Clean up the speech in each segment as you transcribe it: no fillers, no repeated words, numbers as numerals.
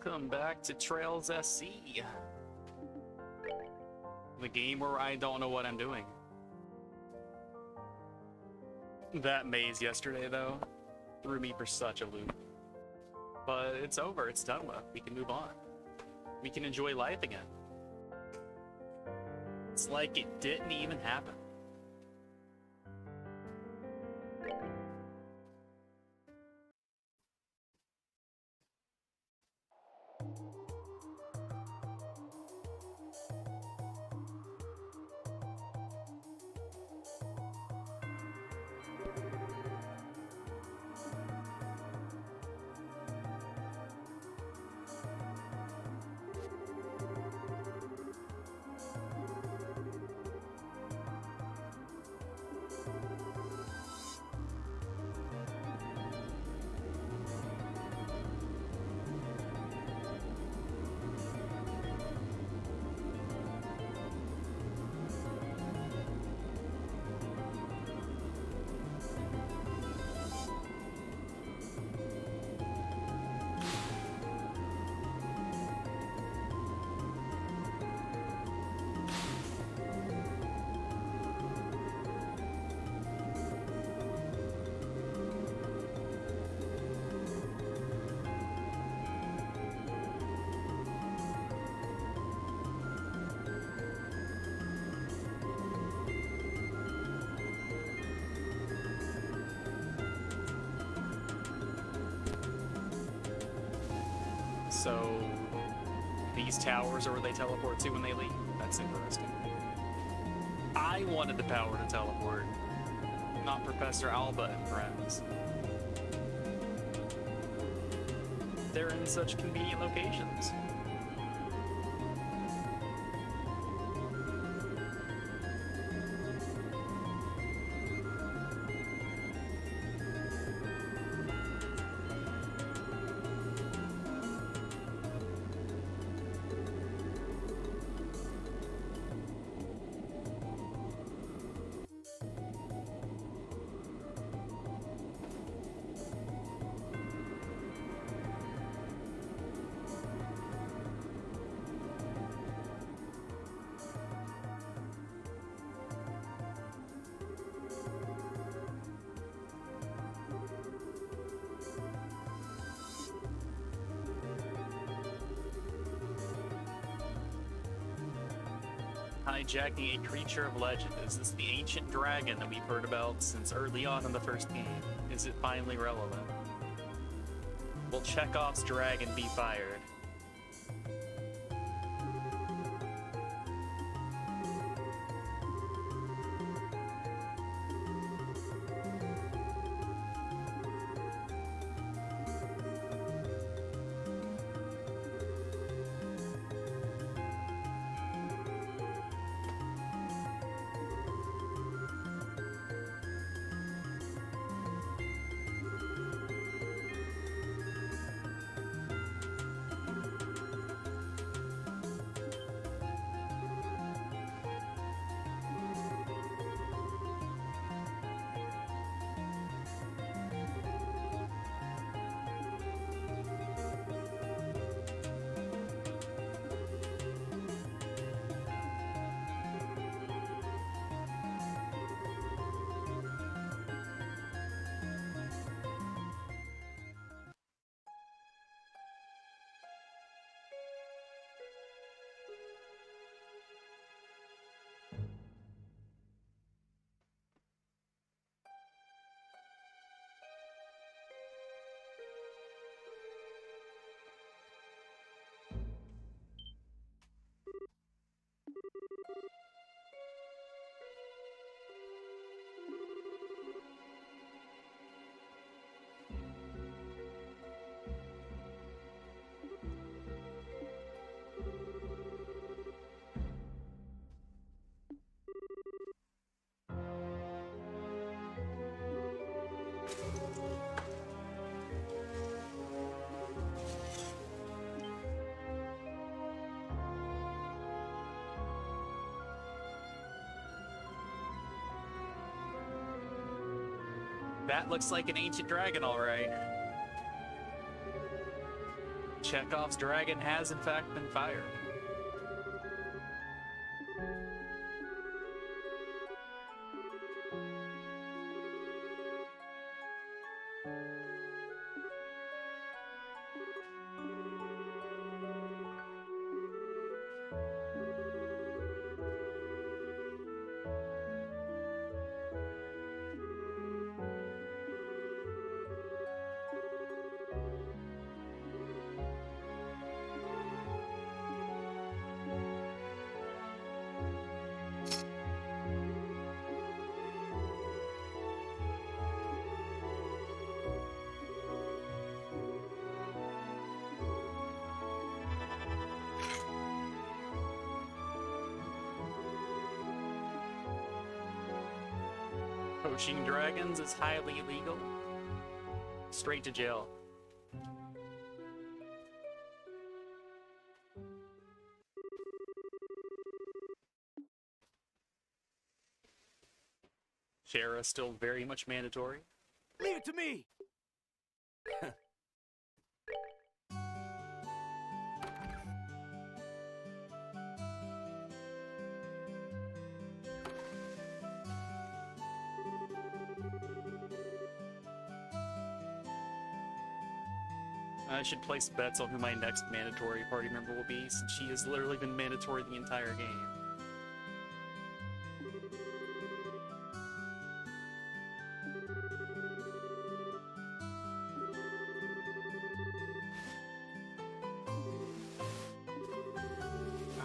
Welcome back to trailsinthesky, the game where I don't know what I'm doing. That maze yesterday, though, threw me for such a loop. But it's over, it's done with. We can move on. We can enjoy life again. It's like it didn't even happen. So, these towers are where they teleport to when they leave? That's interesting. I wanted the power to teleport, not Professor Alba and friends. They're in such convenient locations. Hijacking a creature of legend. Is this the ancient dragon that we've heard about since early on in the first game? Is it finally relevant? Will Chekhov's dragon be fired? That looks like an ancient dragon, all right. Chekhov's dragon has in fact been fired. Poaching dragons is highly illegal. Straight to jail. Shara still very much mandatory. Leave it to me! I should place bets on who my next mandatory party member will be, since she has literally been mandatory the entire game.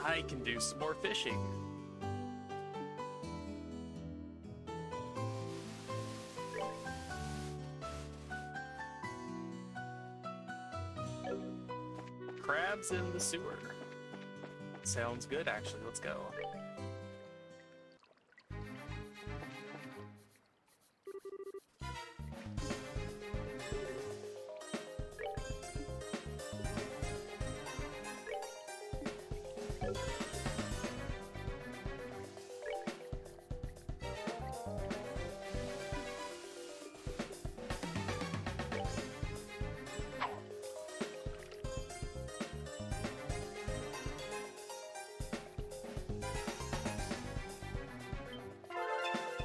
I can do some more fishing. Crabs in the sewer. Sounds good, actually. Let's go.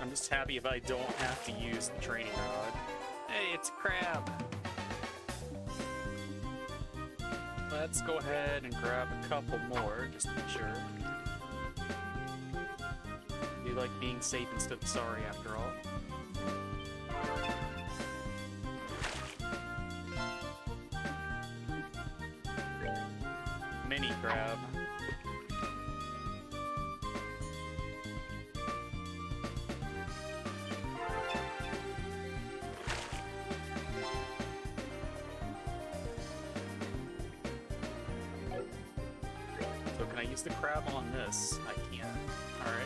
I'm just happy if I don't have to use the training rod. Hey, it's a crab! Let's go ahead and grab a couple more, just to be sure. You like being safe instead of sorry, after all. Mini crab. So can I use the crab on this? I can. Alright.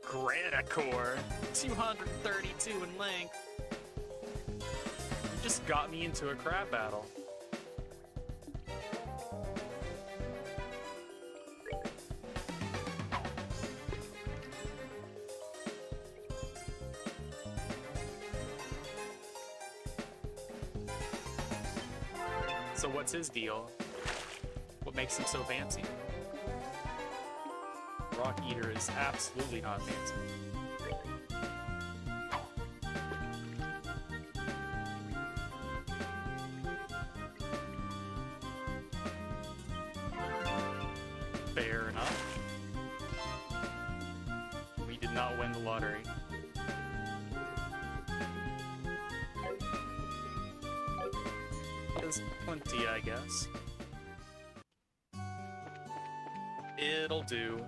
Granicore, 232 in length. You just got me into a crab battle. So what's his deal? What makes him so fancy? Rock Eater is absolutely not fancy. Fair enough. We did not win the lottery. There's plenty, I guess. It'll do.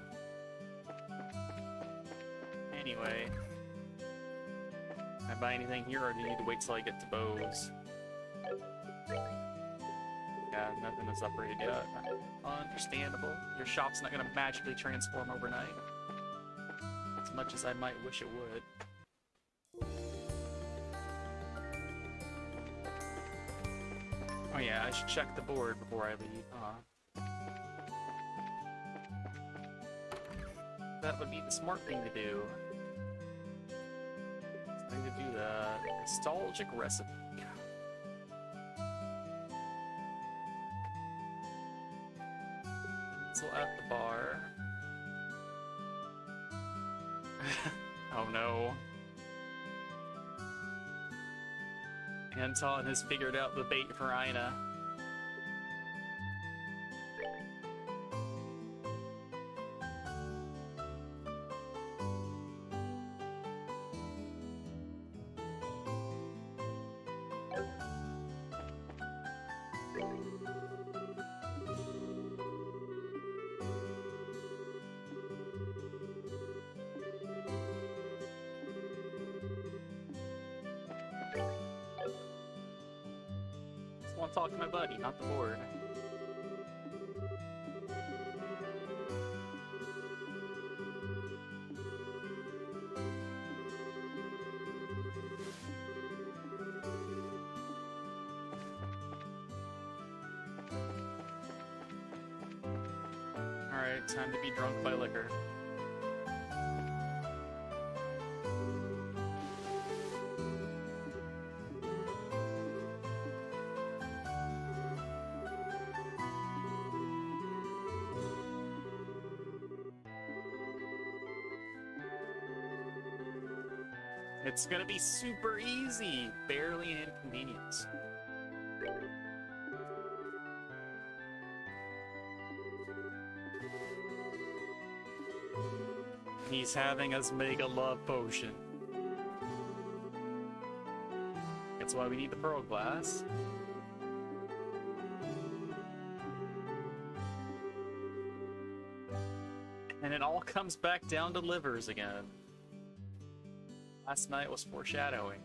Anyway, can I buy anything here, or do you need to wait till I get to bows? Yeah, nothing is upgraded yet. Understandable. Your shop's not gonna magically transform overnight. As much as I might wish it would. Oh yeah, I should check the board before I leave, huh? That would be the smart thing to do. I need to do the nostalgic recipe. Pencil at the bar. Oh no. Anton has figured out the bait for Ina. I want to talk to my buddy, not the board. Alright, time to be drunk by liquor. It's gonna be super easy, barely an inconvenience. He's having us make a love potion. That's why we need the pearl glass. And it all comes back down to livers again. Last night was foreshadowing.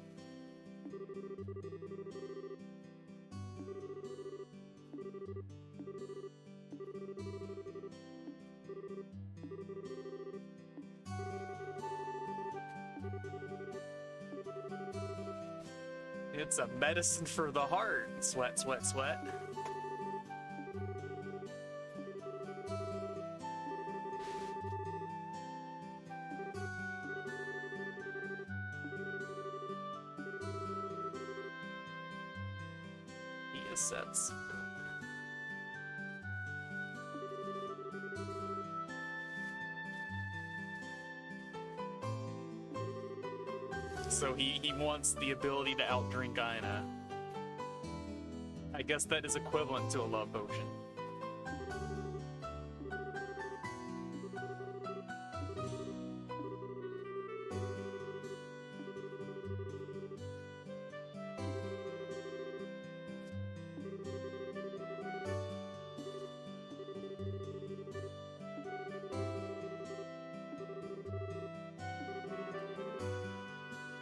It's a medicine for the heart. Sweat, sweat, sweat. Sets. So he wants the ability to outdrink Ina. I guess that is equivalent to a love potion.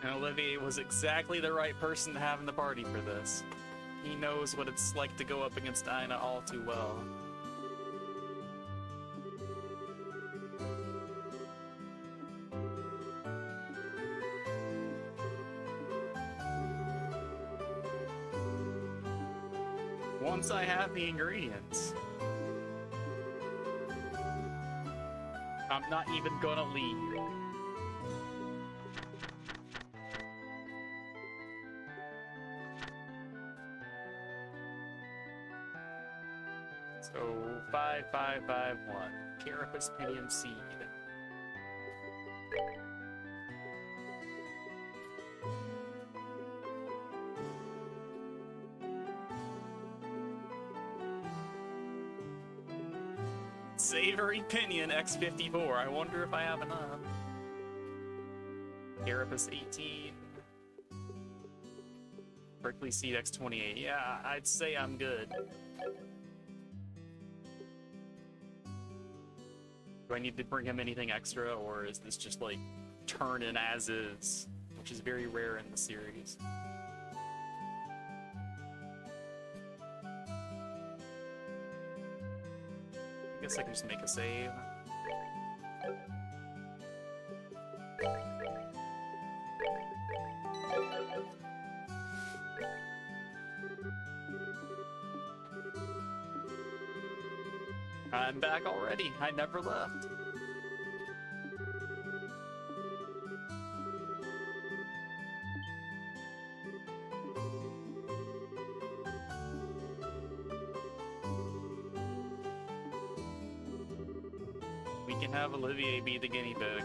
Olivier was exactly the right person to have in the party for this. He knows what it's like to go up against Ina all too well. Once I have the ingredients, I'm not even gonna leave. So 5551, Carapace Pinion Seed. Savory Pinion X54. I wonder if I have enough. Carapace 18. Prickly Seed X28. Yeah, I'd say I'm good. Do I need to bring him anything extra, or is this just like turn in as is, which is very rare in the series? I guess I can just make a save. I'm back already. I never left. We can have Olivier be the guinea pig.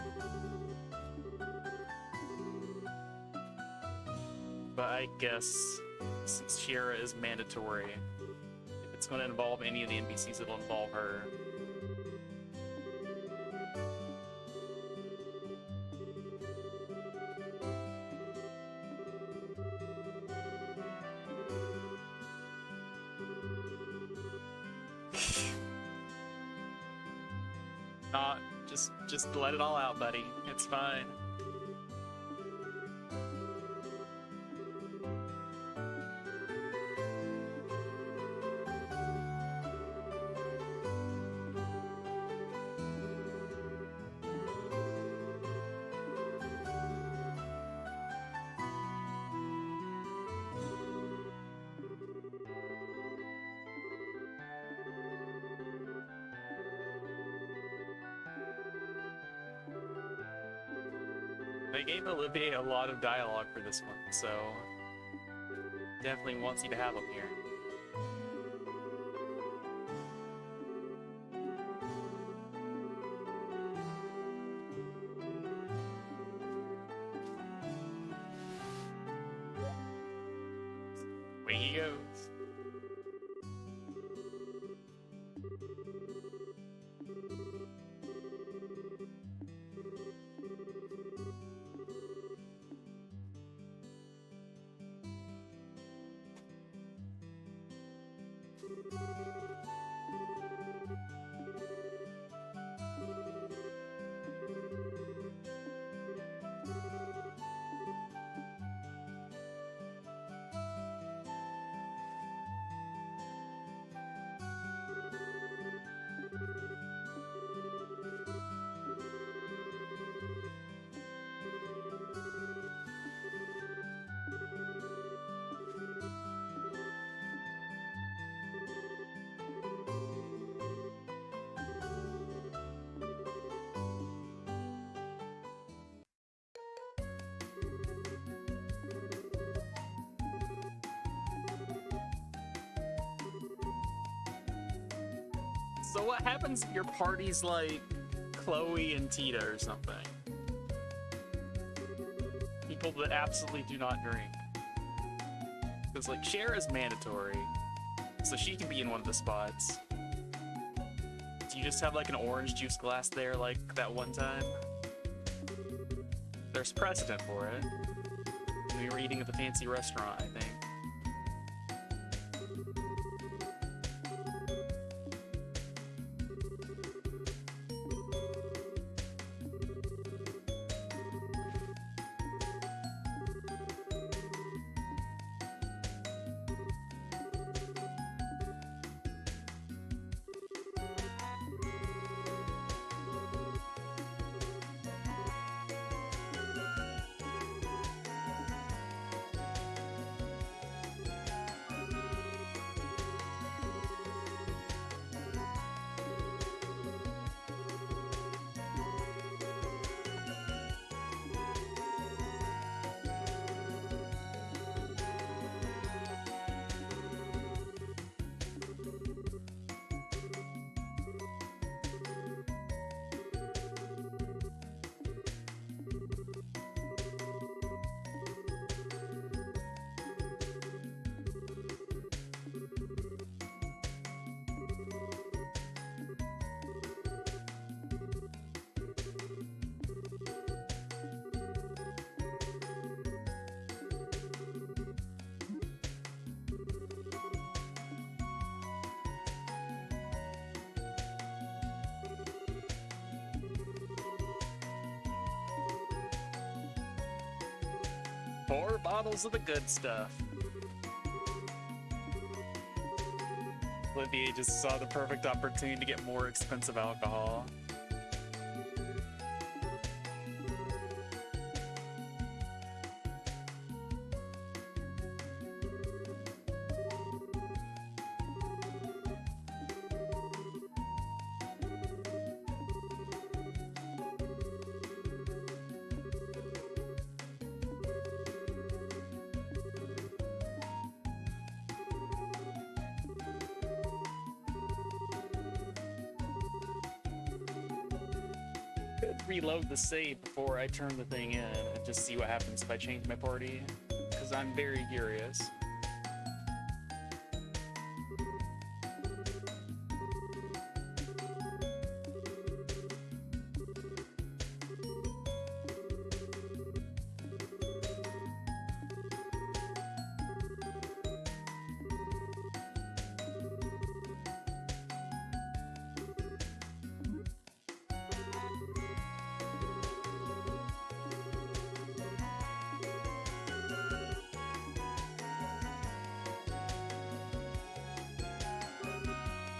But I guess since Shira is mandatory, if it's going to involve any of the NPCs, it'll involve her. Not just let it all out, buddy. It's fine. They gave Olivier a lot of dialogue for this one, so definitely wants you to have him here. Away he goes. So what happens if your party's like Chloe and Tita or something? People that absolutely do not drink. Because like Cher is mandatory, so she can be in one of the spots. Do you just have like an orange juice glass there like that one time? There's precedent for it. We were eating at the fancy restaurant, I think. Four bottles of the good stuff. Olivier just saw the perfect opportunity to get more expensive alcohol. could reload the save before I turn the thing in and just see what happens if I change my party, because I'm very curious.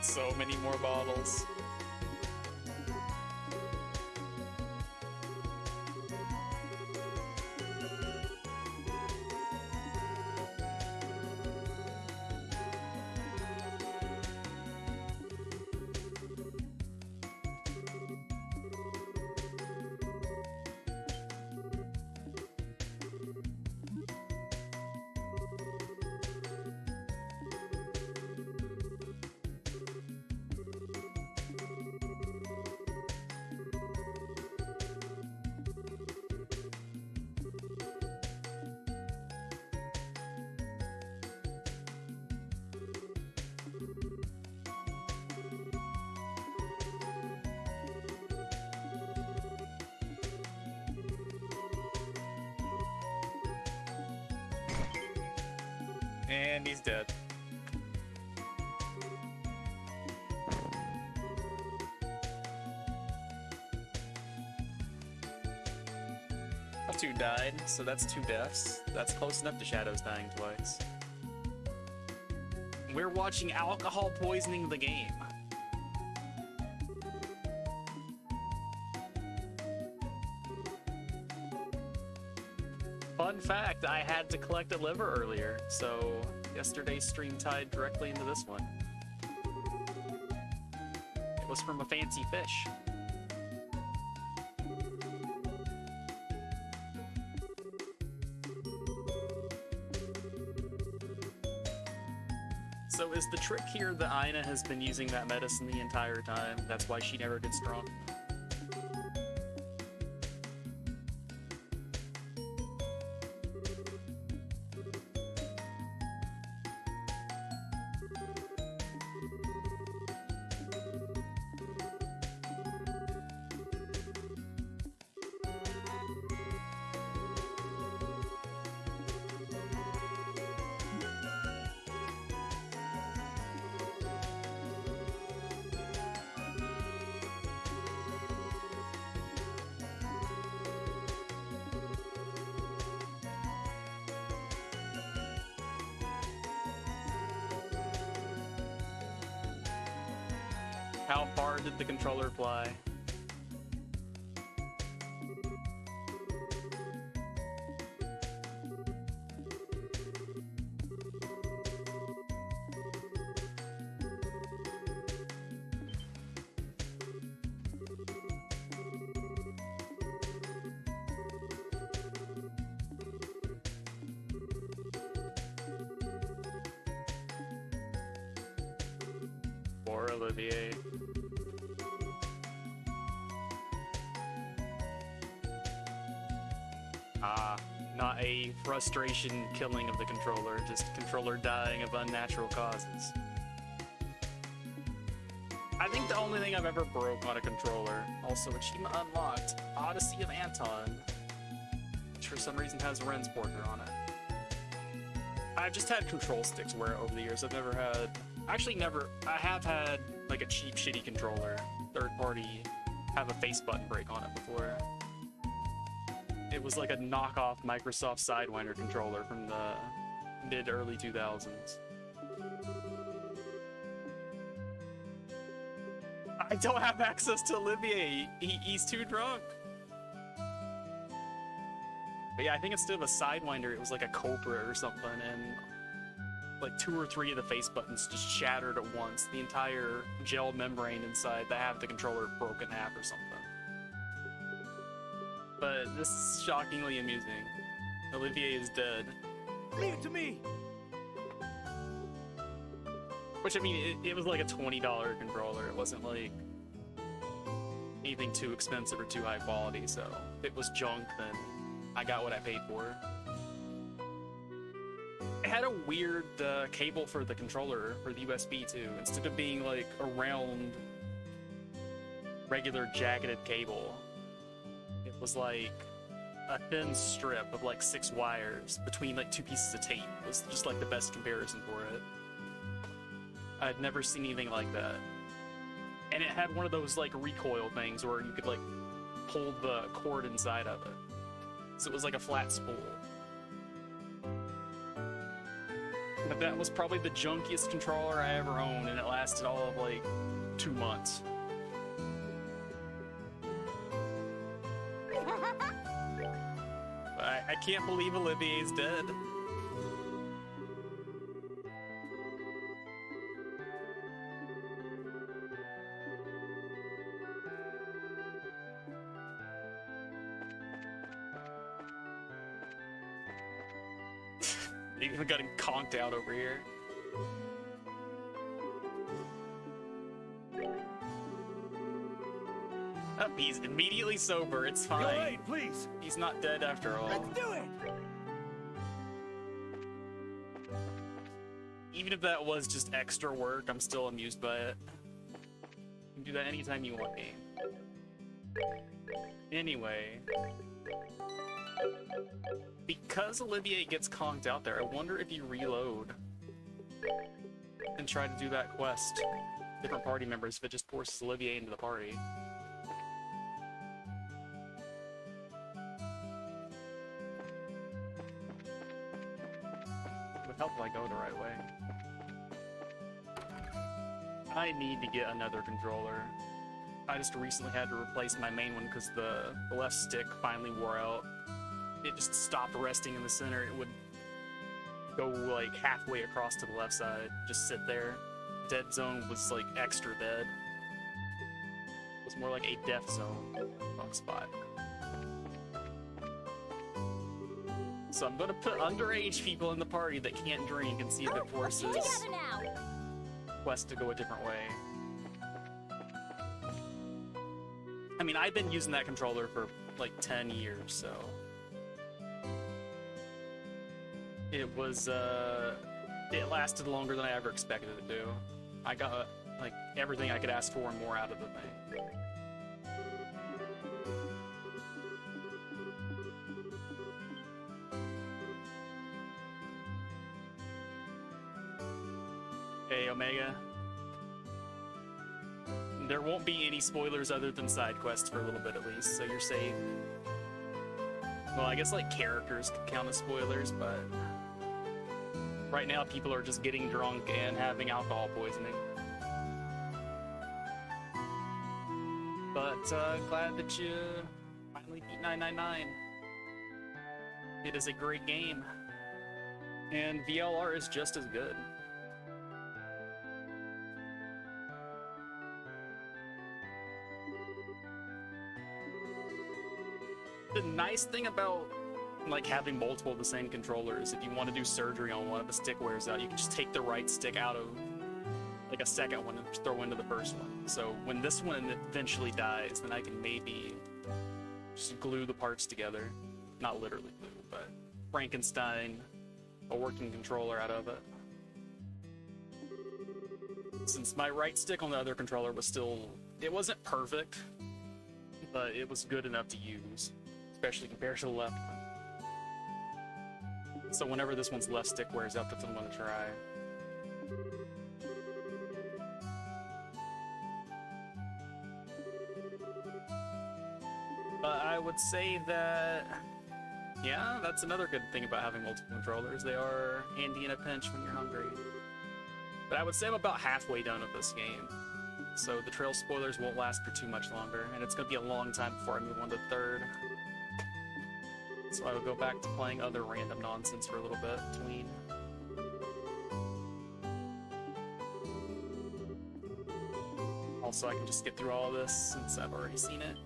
So many more bottles. And he's dead. Two died, so that's 2 deaths. That's close enough to Shadows dying twice. We're watching alcohol poisoning the game. Fun fact, I had to collect a liver earlier, so yesterday's stream tied directly into this one. It was from a fancy fish. So is the trick here that Aina has been using that medicine the entire time? That's why she never gets drunk? How far did the controller fly? Poor Olivier. Not a frustration killing of the controller, just controller dying of unnatural causes. I think the only thing I've ever broke on a controller, also achievement unlocked, Odyssey of Anton, which for some reason has Ren's Porter on it. I've just had control sticks wear it over the years. I've never had, actually never, I have had like a cheap, shitty controller, third party, have a face button break on it before. It was like a knockoff Microsoft Sidewinder controller from the mid-early 2000s. I don't have access to Olivier. He's too drunk. But yeah, I think instead of a Sidewinder, it was like a Cobra or something, and like 2 or 3 of the face buttons just shattered at once. The entire gel membrane inside that had the controller broke in half or something. But this is shockingly amusing. Olivier is dead. Leave it to me! Which, I mean, it was like a $20 controller. It wasn't like... anything too expensive or too high quality, so if it was junk, then I got what I paid for. It had a weird cable for the controller, for the USB too. Instead of being like a round, regular jacketed cable, it was like a thin strip of like 6 wires between like 2 pieces of tape. It was just like the best comparison for it. I'd never seen anything like that. And it had one of those like recoil things where you could like pull the cord inside of it. So it was like a flat spool. But that was probably the junkiest controller I ever owned, and it lasted all of like 2 months. I can't believe Olivier's dead. Even got him conked out over here. Oh, he's immediately sober. It's fine. Go ahead, please. He's not dead after all. Let's do it. Even if that was just extra work, I'm still amused by it. You can do that anytime you want, game. Anyway. Because Olivier gets conked out there, I wonder if you reload and try to do that quest. Different party members, if it just forces Olivier into the party. It would help if I go the right way. I need to get another controller. I just recently had to replace my main one because the left stick finally wore out. It just stopped resting in the center. It would go like halfway across to the left side, just sit there. Dead zone was like extra dead. It was more like a death zone wrong spot. So I'm gonna put underage people in the party that can't drink and see if it forces Quest to go a different way. I mean, I've been using that controller for like 10 years, so it was it lasted longer than I ever expected it to. I got like everything I could ask for and more out of the thing. Hey, Omega. There won't be any spoilers other than side quests for a little bit at least, so you're safe. Well, I guess like characters could count as spoilers, but right now people are just getting drunk and having alcohol poisoning. But glad that you finally beat 999. It is a great game, and VLR is just as good. The nice thing about like having multiple of the same controllers, if you want to do surgery on one, if the stick wears out, you can just take the right stick out of like a second one and just throw into the first one. So when this one eventually dies, then I can maybe just glue the parts together. Not literally glue, but Frankenstein a working controller out of it. Since my right stick on the other controller was still, it wasn't perfect, but it was good enough to use, especially compared to the left one. So whenever this one's left stick wears out, that's what I'm gonna try. But I would say that, yeah, that's another good thing about having multiple controllers. They are handy in a pinch when you're hungry. But I would say I'm about halfway done with this game. So the trail spoilers won't last for too much longer, and it's gonna be a long time before I move on to third. So I will go back to playing other random nonsense for a little bit between. Also, I can just get through all of this since I've already seen it.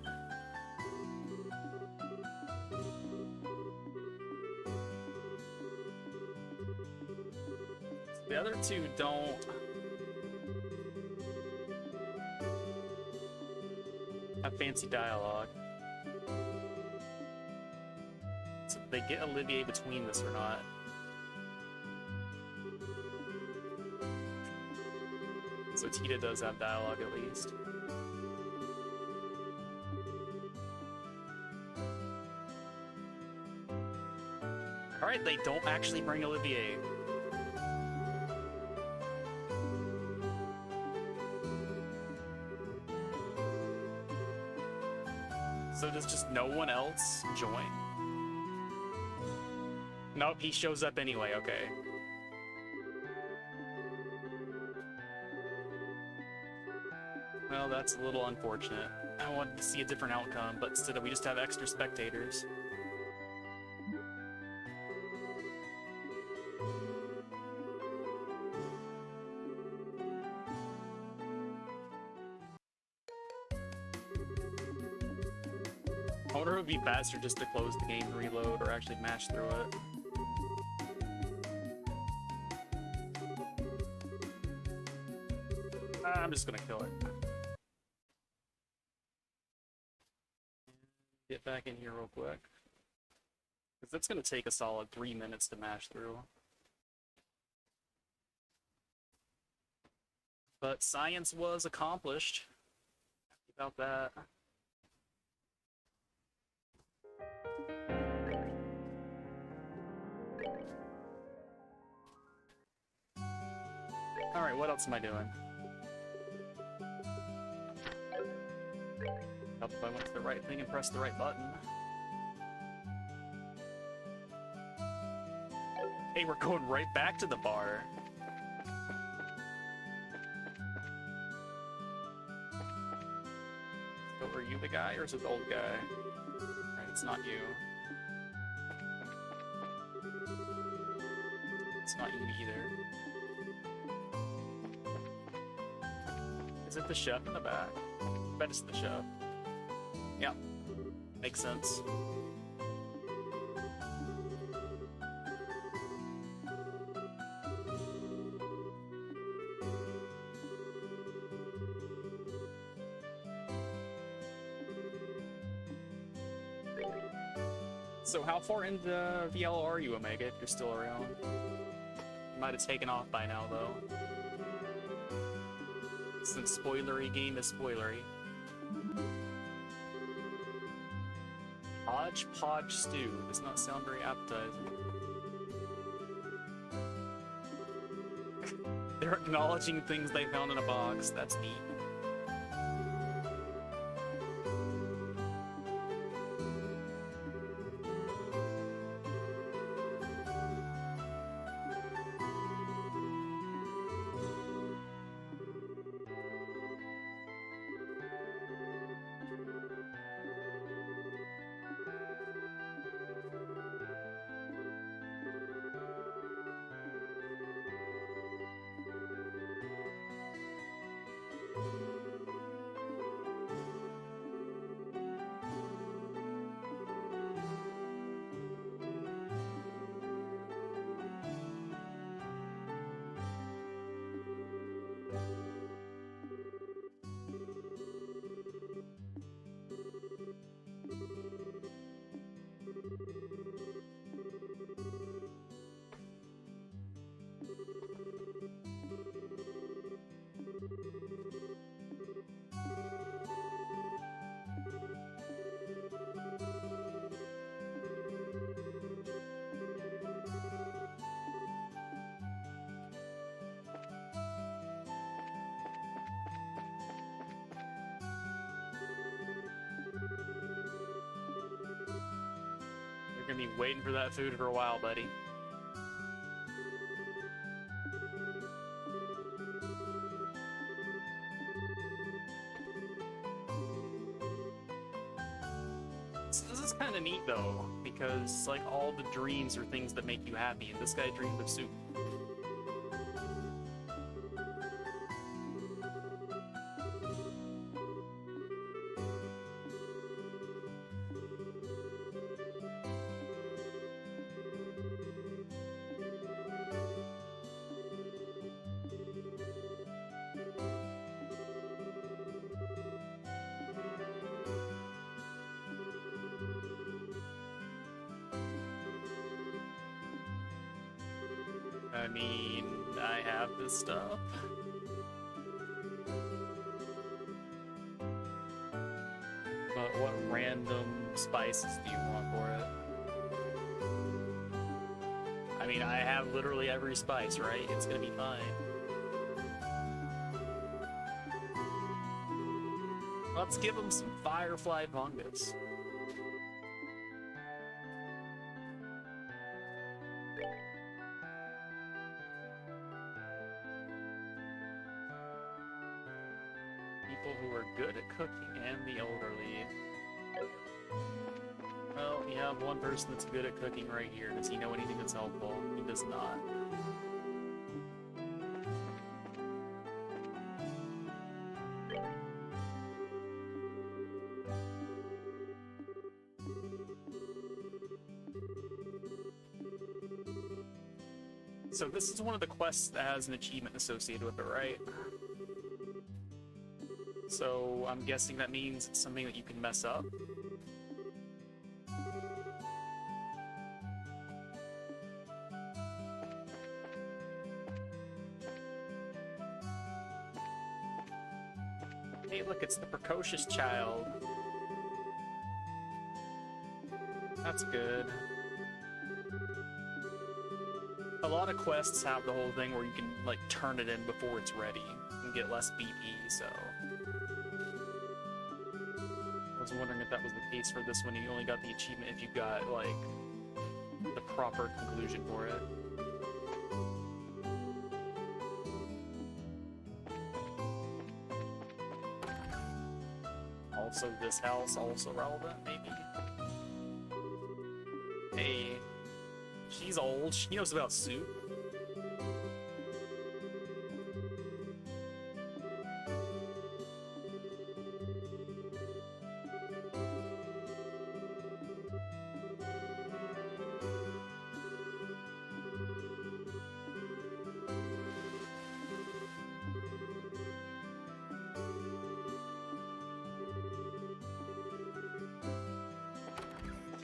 The other two don't. Have fancy dialogue. So did they get Olivier between this or not? So Tita does have dialogue at least. Alright, they don't actually bring Olivier. So does just no one else join? Nope, he shows up anyway, okay. Well, that's a little unfortunate. I wanted to see a different outcome, but instead we just have extra spectators. I wonder if it would be faster just to close the game, reload, or actually mash through it. I'm just gonna kill it. Get back in here real quick. Because that's gonna take a solid 3 minutes to mash through. But science was accomplished. Happy about that. Alright, what else am I doing? Help if I went to the right thing and pressed the right button. Hey, we're going right back to the bar. So are you the guy, or is it the old guy? Alright, it's not you. It's not you either. Is it the chef in the back? I bet it's the chef. Yeah, makes sense. So how far into VL are you, Omega, if you're still around? You might have taken off by now, though. Since spoilery game is spoilery. Hodgepodge stew does not sound very appetizing. They're acknowledging things they found in a box. That's neat. You're gonna be waiting for that food for a while, buddy. So this is kind of neat, though, because, like, all the dreams are things that make you happy, and this guy dreamed of soup. mean, I have this stuff. But what random spices do you want for it? I mean, I have literally every spice, right? It's gonna be fine. Let's give him some firefly fungus. People who are good at cooking and the elderly. Well, you have one person that's good at cooking right here. Does he know anything that's helpful? He does not. So this is one of the quests that has an achievement associated with it, right? So I'm guessing that means it's something that you can mess up. Hey, look, it's the precocious child. That's good. A lot of quests have the whole thing where you can, like, turn it in before it's ready and get less BP, so... I was wondering if that was the case for this one. You only got the achievement if you got, like, the proper conclusion for it. Also, this house also relevant, maybe? Hey, she's old. She knows about soup.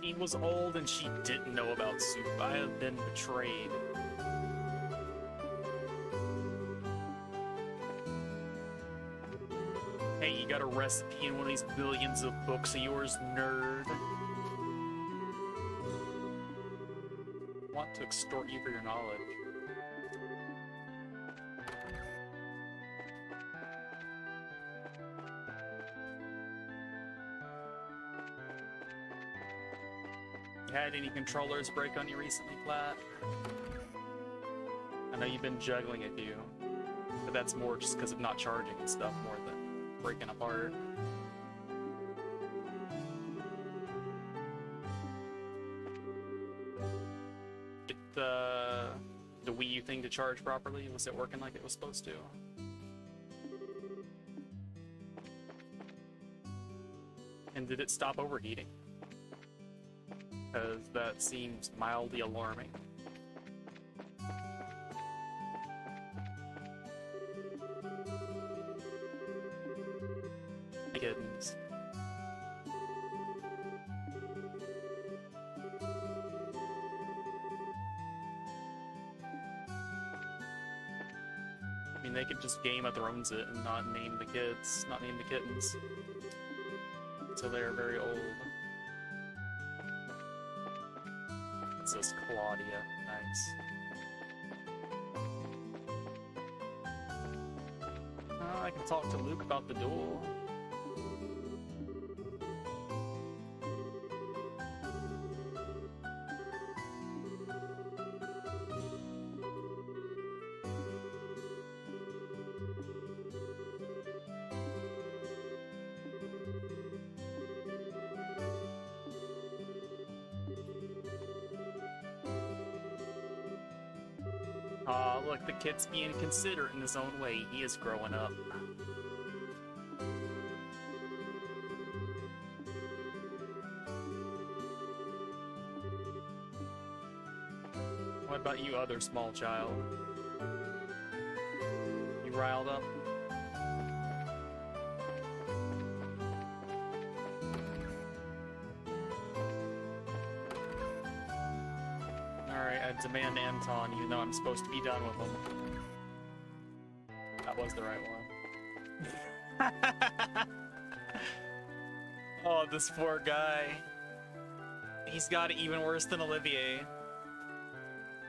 She was old and she didn't know about soup. I have been betrayed. Hey, you got a recipe in one of these billions of books of yours, nerd? Want to extort you for your knowledge. Had any controllers break on you recently, Plat? I know you've been juggling a few, but that's more just because of not charging and stuff more than breaking apart. Get the Wii U thing to charge properly? Was it working like it was supposed to? And did it stop overheating? Because that seems mildly alarming. Kittens. I mean, they could just Game of Thrones it and not name the kids, not name the kittens. So they're very old. It says Claudia. Nice. I can talk to Luke about the duel. Aw, look, the kid's being considerate in his own way. He is growing up. What about you, other small child? You riled up? Alright, I Alright, demand Anton, even though I'm supposed to be done with him. That was the right one. Oh, this poor guy. He's got it even worse than Olivier.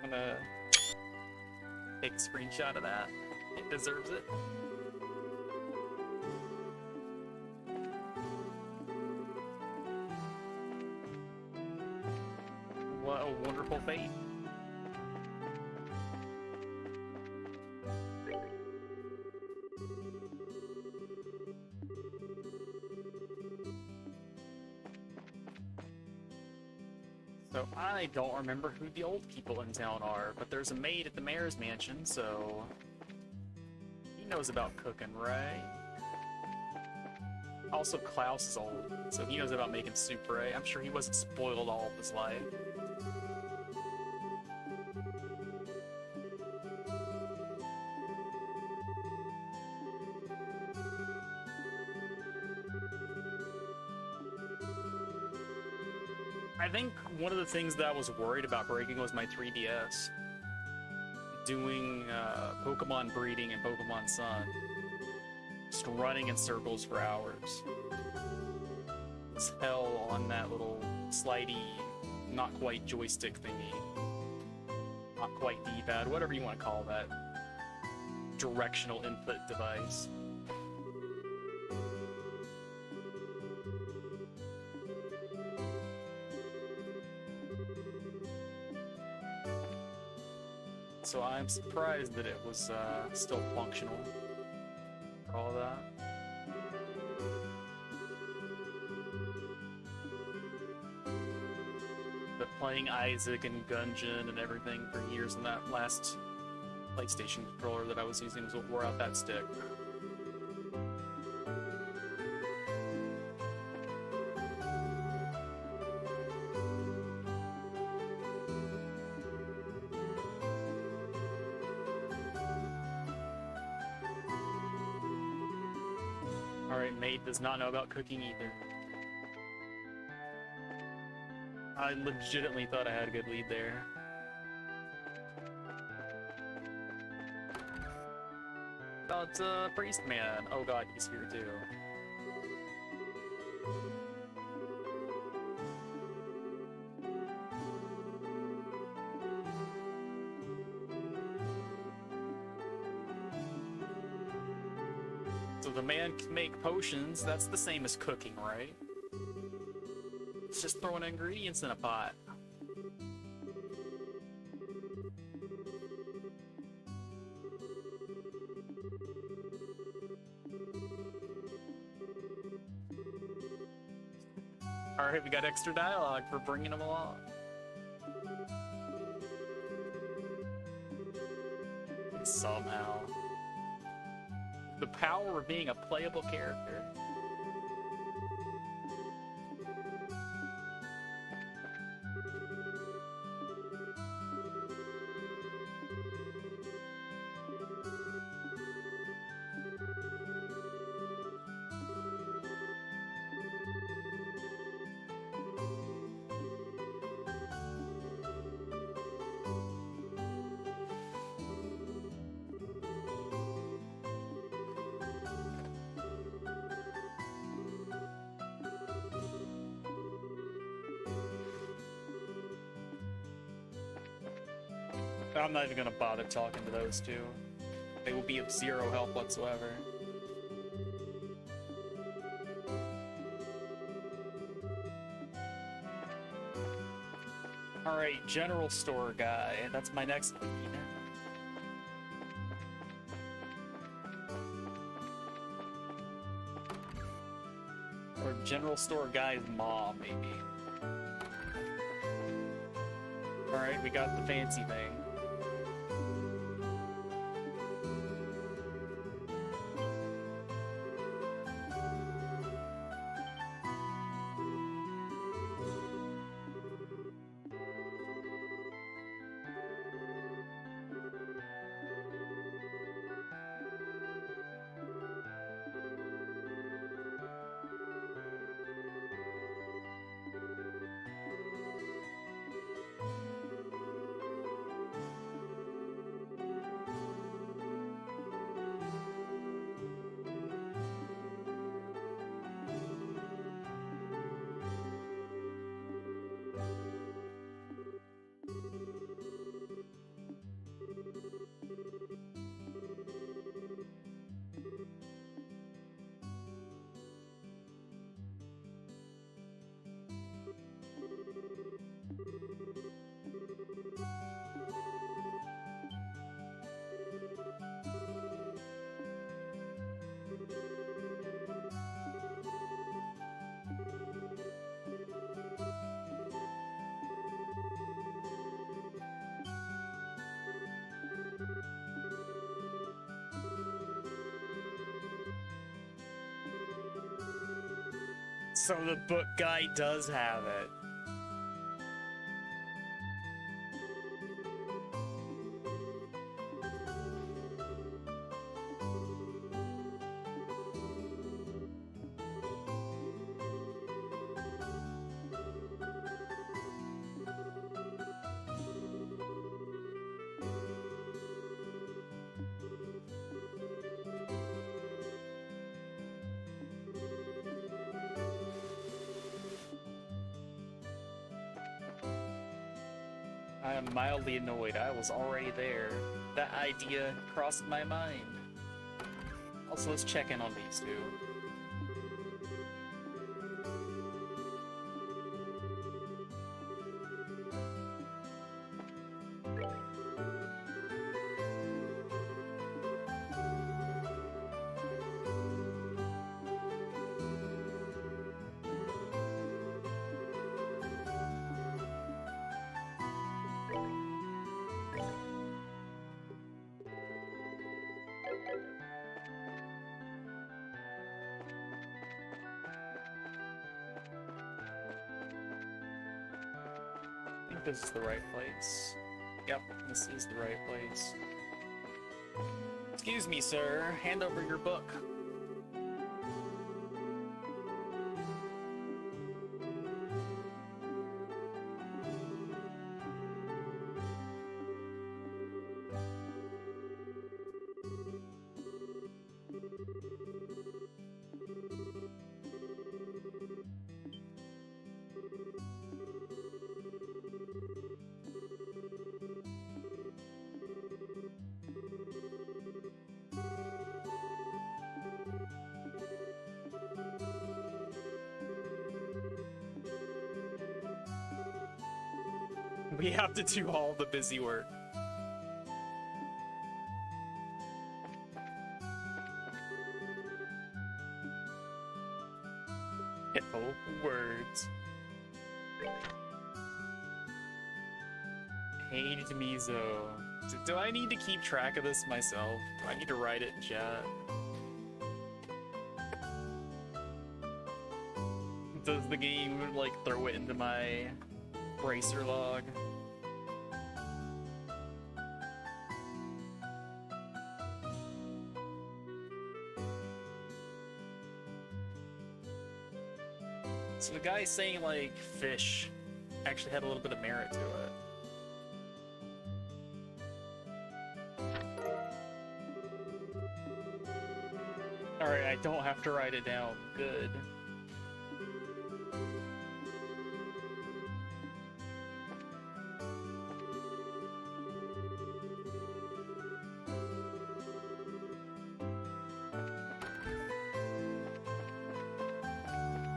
I'm gonna take a screenshot of that. It deserves it. What a wonderful fate. So I don't remember who the old people in town are, but there's a maid at the mayor's mansion, so he knows about cooking, right? Also, Klaus is old, so he knows about making soup, right? I'm sure he wasn't spoiled all of his life. I think one of the things that I was worried about breaking was my 3DS. Doing Pokemon breeding and Pokemon Sun. Just running in circles for hours. It's hell on that little slidey, not quite joystick thingy. Not quite D-pad, whatever you want to call that. Directional input device. So I'm surprised that it was still functional. All that. But playing Isaac and Gungeon and everything for years, and that last PlayStation controller that I was using was what wore out that stick. Alright, maid does not know about cooking either. I legitimately thought I had a good lead there. About Priest Man. Oh god, he's here too. So the man can make potions, that's the same as cooking, right? It's just throwing ingredients in a pot. Alright, we got extra dialogue for bringing them along. Somehow. The power of being a playable character. I'm not even gonna bother talking to those two. They will be of zero help whatsoever. Alright, general store guy. That's my next lead. Or general store guy's mom, maybe. Alright, we got the fancy thing. So the book guy does have it. I am mildly annoyed. I was already there. That idea crossed my mind. Also, let's check in on these two. I think this is the right place. Yep, this is the right place. Excuse me, sir. Hand over your book. We have to do all the busy work. Oh, words. Hated Mizo. Do I need to keep track of this myself? Do I need to write it in chat? Does the game, like, throw it into my bracer log? So the guy saying, like, fish actually had a little bit of merit to it. Alright, I don't have to write it down. Good.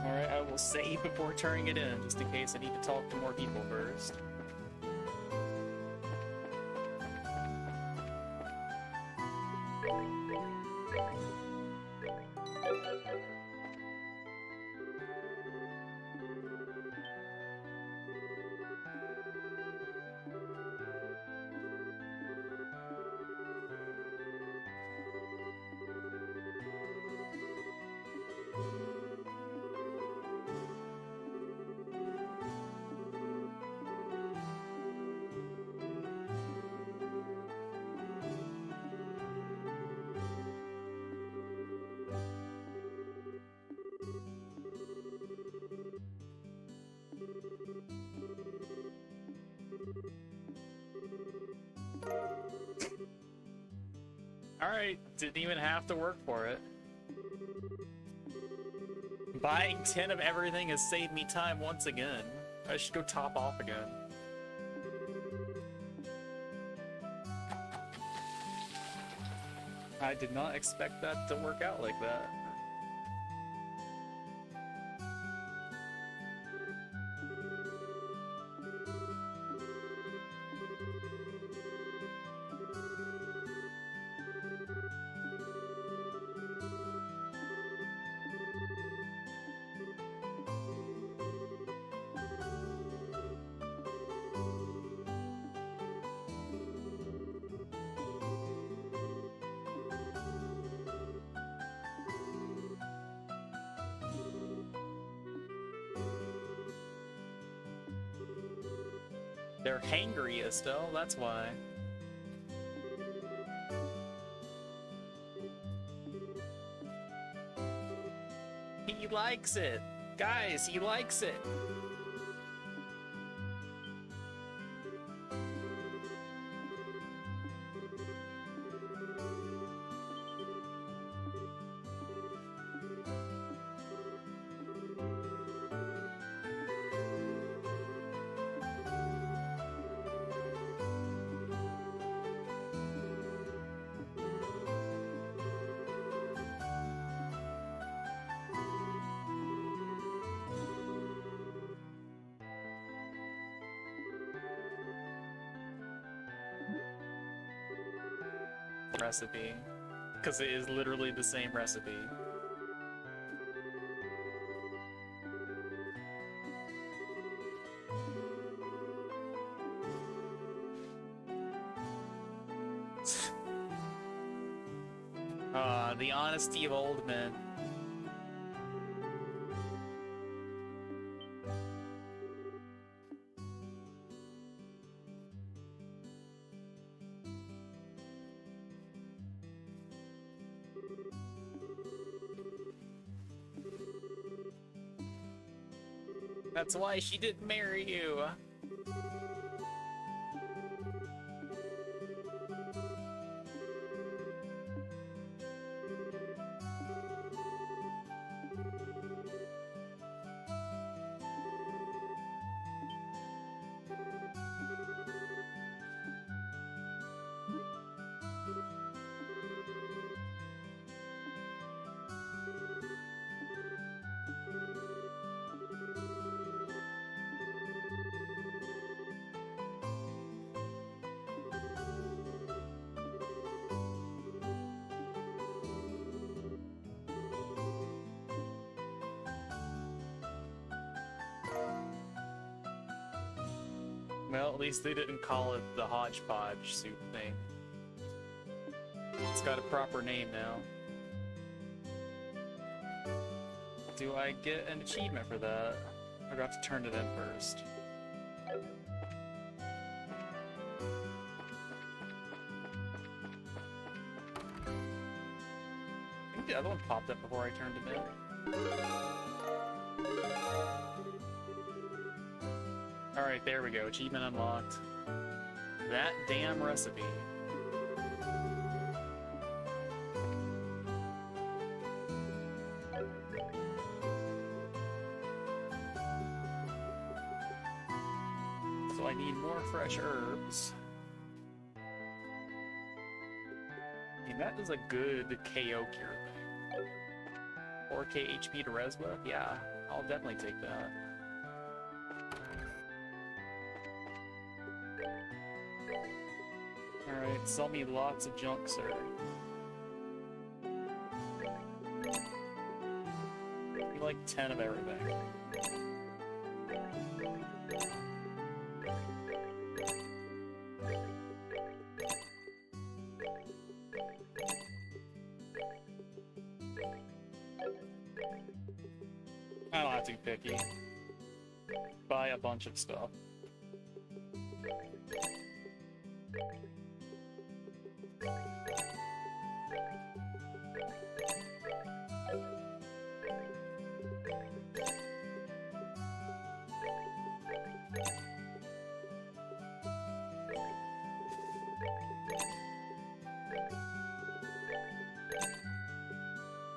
Alright, I will save before turning it in, just in case I need to talk to more people first. Alright, didn't even have to work for it. Buying 10 of everything has saved me time once again. I should go top off again. I did not expect that to work out like that. They're hangry, Estelle, that's why. He likes it! Guys, he likes it! Recipe. Because it is literally the same recipe. The honesty of old men. That's why she didn't marry you. Well, at least they didn't call it the hodgepodge soup thing. It's got a proper name now. Do I get an achievement for that? Or do I have to turn it in first? I think the other one popped up before I turned it in. Alright, there we go. Achievement unlocked. That damn recipe. So I need more fresh herbs. I mean, that is a good KO cure thing. 4k HP to res with? Yeah, I'll definitely take that. Alright, sell me lots of junk, sir. You like 10 of everything. I don't have to be picky. Buy a bunch of stuff.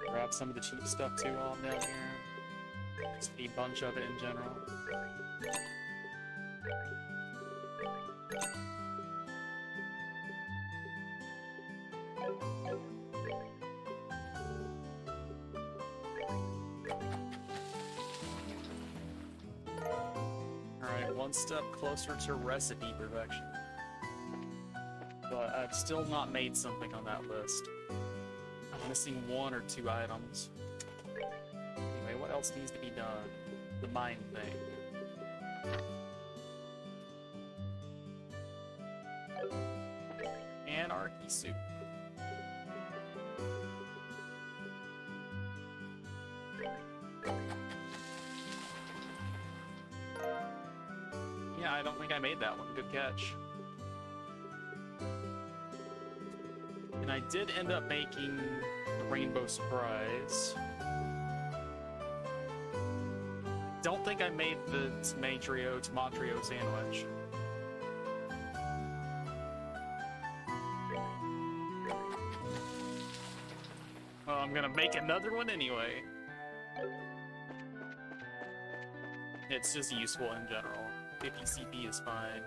Grab some of the cheap stuff too while I'm down here. Just a bunch of it in general. Alright, one step closer to recipe perfection. But I've still not made something on that list. I'm missing 1 or 2 items. Anyway, what else needs to be done? The mine thing. Anarchy soup. Yeah, I don't think I made that one. Good catch. And I did end up making the Rainbow Surprise. Don't think I made the tomatrio sandwich. Well, I'm gonna make another one anyway. It's just useful in general. 50 CP is fine.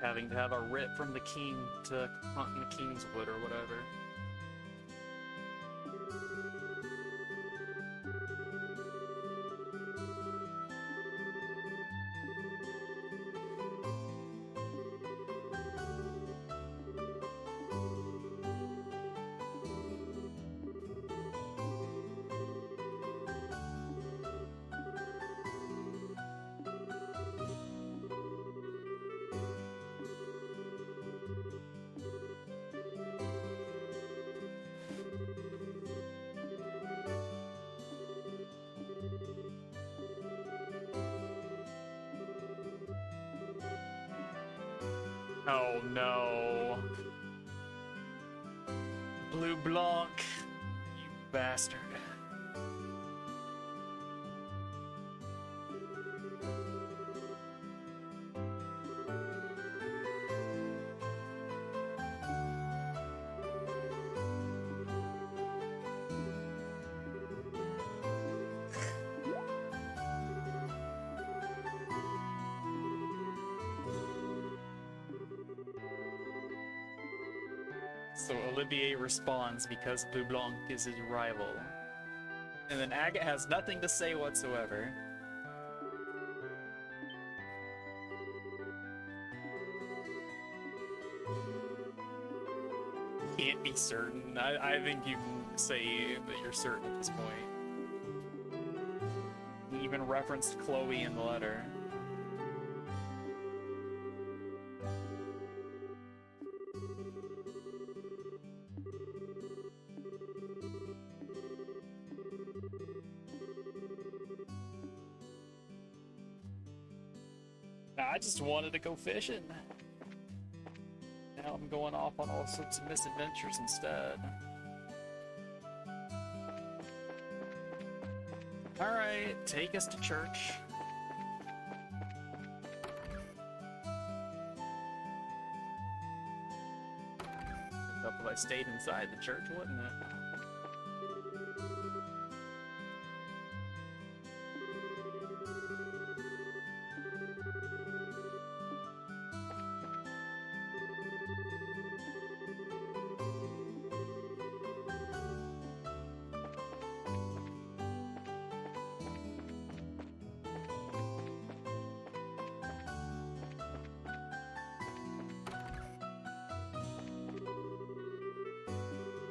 Having to have a writ from the king to hunt in the king's wood or whatever. Oh no. Blue Blanc, you bastard. So Olivier responds because Blue Blanc is his rival. And then Agate has nothing to say whatsoever. Can't be certain. I think you can say that you're certain at this point. He even referenced Chloe in the letter. I just wanted to go fishing. Now I'm going off on all sorts of misadventures instead. Alright, take us to church. If I stayed inside the church, wouldn't it?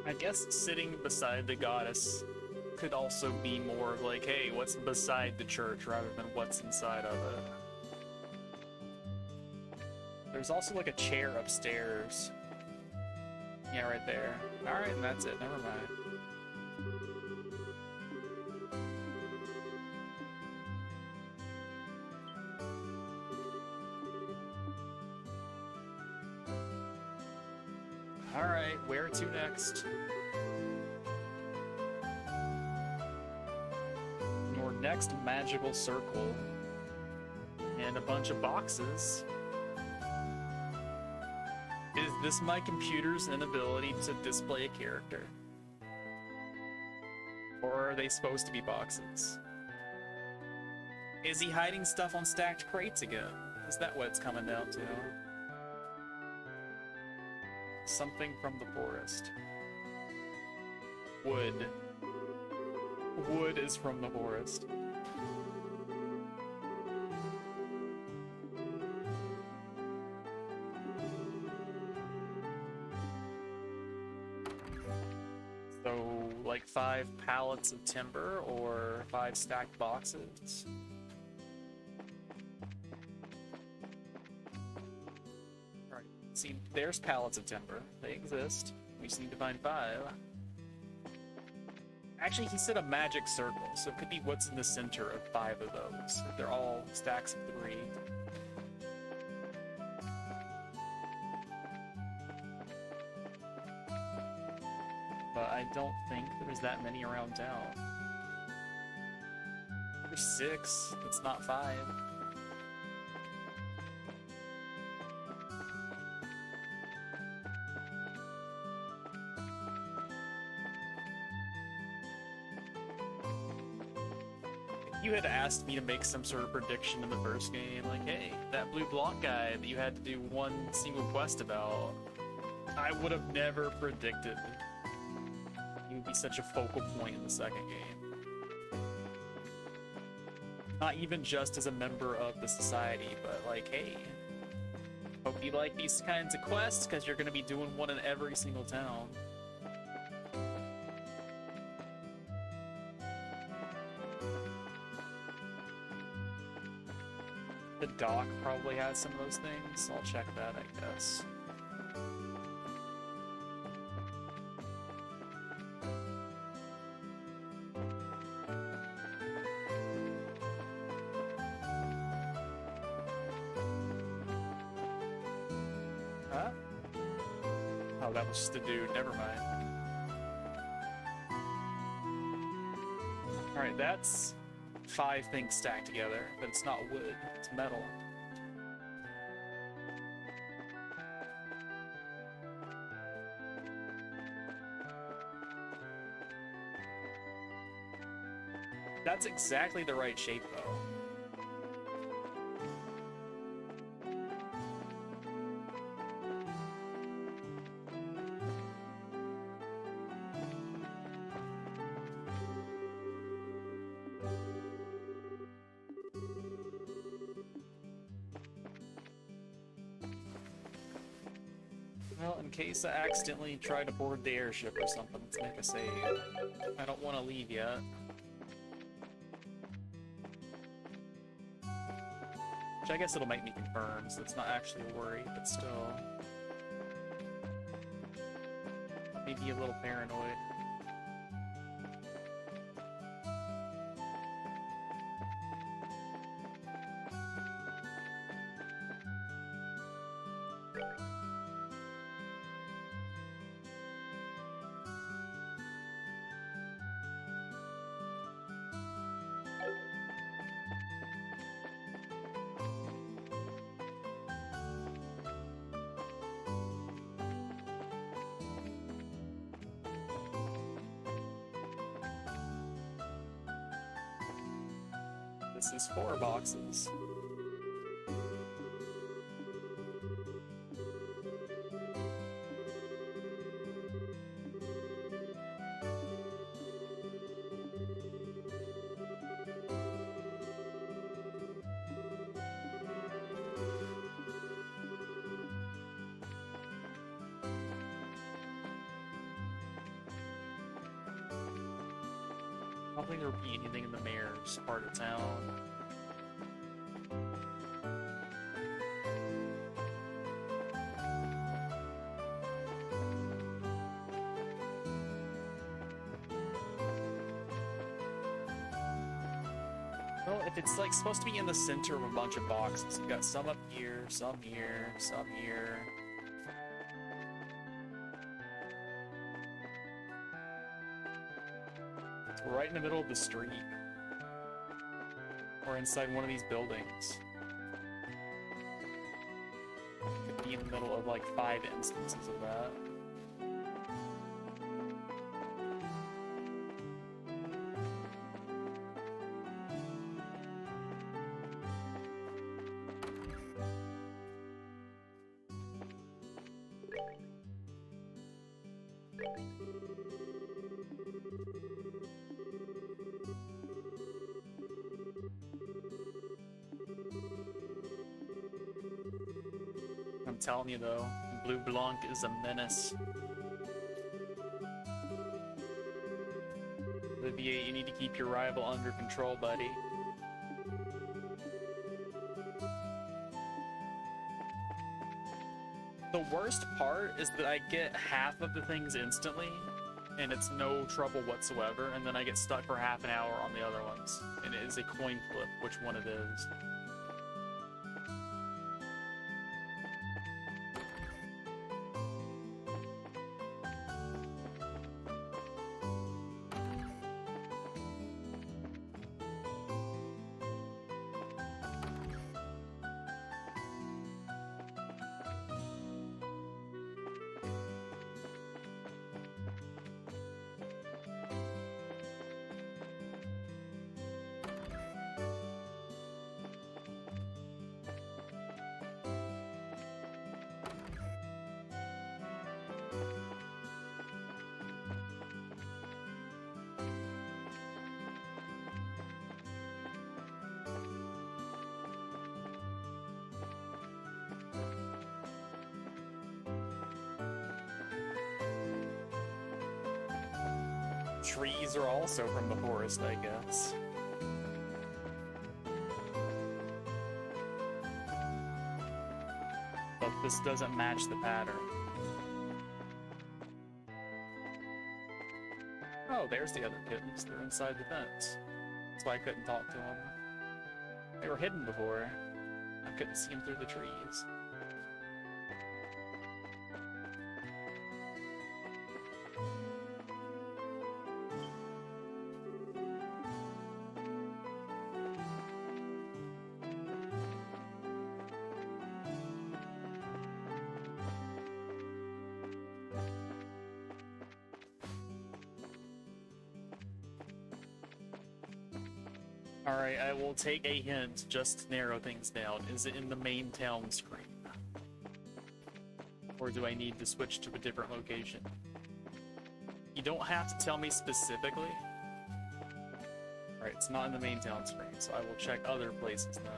I guess sitting beside the goddess could also be more of like, hey, what's beside the church rather than what's inside of it. There's also like a chair upstairs. Yeah, right there. Alright, and that's it. Never mind. Alright, where to next? Your next magical circle. And a bunch of boxes. Is this my computer's inability to display a character? Or are they supposed to be boxes? Is he hiding stuff on stacked crates again? Is that what it's coming down to? Something from the forest. Wood. Wood is from the forest. So, like 5 pallets of timber or 5 stacked boxes? Alright, see, there's pallets of timber. They exist. We just need to find 5. Actually, he said a magic circle, so it could be what's in the center of 5 of those. They're all stacks of 3. But I don't think there's that many around town. There's 6, it's not 5. If you had asked me to make some sort of prediction in the first game, like, hey, that blue block guy that you had to do one single quest about, I would have never predicted he would be such a focal point in the second game. Not even just as a member of the society, but like, hey, hope you like these kinds of quests because you're going to be doing one in every single town. The dock probably has some of those things. I'll check that, I guess. Huh? Oh, that was just a dude. Never mind. Alright, that's 5 things stacked together, but it's not wood, it's metal. That's exactly the right shape, though. Well, in case I accidentally try to board the airship or something, let's make a save. I don't want to leave yet. Which I guess it'll make me confirm, so it's not actually a worry, but still. Let me be a little paranoid. This is 4 boxes. I don't think there would be anything in the mayor's part of town. Well, if it's like supposed to be in the center of a bunch of boxes, you've got some up here, some here, some here. Right in the middle of the street. Or inside one of these buildings. Could be in the middle of like 5 instances of that. I'm telling you though, Blue Blanc is a menace. Olivier, you need to keep your rival under control, buddy. The worst part is that I get half of the things instantly, and it's no trouble whatsoever, and then I get stuck for half an hour on the other ones. And it is a coin flip which one it is. Trees are also from the forest, I guess. But this doesn't match the pattern. Oh, there's the other kittens. They're inside the fence. That's why I couldn't talk to them. They were hidden before. I couldn't see them through the trees. Alright, I will take a hint just to narrow things down. Is it in the main town screen? Or do I need to switch to a different location? You don't have to tell me specifically. Alright, it's not in the main town screen, so I will check other places then.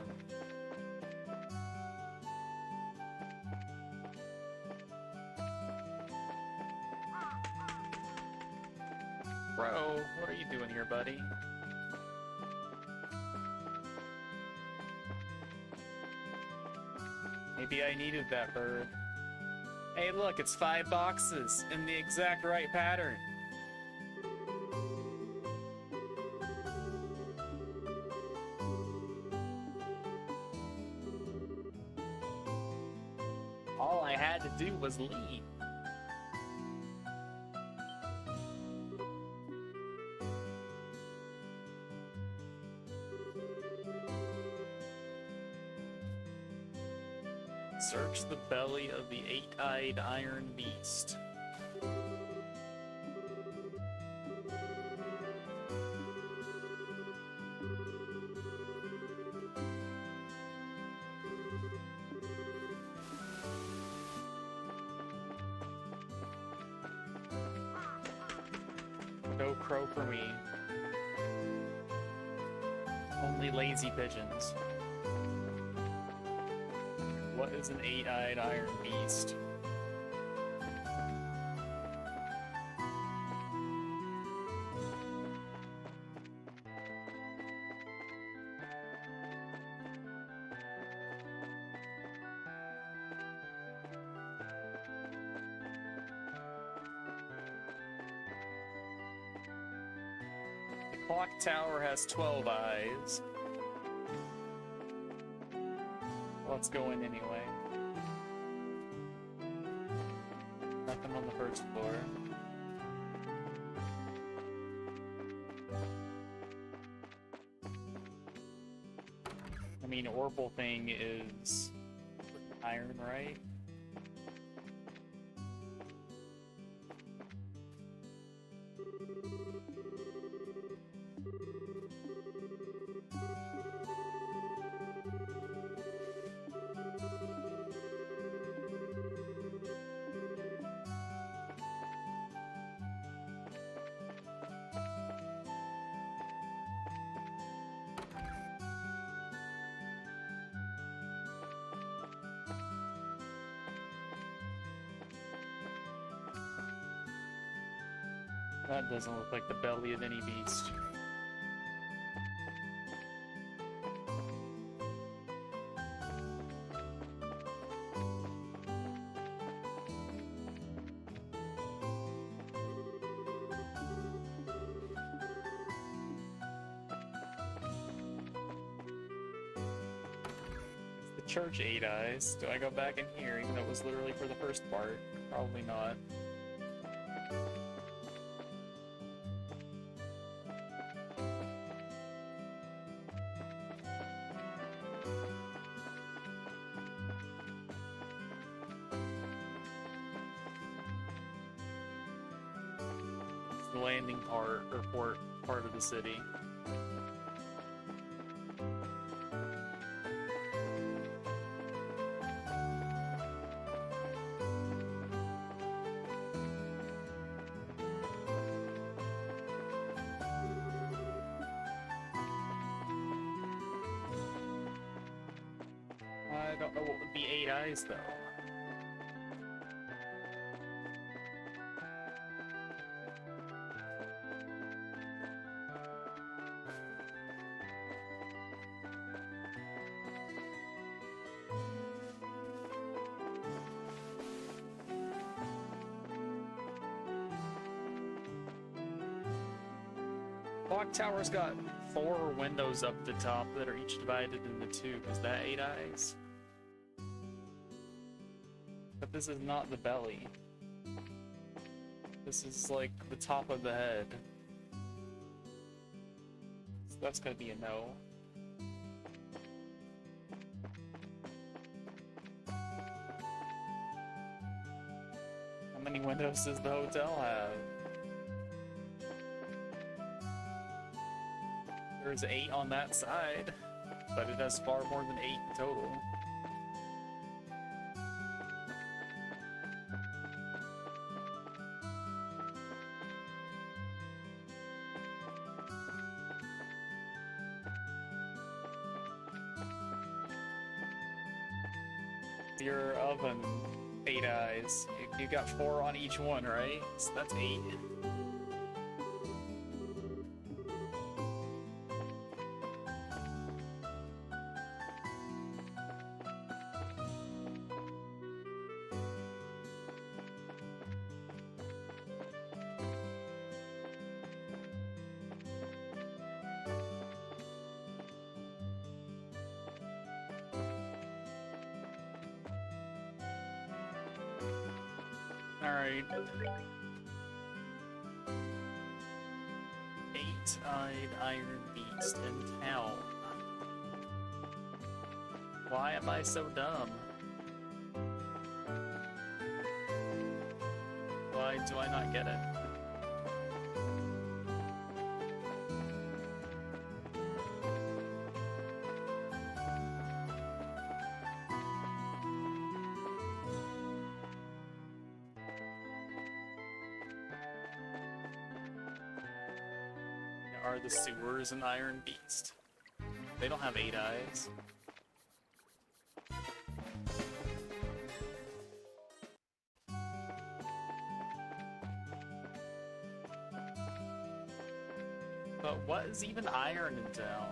Bro, what are you doing here, buddy? Maybe I needed that bird. Hey look, it's 5 boxes in the exact right pattern. All I had to do was leave. Search the belly of the 8-eyed iron beast. No crow for me. Only lazy pigeons. What is an 8-eyed iron beast? The clock tower has 12 eyes. Let's go in anyway. Nothing on the first floor. I mean, Orbital thing is iron, right? That doesn't look like the belly of any beast. The church 8 eyes. Do I go back in here even though it was literally for the first part? Probably not. The landing part or port part of the city. I don't know what would be 8 eyes though. Clock tower's got 4 windows up the top that are each divided into 2. Is that 8 eyes? But this is not the belly. This is like the top of the head. So that's gonna be a no. How many windows does the hotel have? There's 8 on that side, but it has far more than 8 in total. Your oven, 8 eyes. You got 4 on each one, right? So that's 8. Alright. 8-eyed iron beast in town. Why am I so dumb? Why do I not get it? Are the sewers an iron beast? They don't have 8 eyes. But what is even iron in town?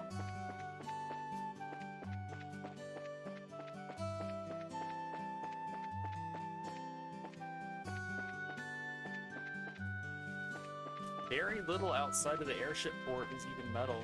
Very little outside of the airship port is even metal.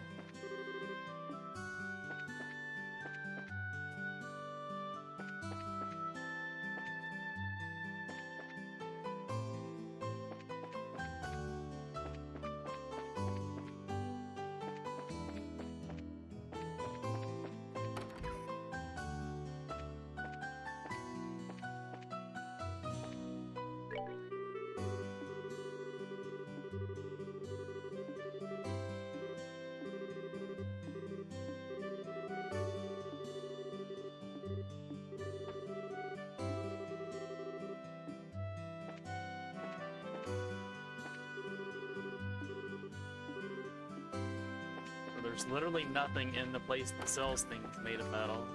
There's literally nothing in the place that sells things made of metal.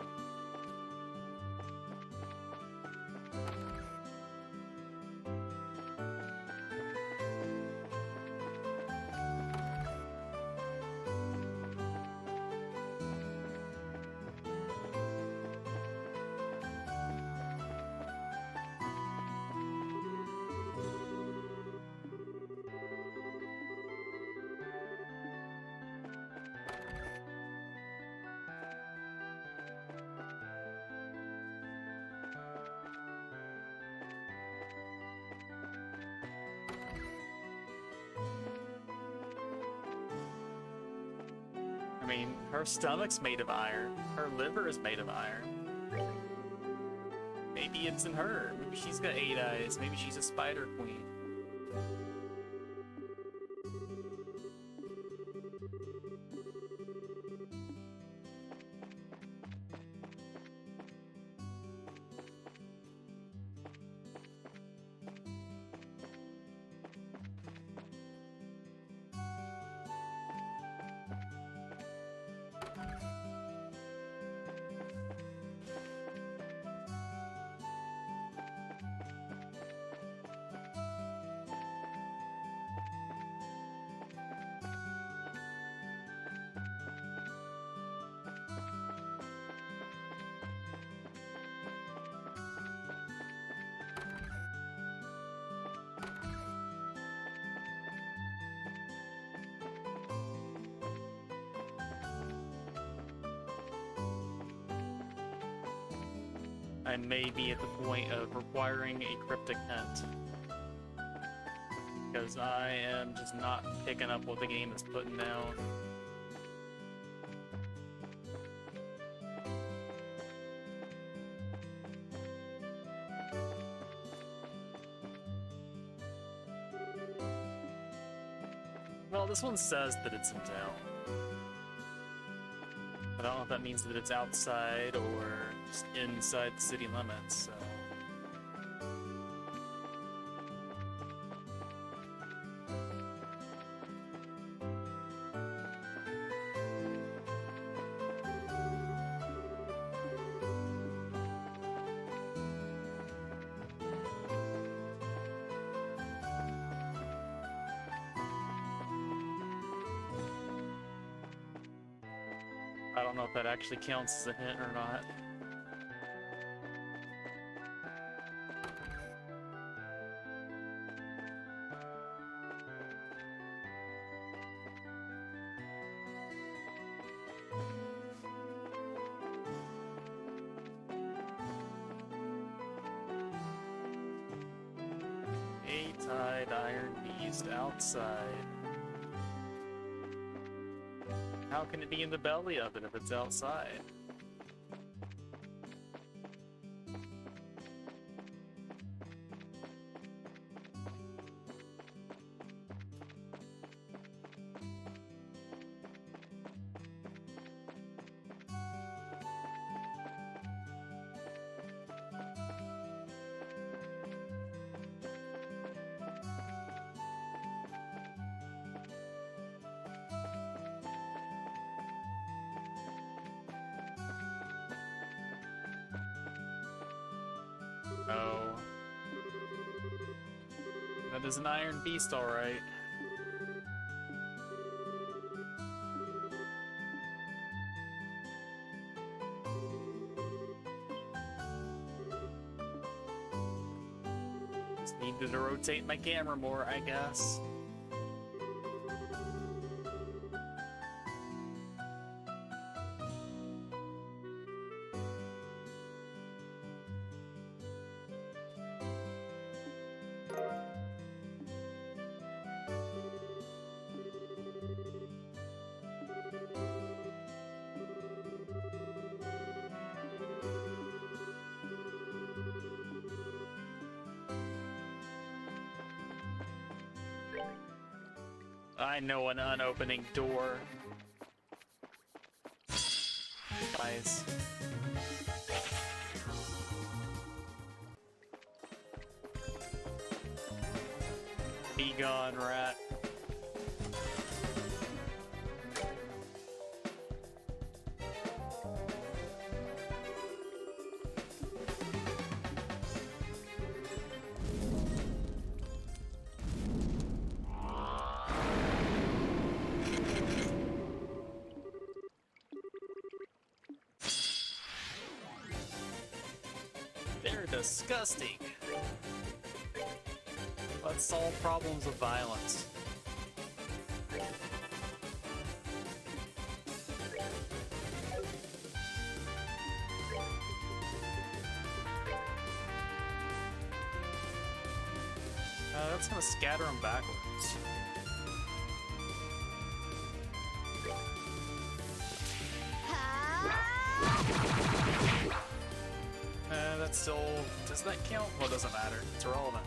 I mean, her stomach's made of iron. Her liver is made of iron. Maybe it's in her. Maybe she's got 8 eyes. Maybe she's a spider queen. I may be at the point of requiring a cryptic hint. Because I am just not picking up what the game is putting down. Well, this one says that it's in town. But I don't know if that means that it's outside or just inside the city limits, so... I don't know if that actually counts as a hint or not. A-tide iron beast outside. How can it be in the belly of it if it's outside? Oh. That is an iron beast, alright. Just needed to rotate my camera more, I guess. I know an unopening door. Guys. Be gone, rat. disgusting. Let's solve problems with violence. That's gonna scatter them backwards. That's still... does that count? Well, it doesn't matter. It's irrelevant.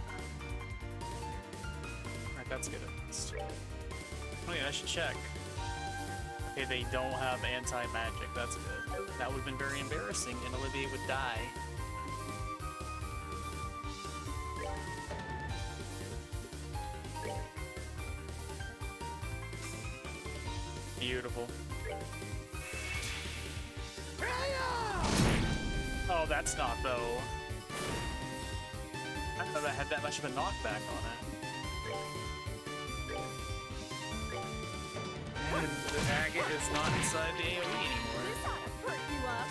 Alright, that's good at least. Oh yeah, I should check. Okay, they don't have anti-magic. That's good. That would have been very embarrassing, and Olivia would die. Beautiful. Oh, that's not, though. I didn't know that had that much of a knockback on it. And the agate is not inside the AoE anymore. This ought to perk you up.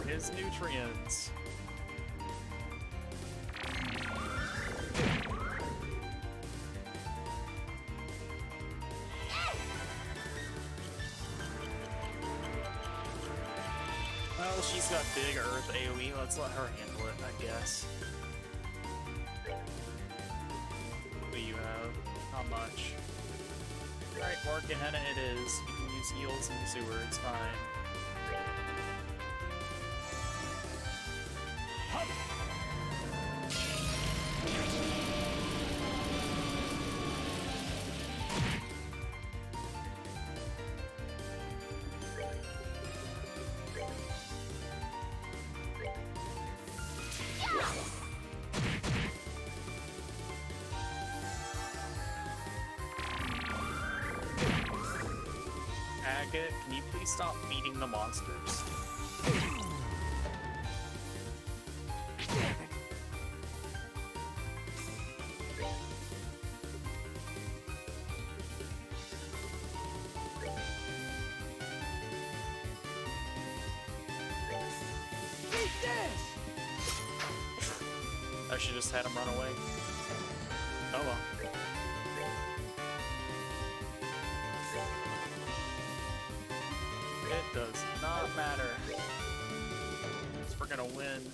His nutrients. Well, she's got big earth AoE. Let's let her handle it, I guess. What do you have? Not much. Alright, Mark and Henna it is. You can use heals in the sewer, it's fine. Agate, can you please stop feeding the monsters? I should just had him run away. Oh well. It does not matter. Because we're gonna win.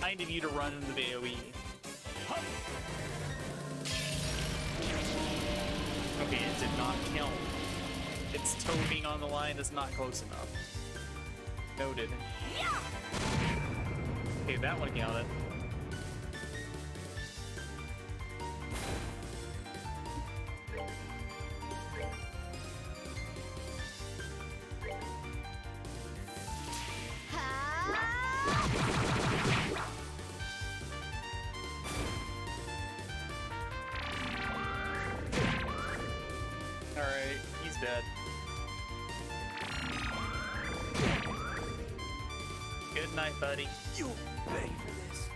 I needed you to run into the AoE. Okay, it did not count. Its toe being on the line is not close enough. Noted. Okay, that one counted. Alright, he's dead. Good night, buddy. You'll pay for this.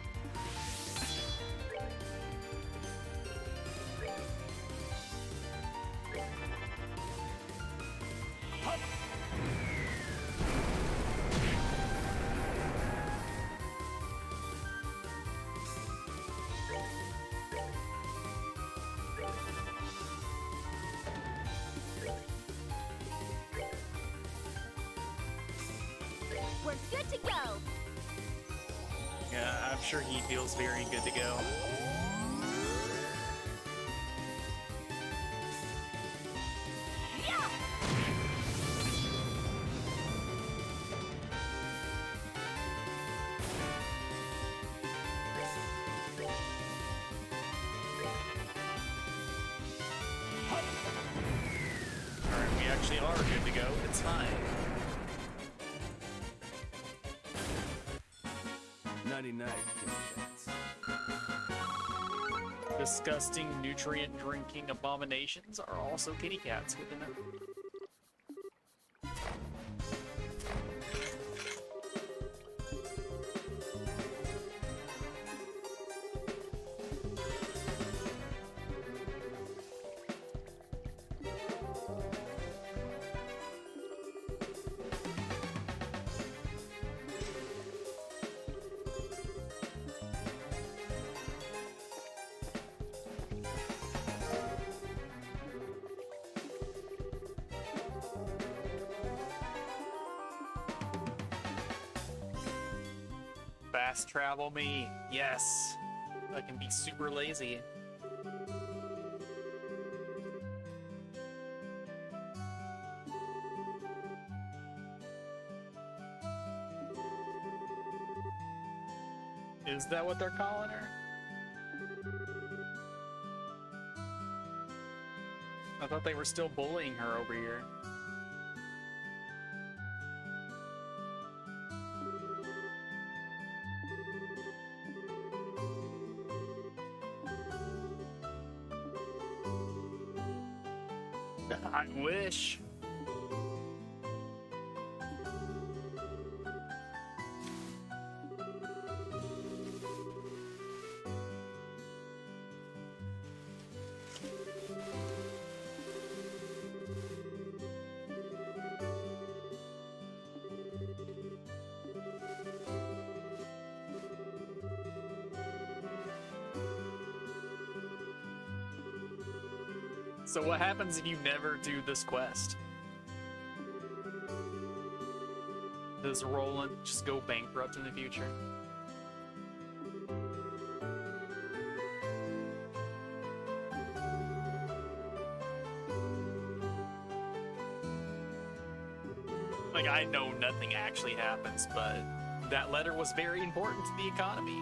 We're good to go. Yeah, I'm sure he feels very good to go. Alright, we actually are good to go. It's fine. Nighty night, kitty cats. Disgusting, nutrient-drinking abominations are also kitty cats within it. Fast travel me, yes. I can be super lazy. Is that what they're calling her? I thought they were still bullying her over here. I wish. So what happens if you never do this quest? Does Roland just go bankrupt in the future? Like, I know nothing actually happens, but that letter was very important to the economy.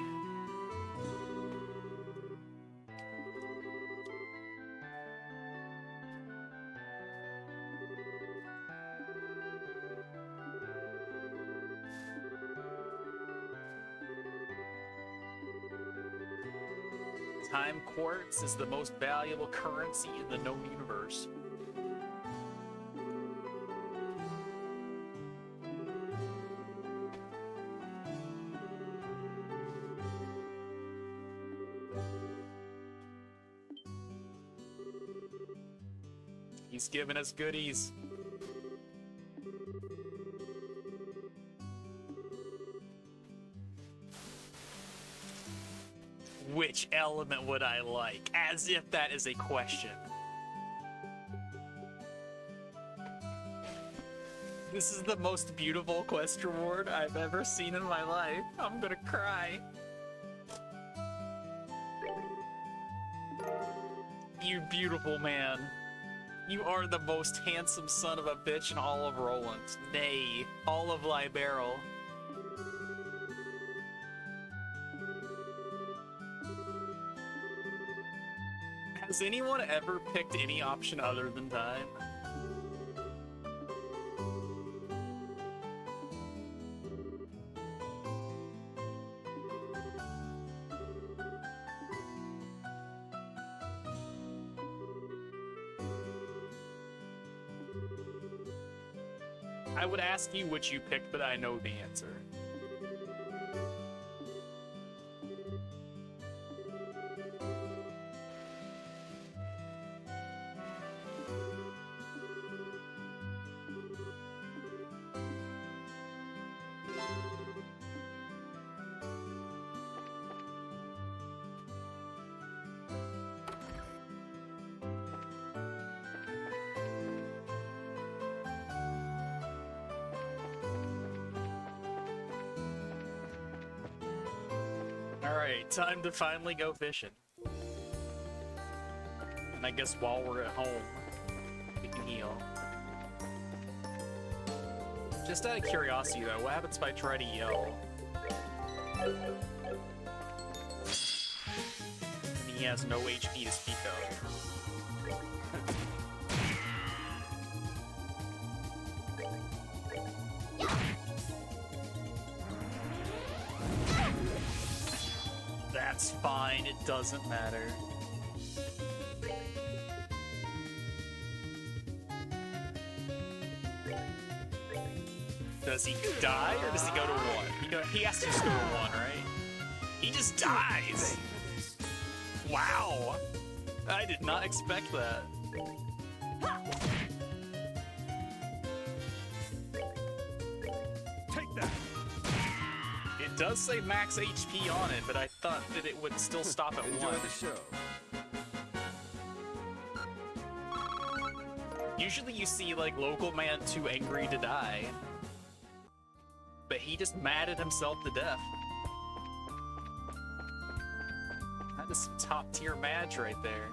Time quartz is the most valuable currency in the known universe. He's giving us goodies. Which element would I like? As if that is a question. This is the most beautiful quest reward I've ever seen in my life. I'm gonna cry. You beautiful man. You are the most handsome son of a bitch in all of Roland. Nay, all of Liberal. Has anyone ever picked any option other than time? I would ask you which you picked, but I know the answer. Alright, time to finally go fishing. And I guess while we're at home, we can heal. Just out of curiosity though, what happens if I try to yell? And he has no HP to speak of. It's fine, it doesn't matter. Does he die or does he go to 1? He has to just go to 1, right? He just dies! Wow! I did not expect that. Take that. It does say max HP on it, but I thought that it would still stop at 1. Enjoy the show. Usually you see, like, local man too angry to die. But he just mad at himself to death. That is some top-tier match right there.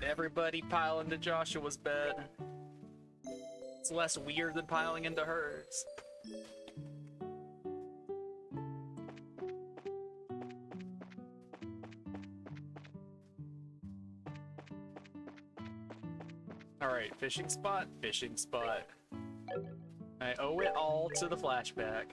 Everybody pile into Joshua's bed. It's less weird than piling into hers. Alright, fishing spot, fishing spot. I owe it all to the flashback.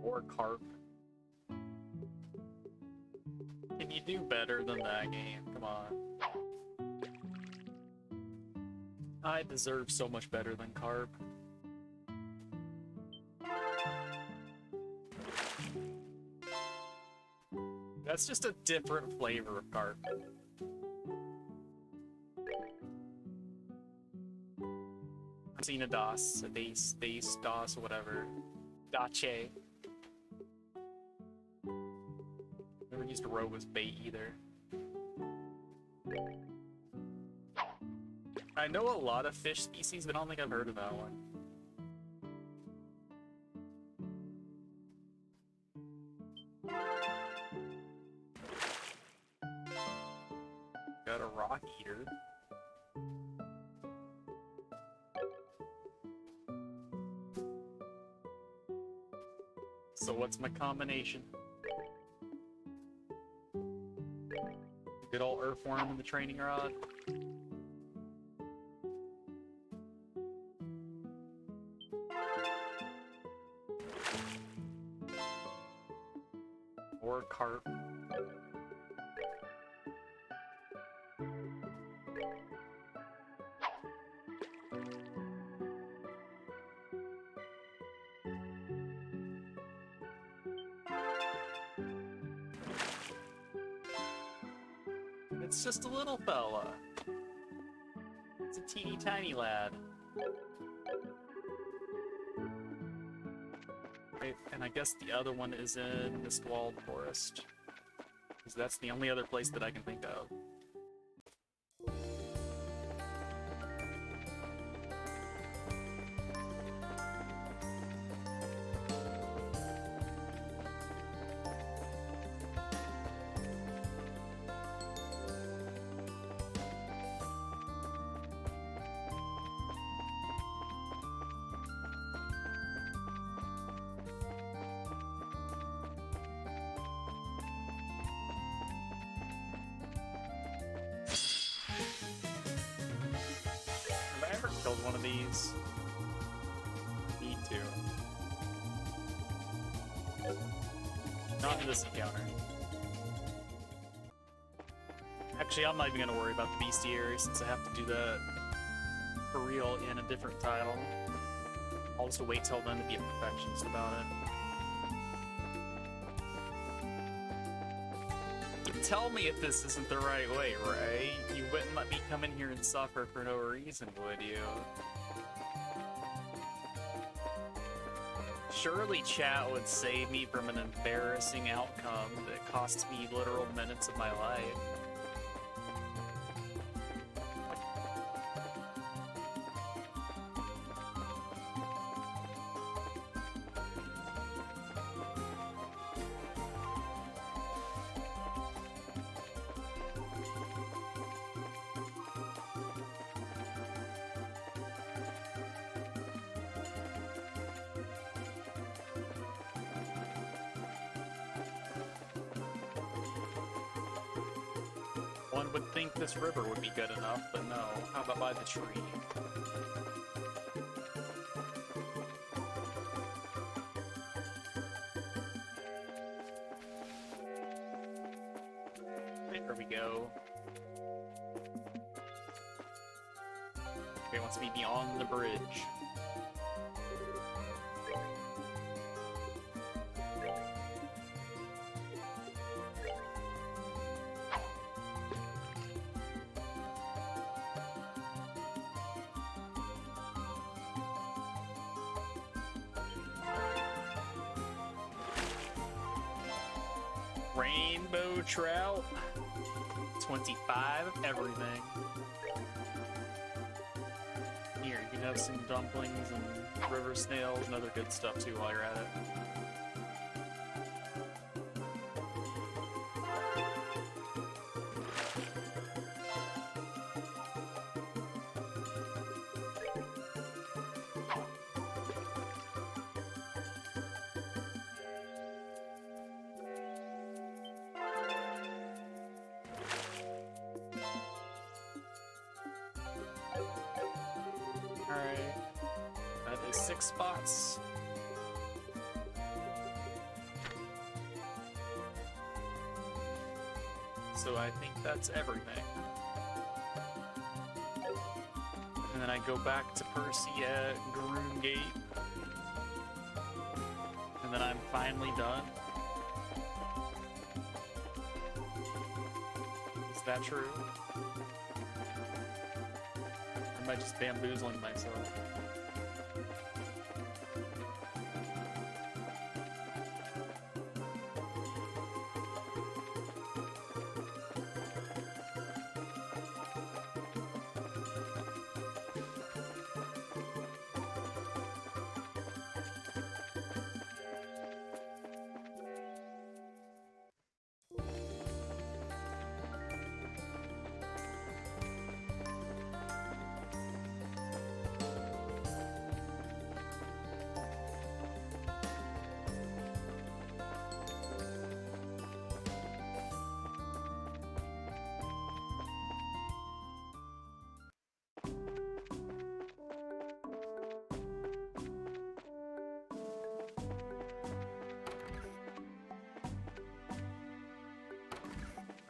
Or carp. Can you do better than that game? Come on. I deserve so much better than carp. That's just a different flavor of carp. Seen DOS, a dace, DOS, whatever. Dache. Never used a roe as bait either. I know a lot of fish species, but I don't think I've heard of that one. Got a rock eater. So what's my combination? Good old earthworm in the training rod. Or carp. It's just a little fella. It's a teeny tiny lad. Right, and I guess the other one is in this walled forest. Because that's the only other place that I can think of. Have I ever killed one of these? Need to. Not in this encounter. Actually, I'm not even gonna worry about the bestiary since I have to do that for real in a different title. I'll just wait till then to be a perfectionist about it. Tell me if this isn't the right way, right? You wouldn't let me come in here and suffer for no reason, would you? Surely chat would save me from an embarrassing outcome that costs me literal minutes of my life. One would think this river would be good enough, but no. How about by the tree? There we go. Okay, wants to be beyond the bridge. Rainbow trout. 25 of everything. Here, you can have some dumplings and river snails and other good stuff too while you're at it. Alright. That is 6 spots. So I think that's everything. And then I go back to Percy at Groom Gate. And then I'm finally done. Is that true? Or am I just bamboozling myself?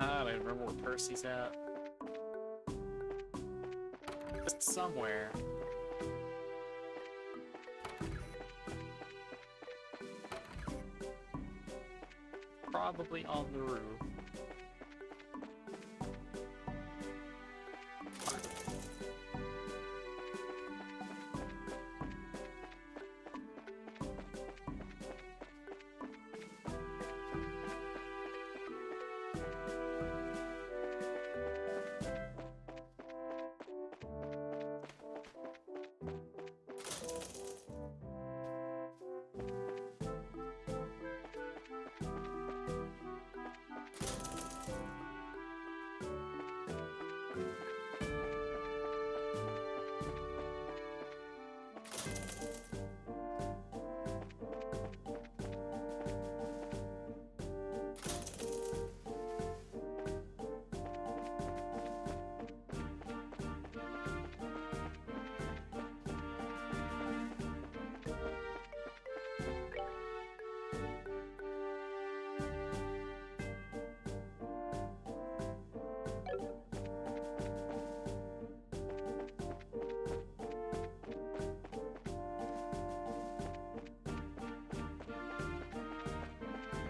I don't even remember where Percy's at. Just somewhere. Probably on the roof.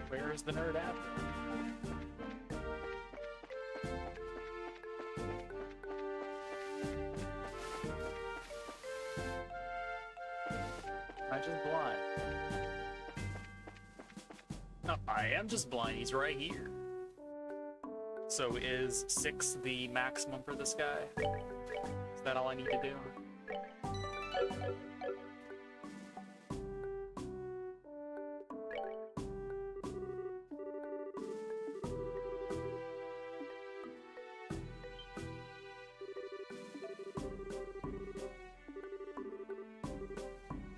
Where's the nerd at? Am I just blind? No, I am just blind. He's right here. So is 6 the maximum for this guy? Is that all I need to do?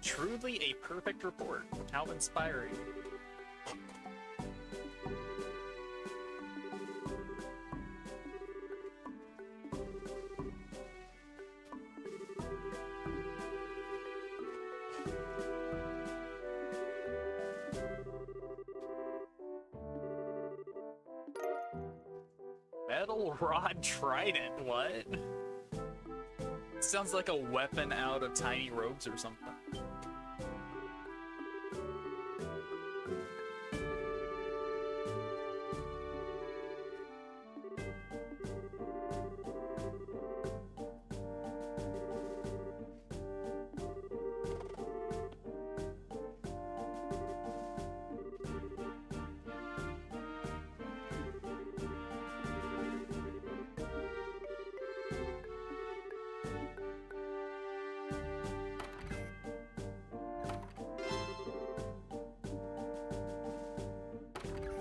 Truly a perfect report. How inspiring. Metal rod trident, what? Sounds like a weapon out of Tiny Rogues or something.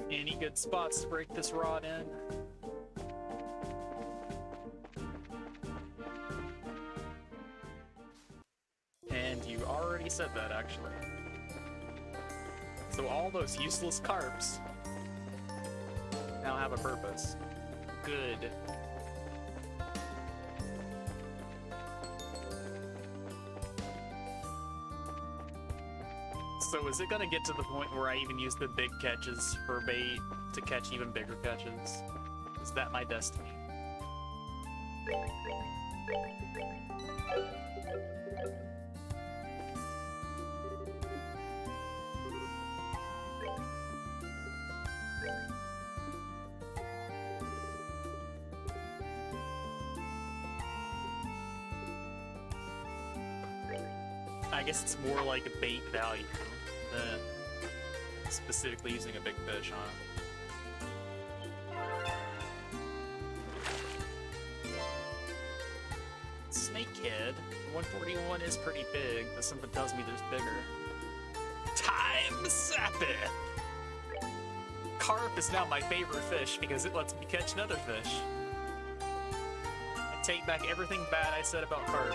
Any good spots to break this rod in? And you already said that, actually. So all those useless carps now have a purpose. Good. So is it gonna get to the point where I even use the big catches for bait to catch even bigger catches? Is that my destiny? I guess it's more like a bait value than specifically using a big fish, huh? Snakehead. 141 is pretty big, but something tells me there's bigger. Time Sapit! Carp is now my favorite fish because it lets me catch another fish. I take back everything bad I said about carp.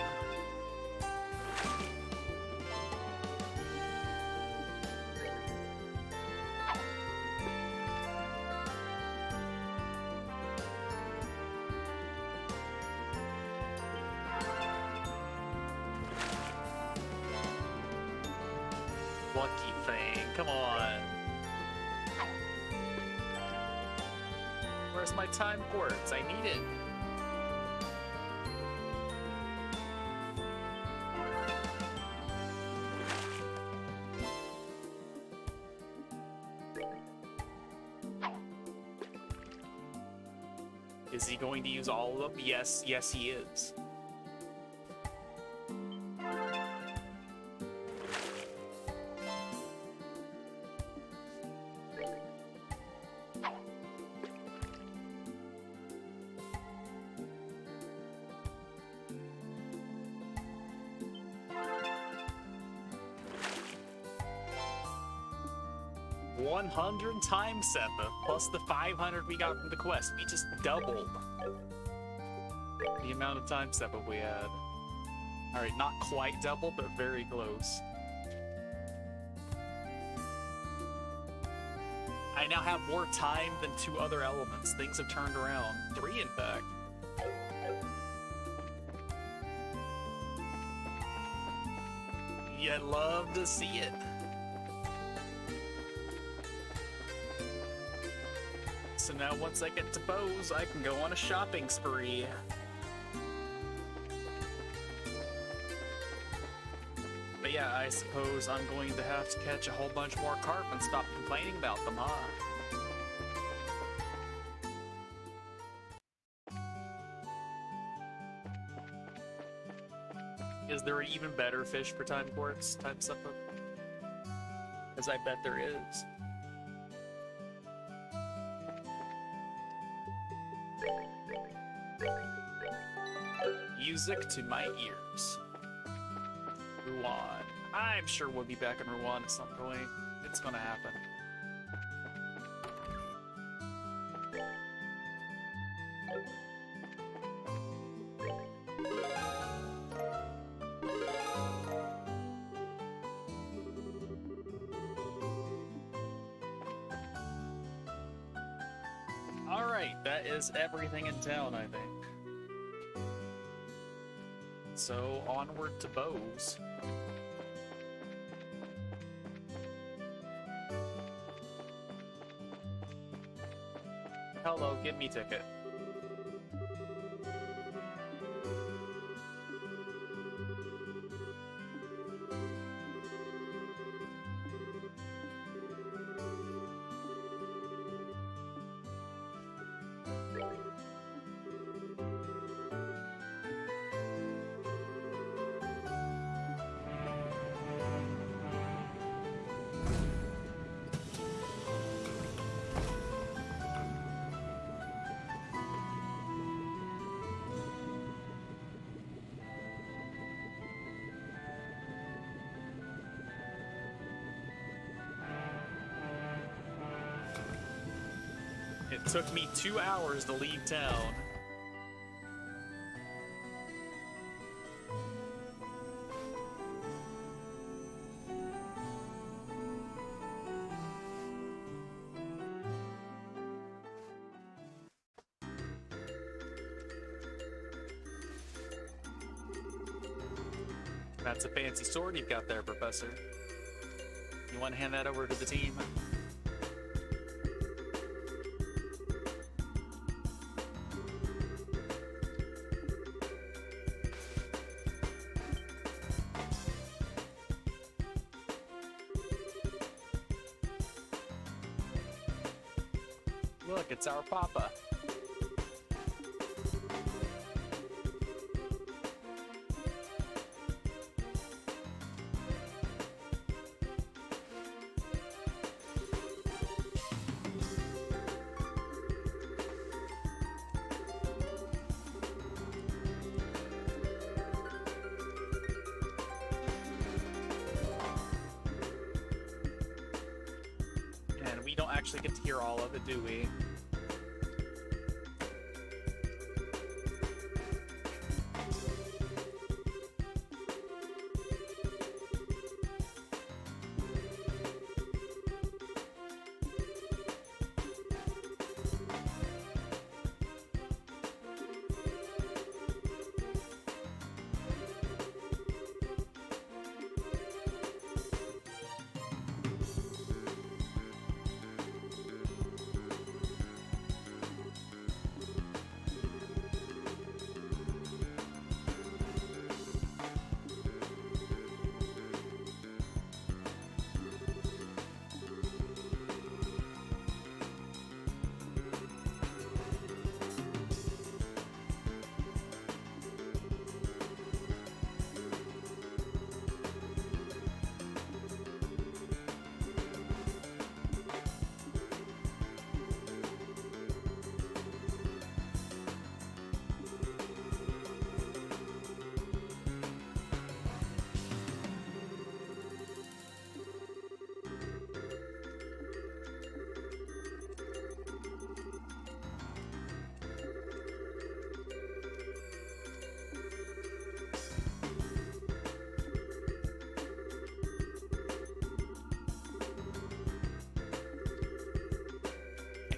Lucky thing, come on. Where's my time quartz? I need it. Is he going to use all of them? Yes, yes he is. Time Seppa plus the 500 we got from the quest. We just doubled the amount of time Seppa we had. Alright, not quite double, but very close. I now have more time than 2 other elements. Things have turned around. 3, in fact. You'd love to see it. So now once I get to bows, I can go on a shopping spree. But yeah, I suppose I'm going to have to catch a whole bunch more carp and stop complaining about them, huh? Is there an even better fish for time quartz type stuff? Because I bet there is. Music to my ears. Ruan. I'm sure we'll be back in Ruan at some point. It's gonna happen. Alright, that is everything in town, I think. So, onward to bows. Hello, give me ticket. It took me 2 hours to leave town. That's a fancy sword you've got there, Professor. You want to hand that over to the team? Look, it's our Papa. And we don't actually get to hear all of it, do we?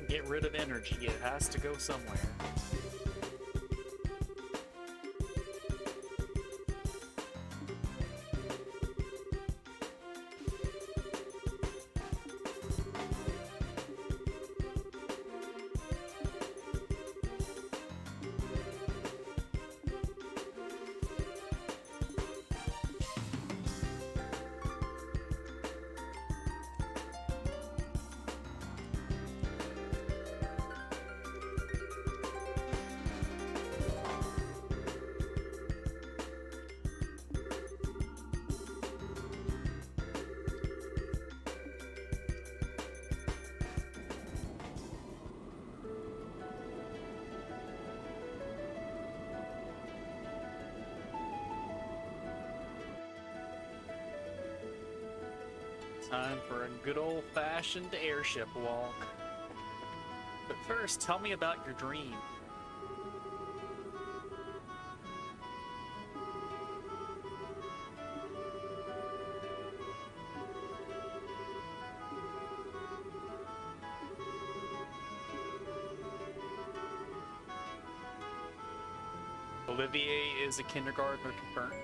Get rid of energy, it has to go somewhere. Time for a good old-fashioned airship walk. But first, tell me about your dream. Olivier is a kindergartner confirmed.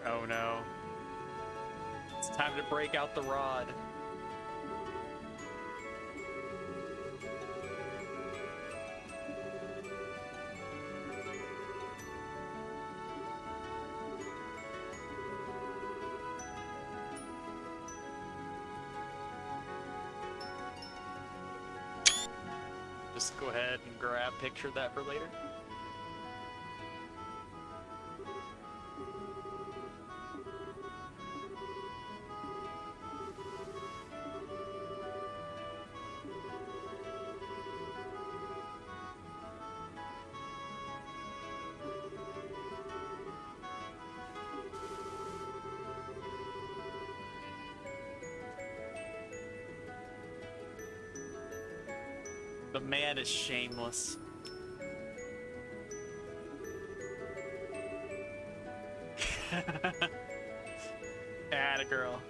Oh no. It's time to break out the rod. Just go ahead and grab picture that for later. The man is shameless. Atta girl.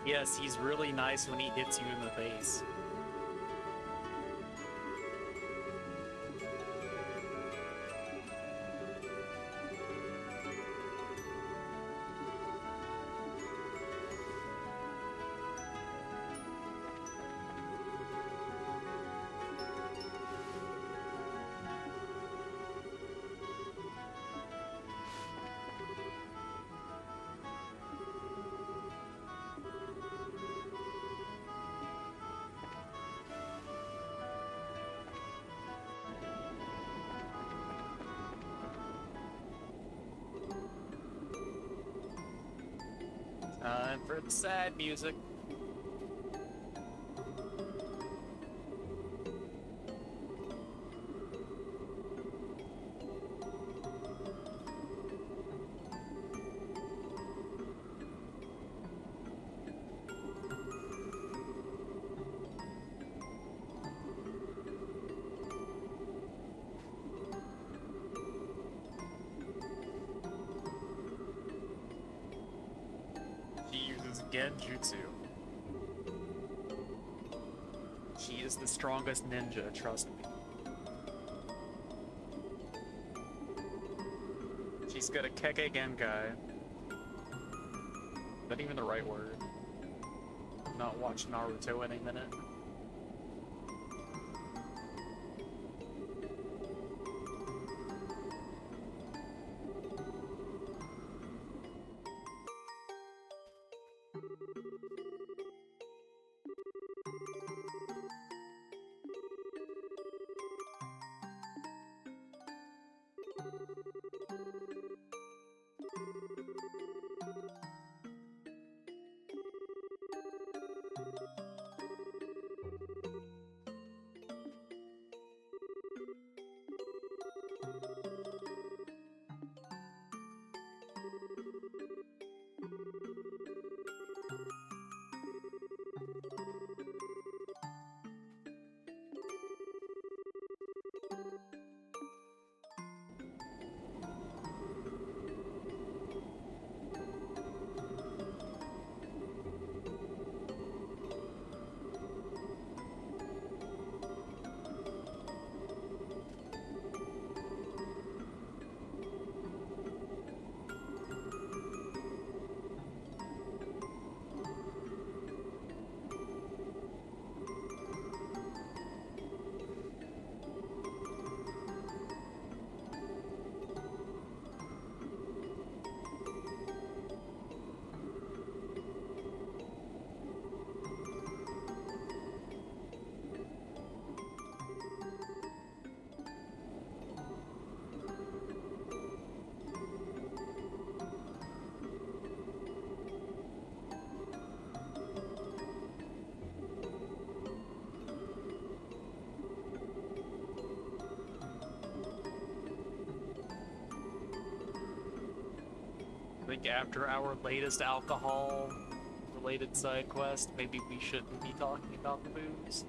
Yes, he's really nice when he hits you in the face. Time for the sad music. She uses genjutsu. She is the strongest ninja, trust me. She's got a keke genkai. Is that even the right word? Not watch Naruto any minute. I think after our latest alcohol related side quest, maybe we shouldn't be talking about the booze.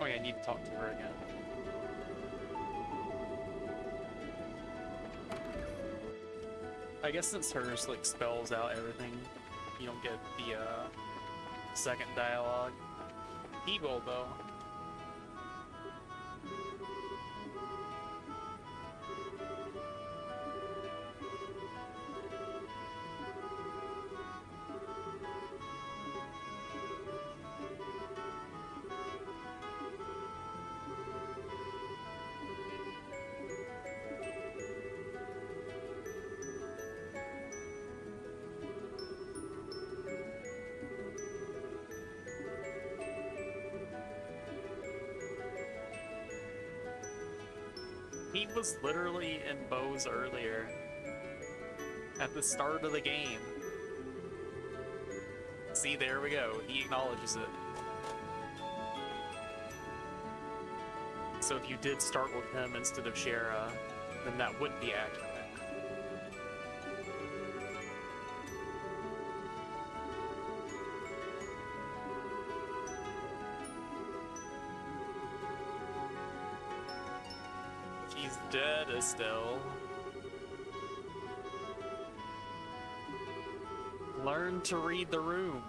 Oh yeah, I need to talk to her again. I guess since hers like spells out everything, you don't get the second dialogue. He will though. He was literally in Bose earlier. At the start of the game. See, there we go. He acknowledges it. So if you did start with him instead of Shara, then that would be accurate. She's dead, Estelle. Learn to read the room.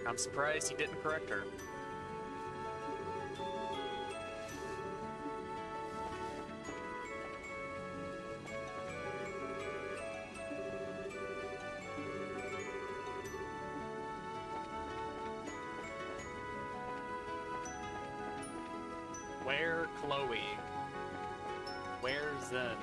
I'm surprised he didn't correct her. Where Chloe? Where's Zen?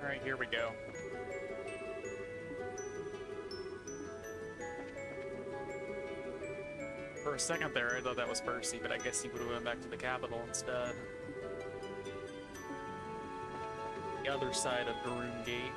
Alright, here we go. For a second there, I thought that was Percy, but I guess he would have went back to the capital instead. The other side of the room gate.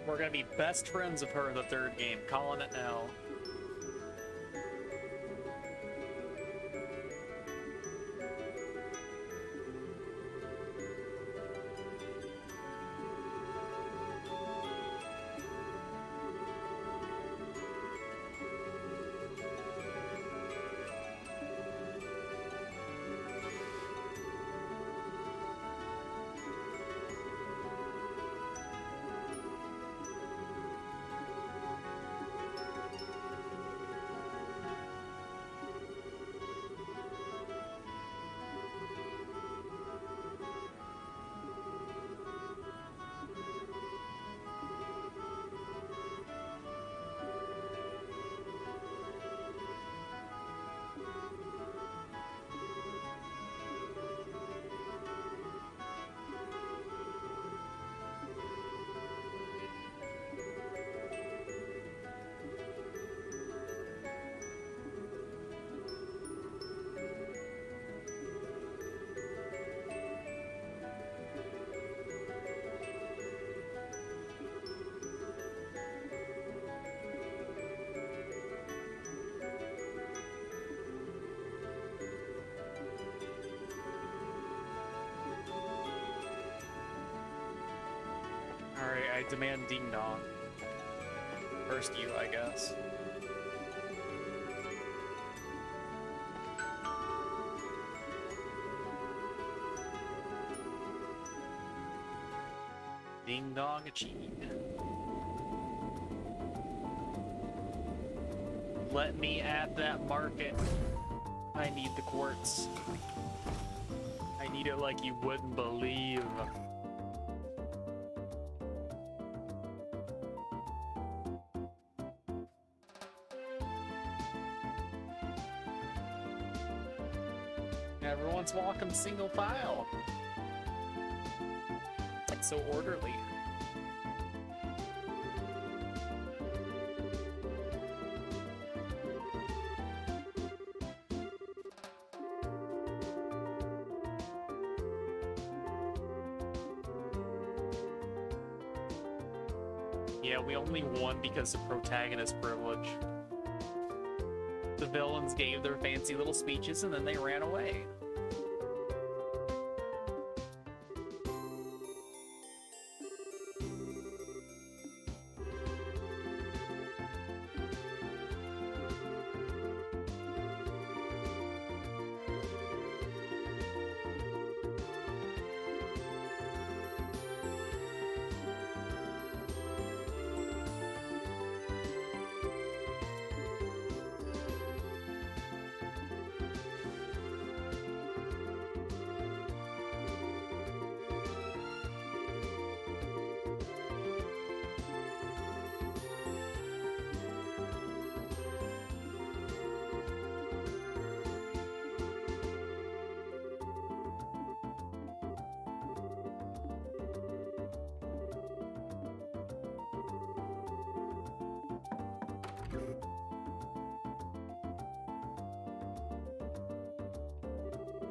We're gonna be best friends of her in the third game. Calling it now. I demand ding dong. First you, I guess. Ding dong achieved. Let me at that market. I need the quartz. I need it like you wouldn't believe. Everyone's walking single file. It's so orderly. Yeah, we only won because of protagonist privilege. The villains gave their fancy little speeches and then they ran away.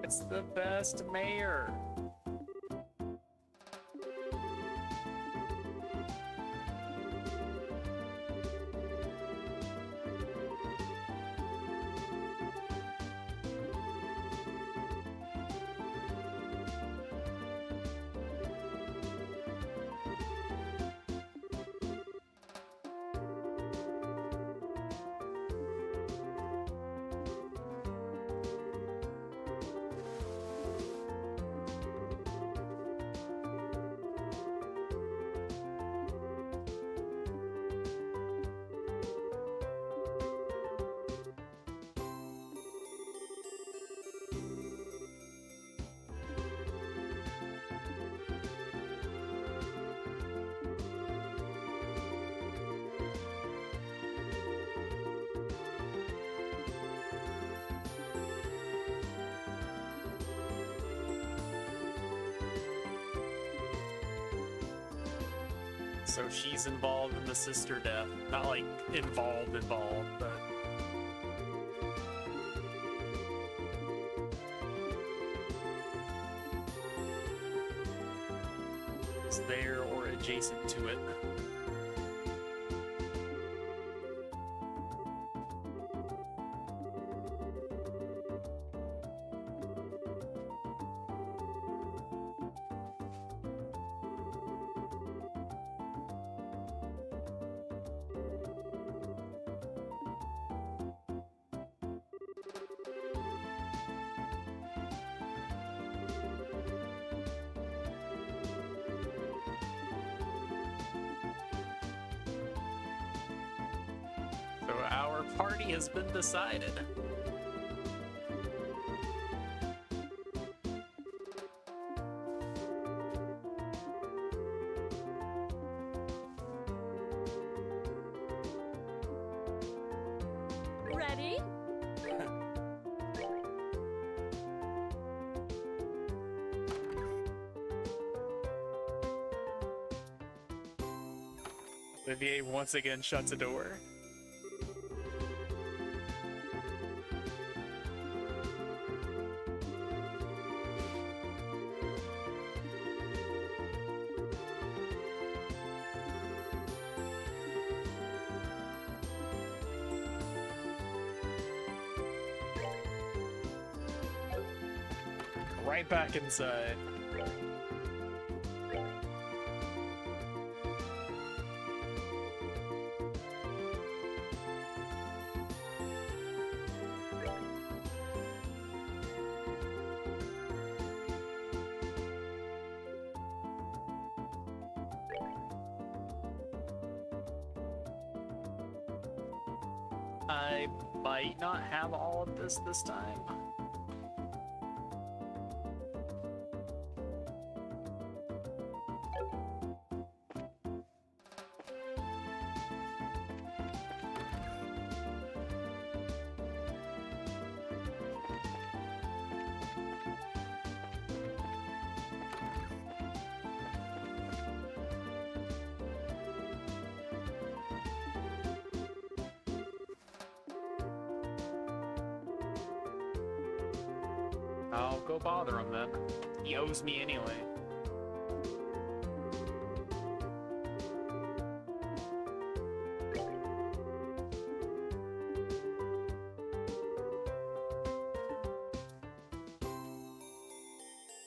It's the best mayor. So she's involved in the sister death. Not like involved, but... It's there or adjacent to it. So our party has been decided. Ready? Olivier once again shuts a door. Right back inside. I might not have all of this time. I'll go bother him then. He owes me anyway.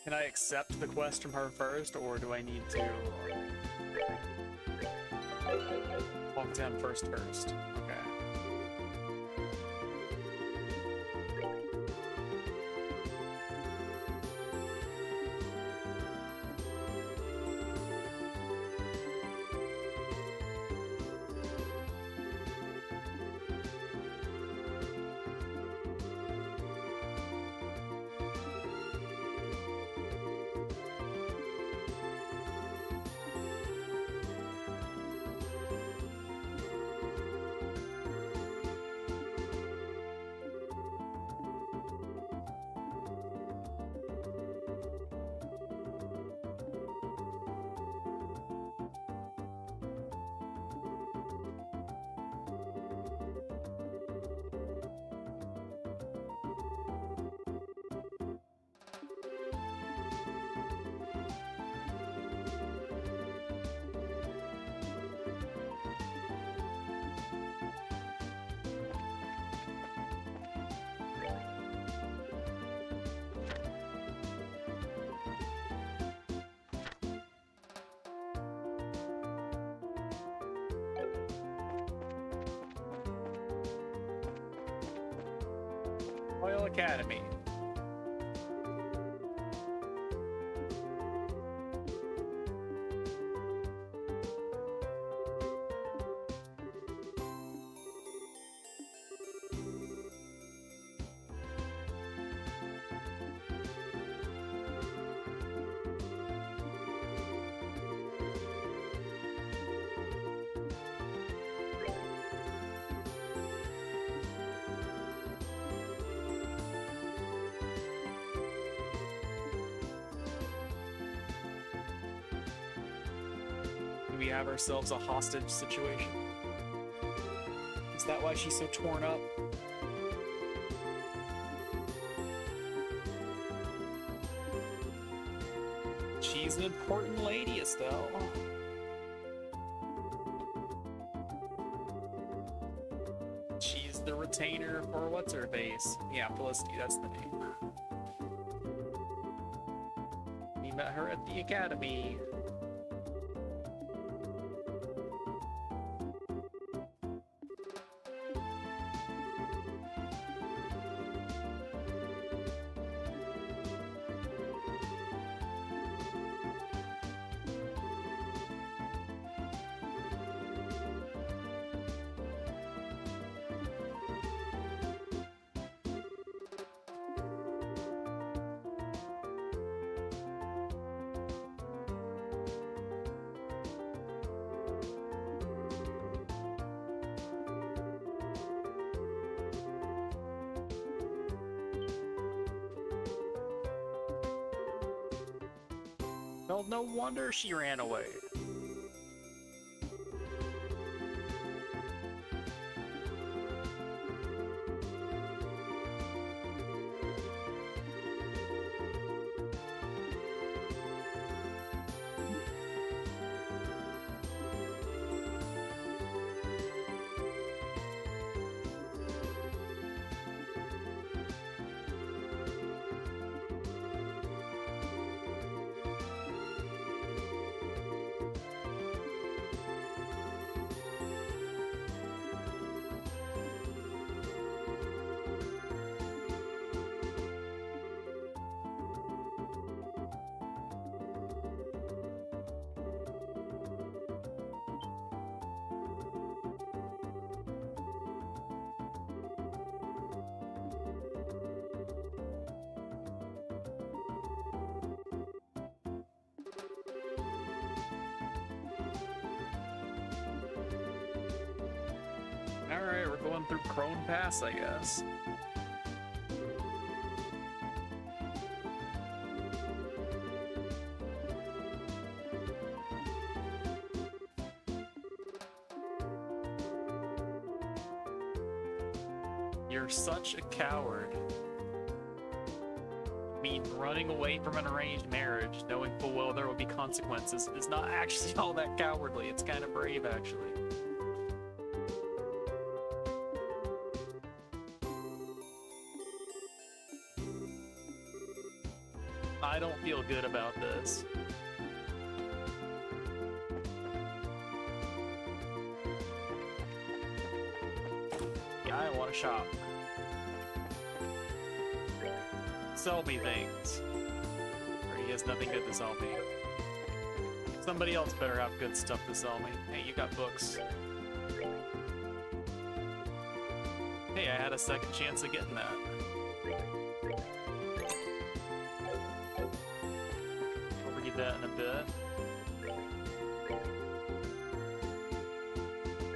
Can I accept the quest from her first, or do I need to talk to him first? Okay. Royal Academy. We have ourselves a hostage situation. Is that why she's so torn up? She's an important lady, Estelle. She's the retainer for what's her face? Yeah, Felicity, that's the name. We met her at the academy. Well, no wonder she ran away. Alright, we're going through Crone Pass, I guess. You're such a coward. I mean, running away from an arranged marriage, knowing full well there will be consequences, is not actually all that cowardly. It's kind of brave, actually. I don't feel good about this. Yeah, I want to shop. Sell me things. Or he has nothing good to sell me. Somebody else better have good stuff to sell me. Hey, you got books. Hey, I had a second chance of getting that. I'll read that in a bit.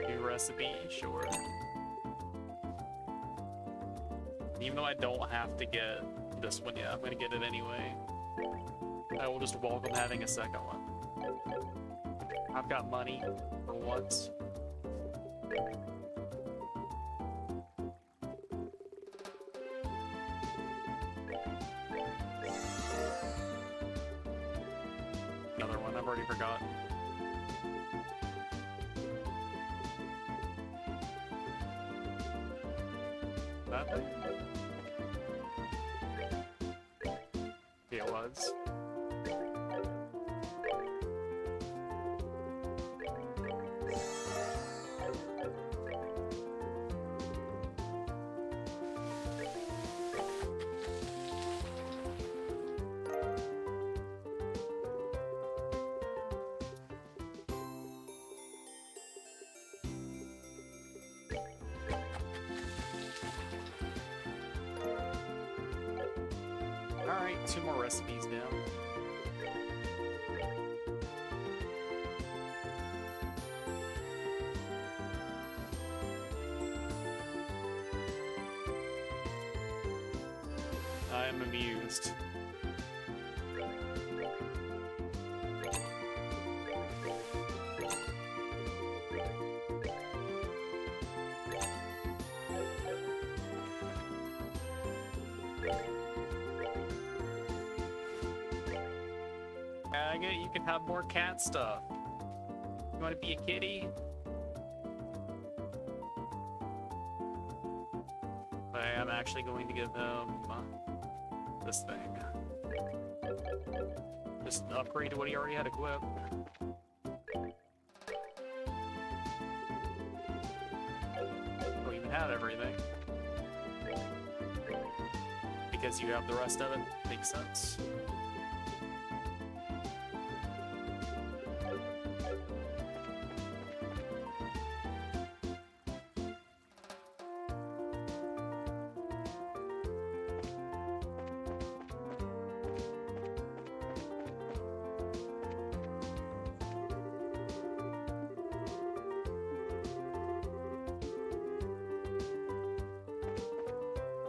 New recipe, sure. Even though I don't have to get this one yet, I'm gonna get it anyway. I will just welcome having a second one. I've got money for once. Another one, I've already forgotten. That thing? Yeah, it was. Alright, 2 more recipes down. I am amused. You can have more cat stuff. You want to be a kitty? I am actually going to give him this thing. Just upgrade to what he already had equipped. Don't even have everything. Because you have the rest of it. Makes sense.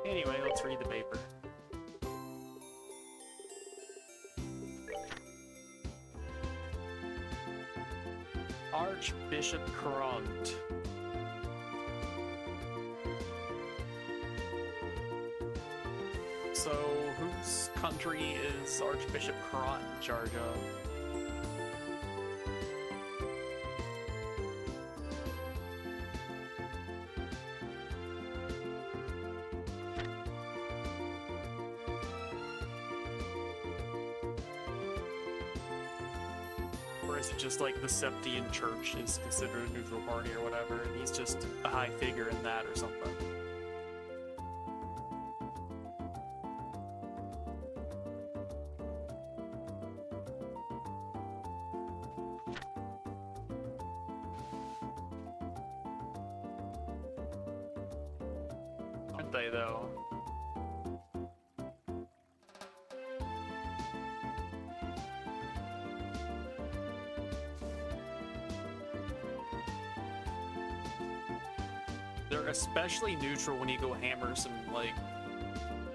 Anyway, let's read the paper. Archbishop Kront. So, whose country is Archbishop Kront in charge of? Or is it just like the Septian Church is considered a neutral party or whatever, and he's just a high figure in that or something? Aren't they, though? especially neutral when you go hammer some, like,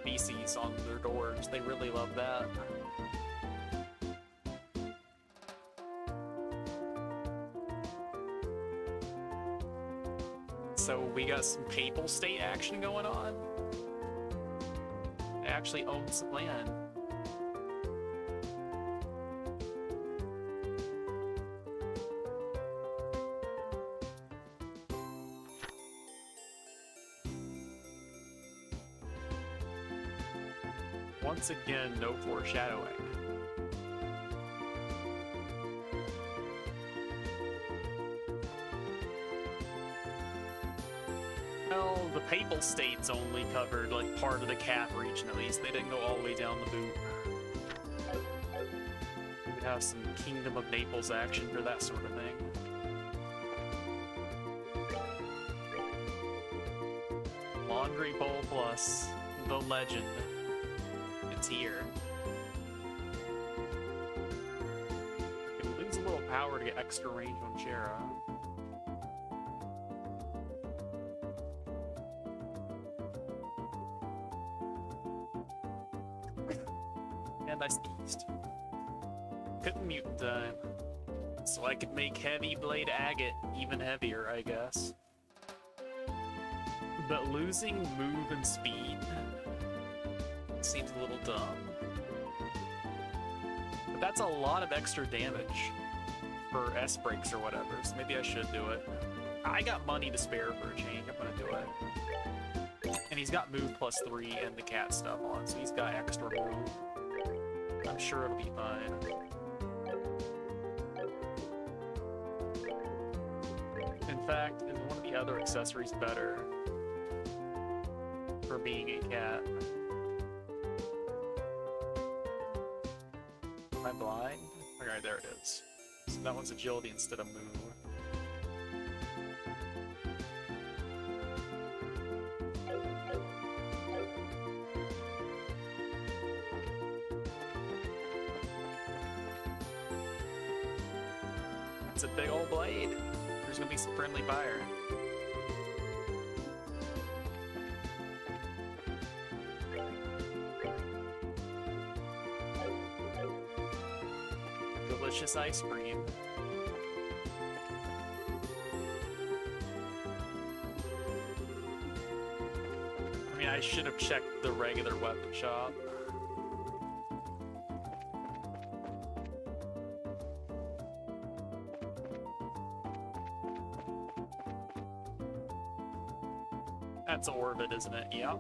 feces on their doors. They really love that. So we got some papal state action going on. They actually own some land. Once again, no foreshadowing. Well, the Papal States only covered like part of the Cap region at least. They didn't go all the way down the boot. We would have some Kingdom of Naples action for that sort of thing. Laundry Bowl Plus, the legend. It's here. You can lose a little power to get extra range on Jera. And I sneezed. Couldn't mutant time. So I could make Heavy Blade Agate even heavier, I guess. But losing move and speed seems a little dumb. But that's a lot of extra damage for S-breaks or whatever, so maybe I should do it. I got money to spare for a change, I'm gonna do it. And he's got move +3 and the cat stuff on, so he's got extra move. I'm sure it'll be fine. In fact, is one of the other accessories better for being a cat? Am I blind? Okay, there it is. So that one's agility instead of move. It's a big old blade. There's gonna be some friendly fire. Delicious ice cream. I mean, I should have checked the regular weapon shop. That's Orbit, isn't it? Yep.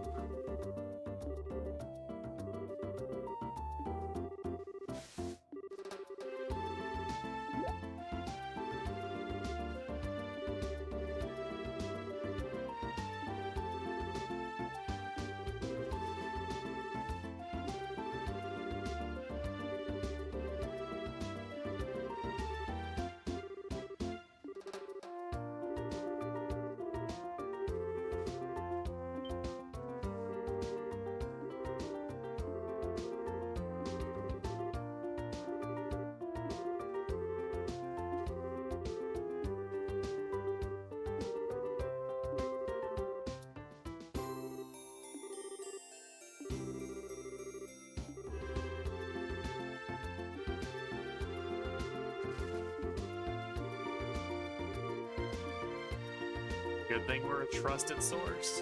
Good thing we're a trusted source.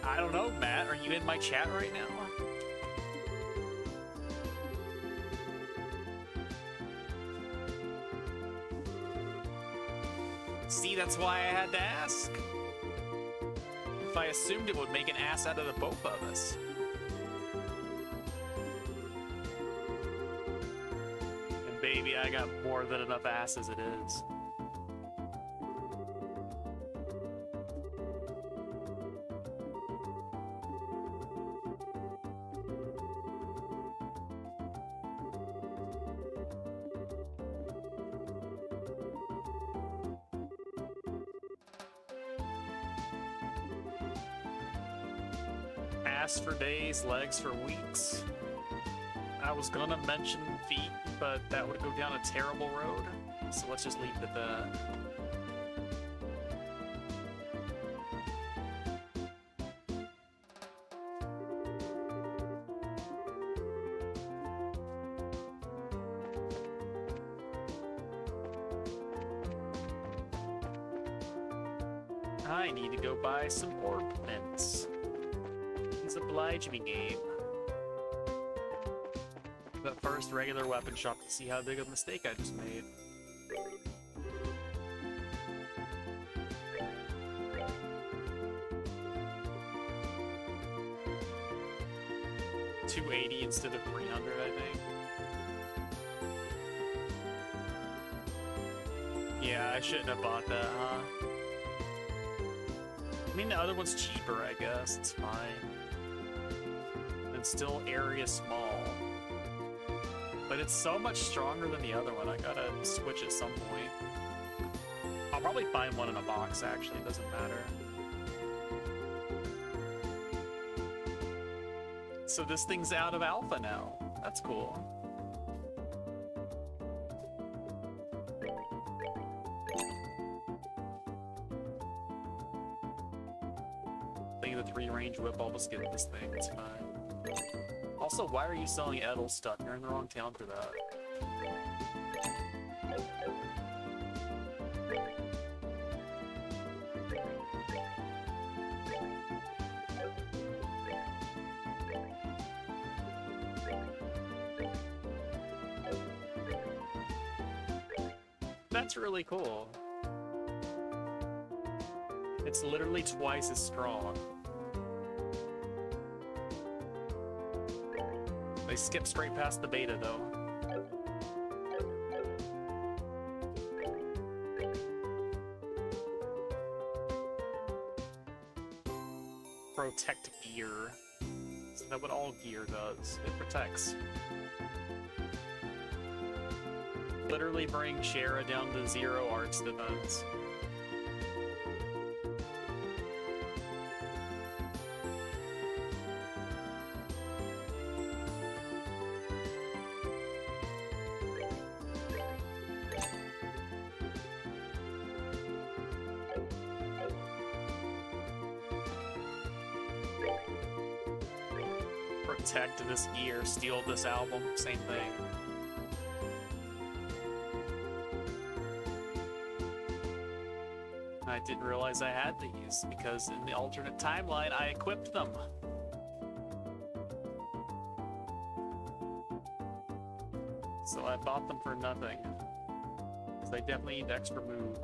I don't know, Matt. Are you in my chat right now? See, that's why I had to ask. If I assumed it would make an ass out of the both of us. Baby, I got more than enough ass as it is. Ass for days, legs for weeks. I was gonna mention feet, but that would go down a terrible road, so let's just leave it at that. I need to go buy some ornaments. Please oblige me, game. But first, regular weapon shop to see how big of a mistake I just made. $280 instead of $300, I think. Yeah, I shouldn't have bought that, huh? I mean, the other one's cheaper, I guess. It's fine. And still area small. But it's so much stronger than the other one. I gotta switch at some point. I'll probably find one in a box, actually. It doesn't matter. So this thing's out of alpha now. That's cool. I think the 3-range whip, I'll just get this thing. It's fine. Also, why are you selling Edel stuff? You're in the wrong town for that. That's really cool. It's literally twice as strong. They skip straight past the beta, though. Protect gear. Isn't that what all gear does? It protects. Literally bring Shara down to 0 arts defense. Protect this gear, steal this album, same thing. I didn't realize I had these because in the alternate timeline I equipped them. So I bought them for nothing. So they definitely need extra move.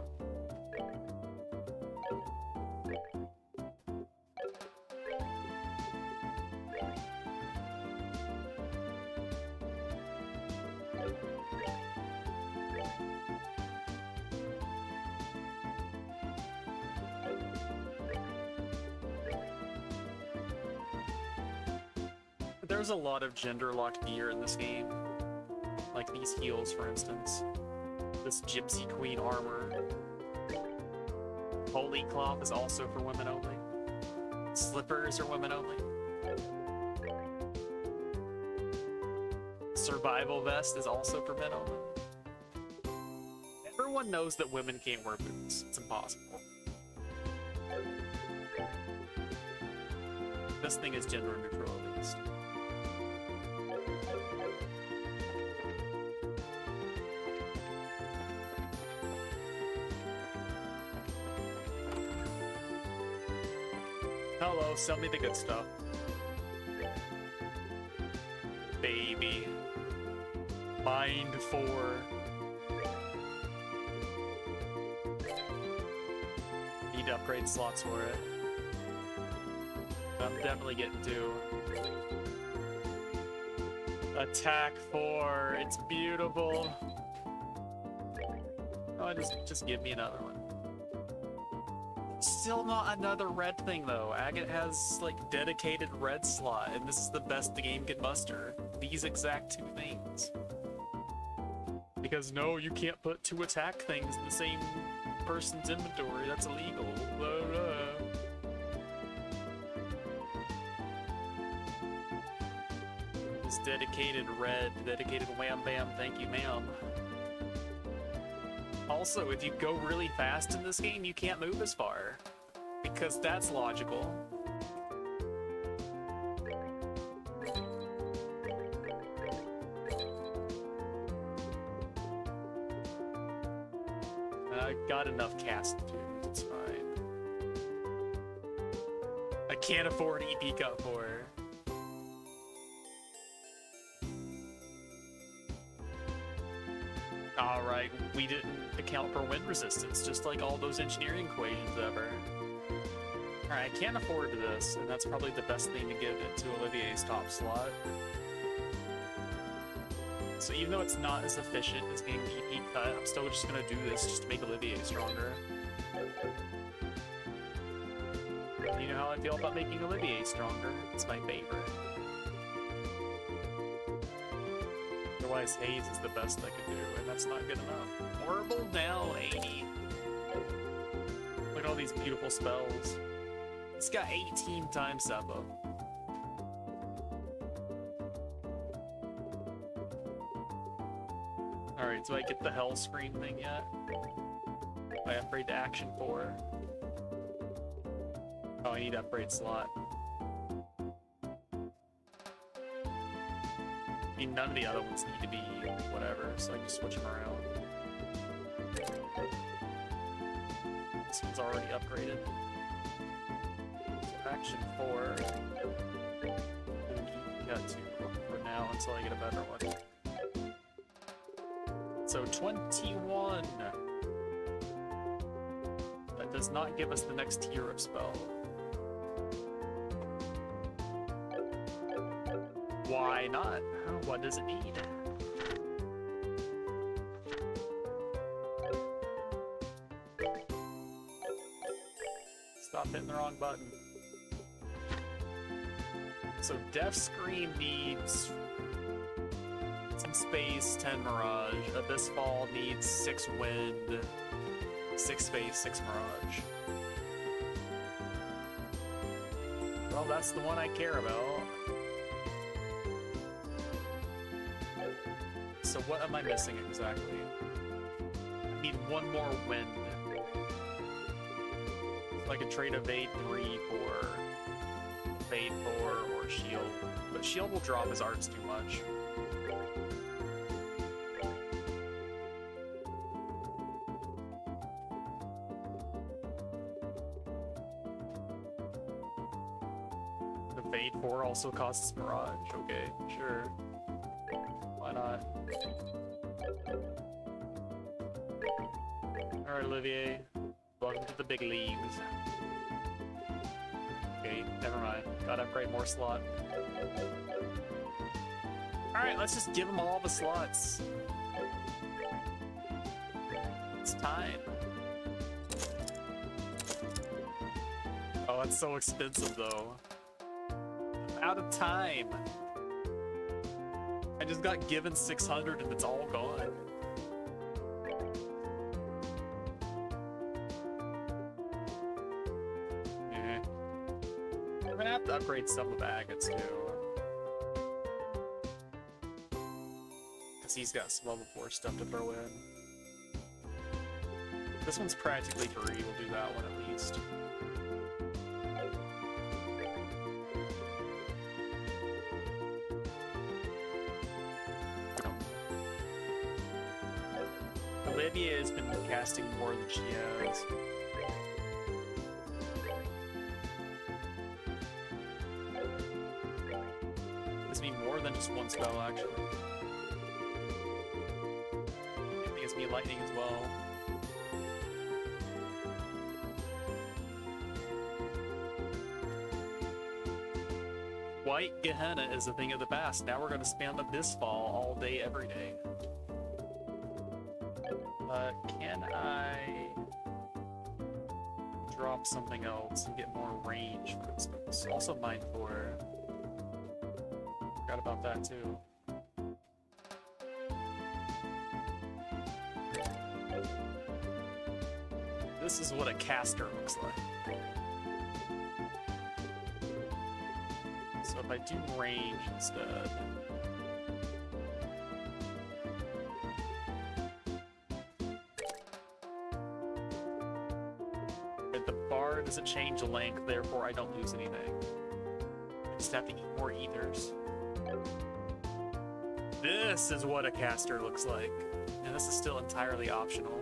There's a lot of gender-locked gear in this game. Like these heels, for instance. This Gypsy Queen armor. Holy cloth is also for women only. Slippers are women only. Survival vest is also for men only. Everyone knows that women can't wear boots. It's impossible. This thing is gender neutral at least. Hello, sell me the good stuff. Baby. Mind 4. Need to upgrade slots for it. I'm definitely getting 2. Attack 4. It's beautiful. Oh, just give me another one. Still not another red thing though. Agate has like dedicated red slot, and this is the best the game can muster. These exact 2 things. Because no, you can't put 2 attack things in the same person's inventory. That's illegal. Blah, blah. This dedicated red, dedicated wham bam, thank you ma'am. Also, if you go really fast in this game, you can't move as far. Because that's logical. I got enough cast tubes, it's fine. can't afford EP Cut 4. Alright, we didn't account for wind resistance, just like all those engineering equations ever. Alright, I can't afford this, and that's probably the best thing to give it to Olivier's top slot. So even though it's not as efficient as getting EP cut, I'm still just gonna do this just to make Olivier stronger. You know how I feel about making Olivier stronger? It's my favorite. Otherwise, Haze is the best I could do, and that's not good enough. Horrible now, 80. Look at all these beautiful spells. It's got 18 times Seppa. Alright, do I get the Hell Scream thing yet? I upgrade to Action 4. Oh, I need to upgrade slot. I mean, none of the other ones need to be whatever, so I can switch them around. This one's already upgraded. So Action 4. Got 2 for now until I get a better one. So 21. That does not give us the next tier of spell. Why not? What does it need? Stop hitting the wrong button. So Death Scream needs some space, 10 Mirage. Abyss Fall needs 6 Wind, 6 space, 6 Mirage. Well, that's the one I care about. So what am I missing exactly? I need 1 more Wind. So I could trade Evade 3 for Evade 4 or Shield. But Shield will drop his arts too much. Evade 4 also costs Mirage. Okay, sure. Why not? Alright, Olivier. Welcome to the big leagues. Okay, never mind. Gotta upgrade more slot. Alright, let's just give them all the slots. It's time. Oh, that's so expensive though. I'm out of time. I just got given 600 and it's all gone. Eh. I'm gonna have to upgrade some of Agates too. Because he's got some level 4 stuff to throw in. This one's practically free, we'll do that one at least. Olivia has been casting more than she has. This means more than just 1 spell, actually. It gives me lightning as well. White Gehenna is a thing of the past. Now we're going to spam Abyss Fall all day, every day. Can I drop something else and get more range, for instance? Also Mind 4. Forgot about that too. This is what a caster looks like. So if I do range instead... The bar doesn't change length, therefore I don't lose anything. I just have to eat more ethers. This is what a caster looks like. And this is still entirely optional.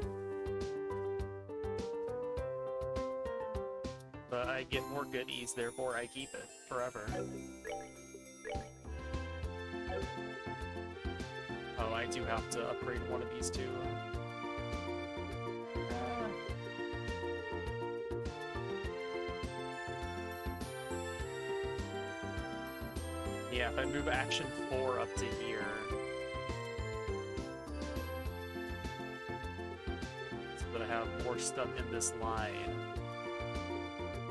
But I get more goodies, therefore I keep it forever. Oh, I do have to upgrade one of these two. Yeah, if I move action 4 up to here. So that I have more stuff in this line.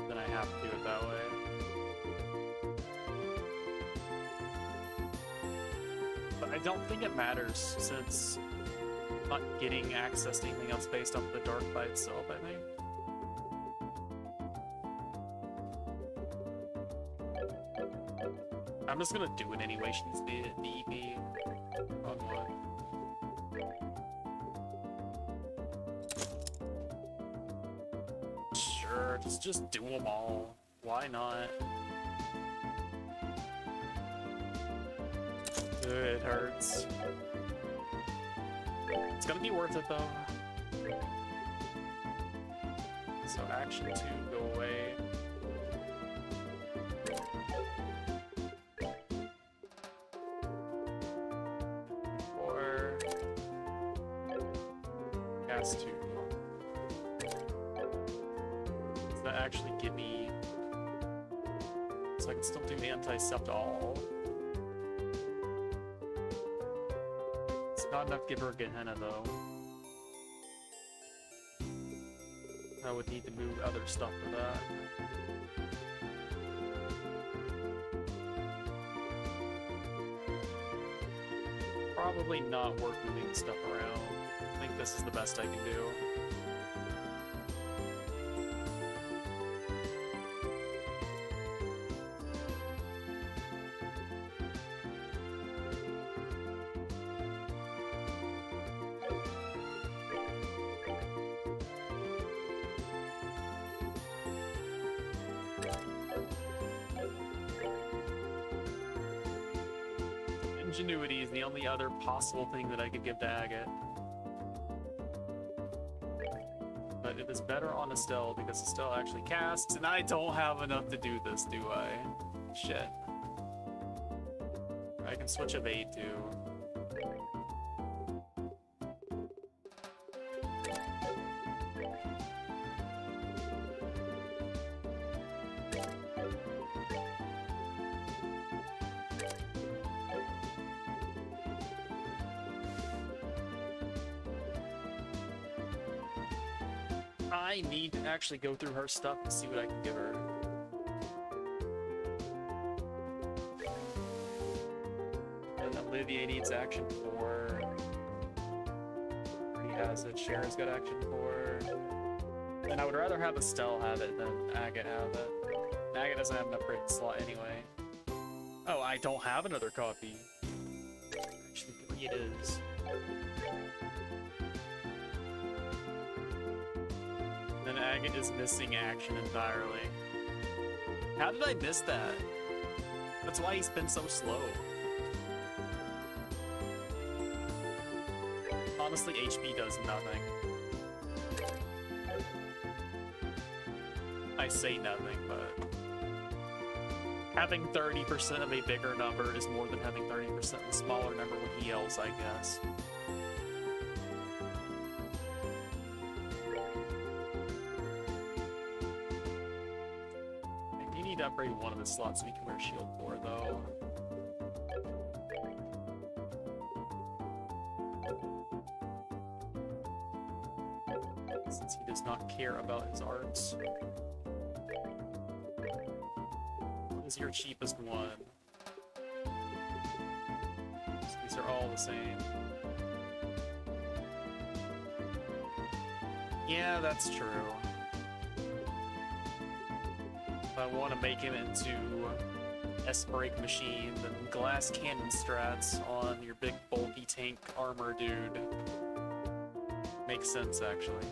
Then I have to do it that way. But I don't think it matters since I'm not getting access to anything else based off the dark by itself, I think. I'm just gonna do it anyway. She's the EP. On what? Sure, just do them all. Why not? It hurts. It's gonna be worth it though. So action 2, go away. Has to. Does that actually give me? So I can still do anti-sept all. It's not enough to give her a Gehenna though. I would need to move other stuff for that. Probably not worth moving stuff around. I think this is the best I can do. Ingenuity is the only other possible thing that I could give to Agate. But it is better on Estelle because Estelle actually casts, and I don't have enough to do this, do I? Shit. I can switch evade too. I need to actually go through her stuff and see what I can give her. And Olivier needs action 4. He has it. Sharon's got action 4. And I would rather have Estelle have it than Agate have it. Agate doesn't have an upgraded slot anyway. Oh, I don't have another copy. Actually, 3 it is. Then Agate is missing action entirely. How did I miss that? That's why he's been so slow. Honestly, HP does nothing. I say nothing, but having 30% of a bigger number is more than having 30% of a smaller number when he yells, I guess. Need to upgrade one of his slots so he can wear shield 4 though. Since he does not care about his arts. What is your cheapest one? So these are all the same. Yeah, that's true. If I want to make him into S-Break machine, then glass cannon strats on your big bulky tank armor dude. Makes sense, actually.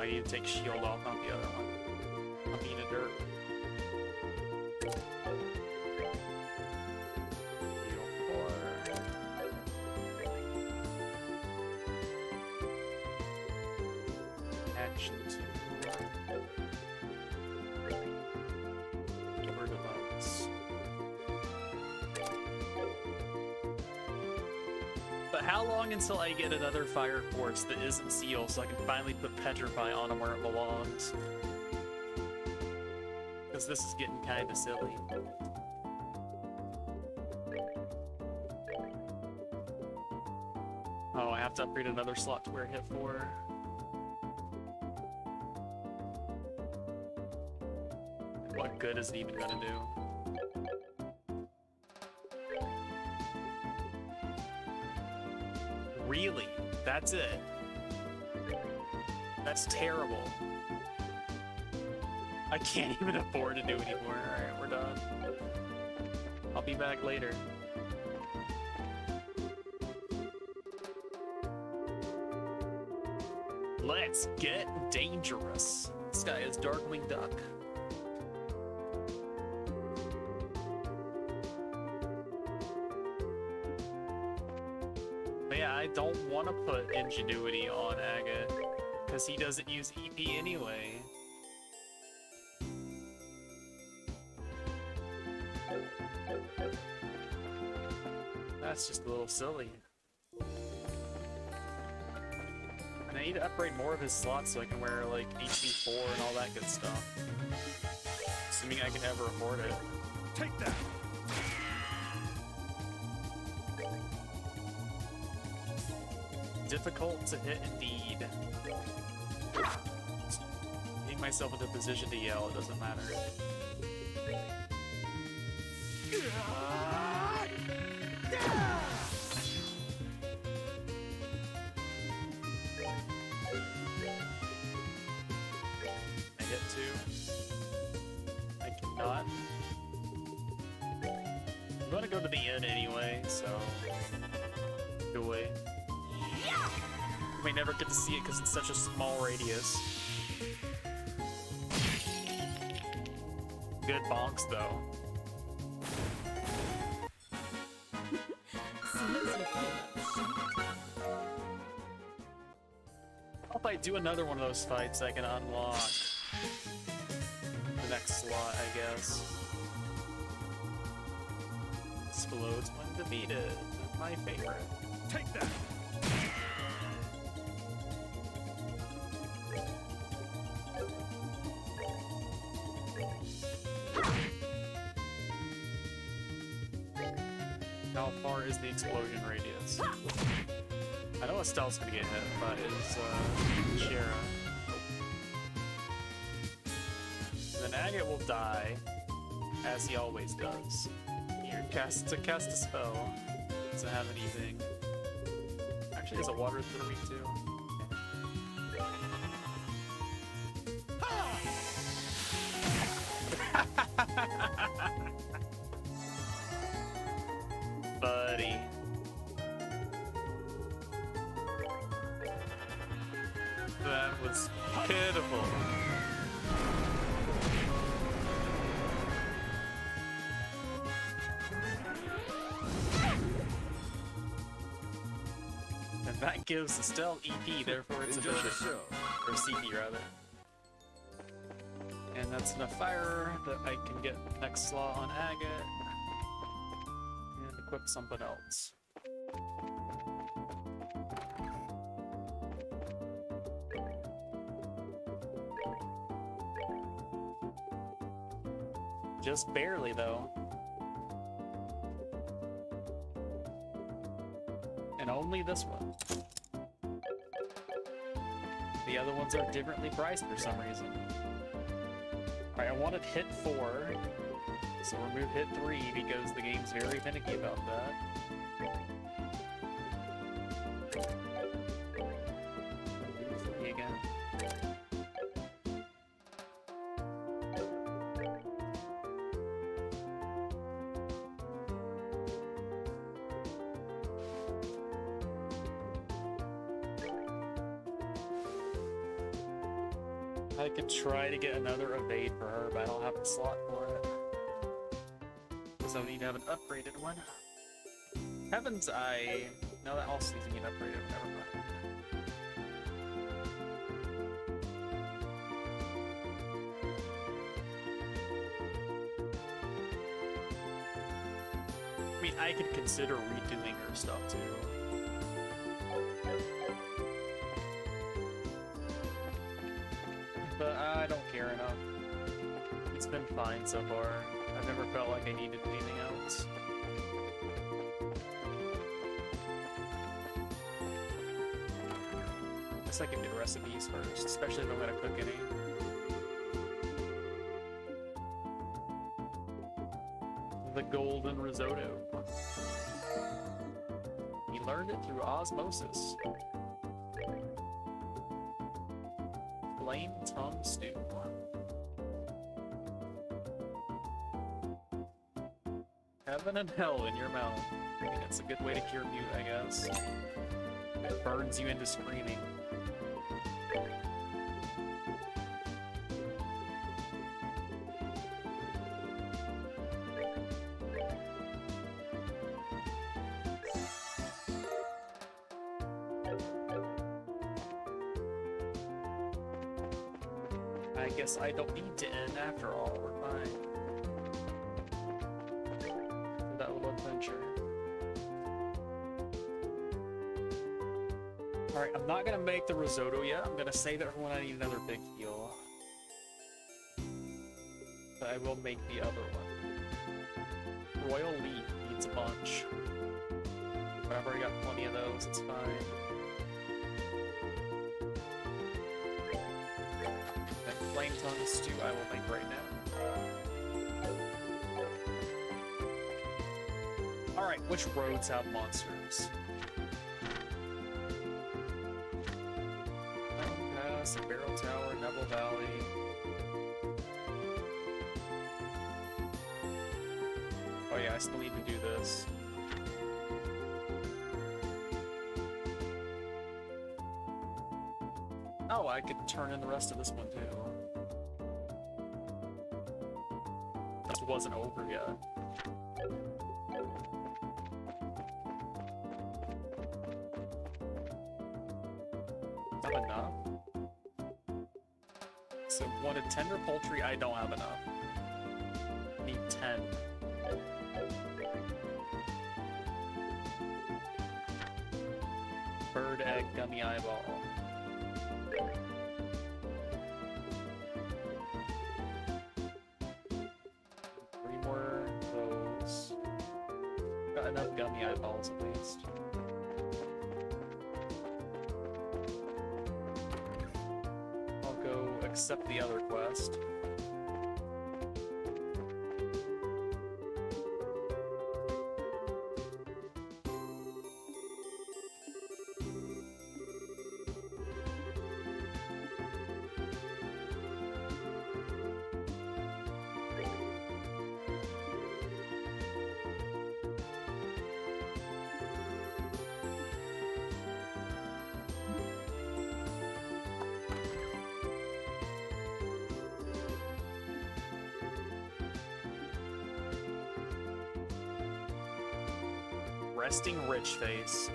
I need to take shield off, not the other one. I'm being a dirt. Heal 4. Action 2. Keyword evokes. But how long until I get another fire quartz that isn't seal so I can finally put petrify on him where it belongs? Because this is getting kind of silly. Oh, I have to upgrade another slot to where it hit 4. What good is it even gonna do? Really? That's it? That's terrible. I can't even afford to do anymore. Alright, we're done. I'll be back later. Let's get dangerous. This guy is Darkwing Duck. But yeah, I don't want to put Ingenuity on Agate, because he doesn't use EP anyway. That's just a little silly. And I need to upgrade more of his slots so I can wear like HP 4 and all that good stuff. Assuming I can ever afford it. Take that. Difficult to hit indeed. Getting myself into a position to yell, it doesn't matter. I hit 2. I cannot. I'm gonna go to the inn anyway, so go away. You may never get to see it because it's such a small radius. Good bonks though. If I do another one of those fights, I can unlock the next slot, I guess. Explodes when defeated. My favorite. Take that. How far is the explosion radius? I know Estelle's gonna get hit, but it's Shara. Then Agate will die, as he always does. Here, cast a spell. Doesn't have anything. Actually, has a water 3 too. Buddy. That was pitiful. And that gives Estelle EP, therefore it's Enjoy the efficient. show. Or CP rather. And that's enough fire that I can get next slot on Agate. And equip something else. Just barely, though. And only this one. The other ones are differently priced for some reason. Alright, I wanted hit 4, so remove hit 3 because the game's very finicky about that. Remove 3 again. I could try to get another evade for her, but I don't have the slot for it. So I need to have an upgraded one. Heavens, no, that also needs to be an upgraded. Never mind. I mean, I could consider redoing her stuff too. But I don't care enough. It's been fine so far. I've never felt like I needed anything else. I guess I can get recipes first, especially if I'm gonna cook any. The golden risotto. He learned it through osmosis. Flame tongue stew. Heaven and hell in your mouth. I mean, that's a good way to cure mute, I guess. It burns you into screaming. I guess I don't need to end after all, we're fine. For that little adventure. Alright, I'm not gonna make the risotto yet. I'm gonna save it for when I need another big heal. But I will make the other one. Royal Leaf needs a bunch. But I've already got plenty of those, it's fine. Flame tongue stew I will make right now. Alright, which roads have monsters? Pass, Barrel Tower, Neville Valley. Oh yeah, I still need to do this. Oh, I could turn in the rest of this one too. This wasn't over yet. Not enough? So, wanted tender poultry, I don't have enough. Need 10. Bird egg gummy eyeball. Enough gummy eyeballs at least. I'll go accept the other quest. Resting rich face.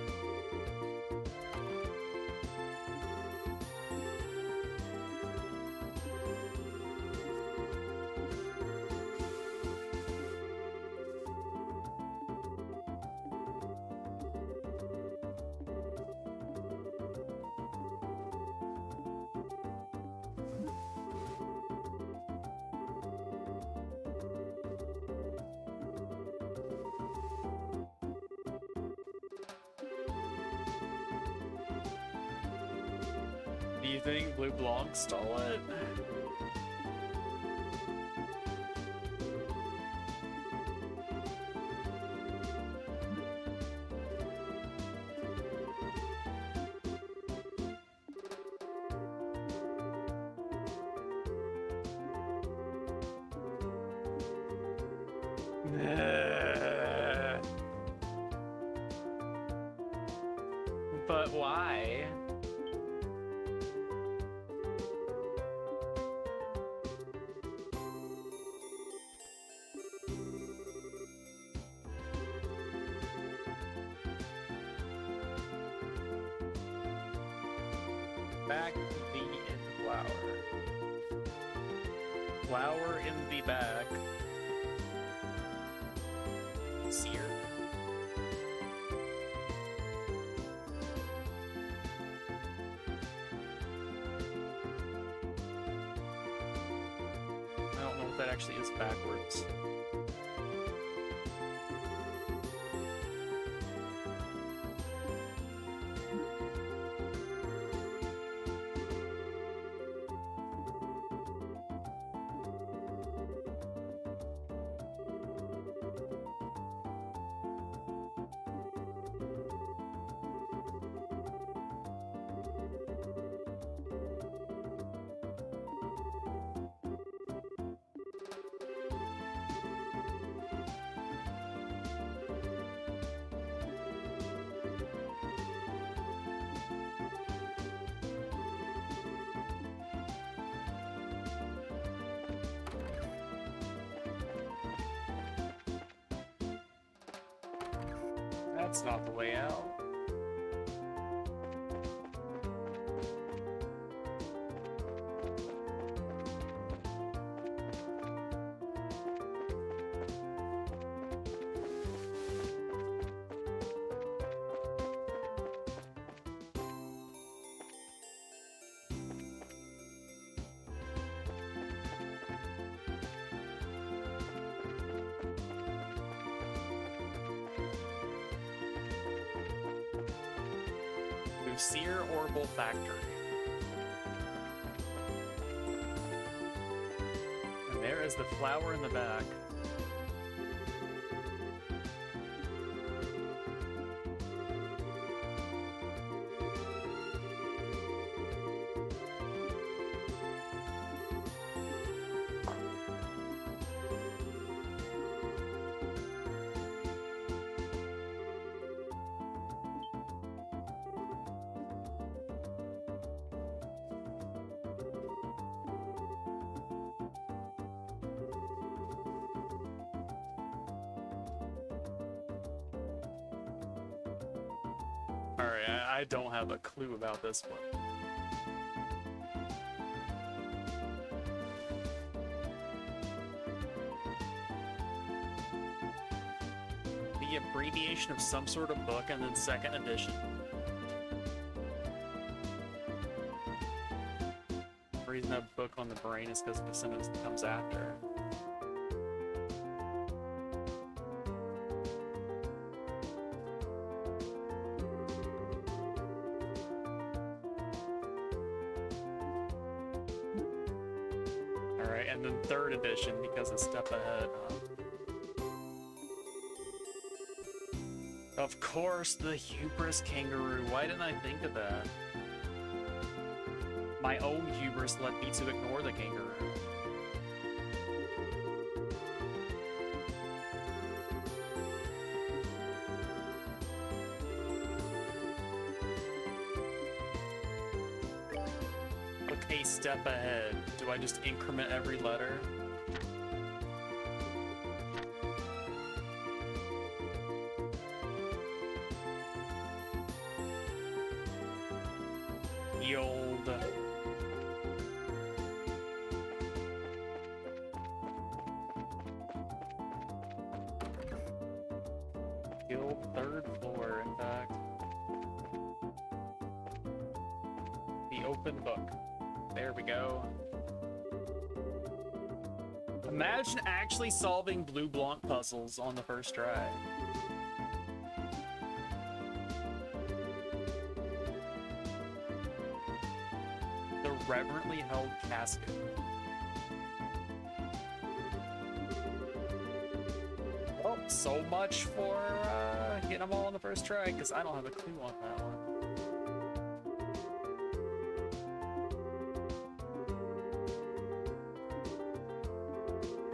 Do you think Blue Blanc stole it? But why? back to the in the flower. Flower in the back. Sear. I don't know if that actually is backwards. That's not the way out. Sear Orbital Factory. And there is the flower in the back. Alright, I don't have a clue about this one. The abbreviation of some sort of book and then second edition. The reason I have book on the brain is because the sentence that comes after. And then third edition because it's step ahead, huh? Of course, the hubris kangaroo. Why didn't I think of that? My own hubris led me to ignore the kangaroo. A step ahead. Do I just increment every letter? The old... Guild third floor, in fact. The open book. There we go. Imagine actually solving Blue Blanc puzzles on the first try. The reverently held casket. Well, so much for getting them all on the first try, because I don't have a clue on that one.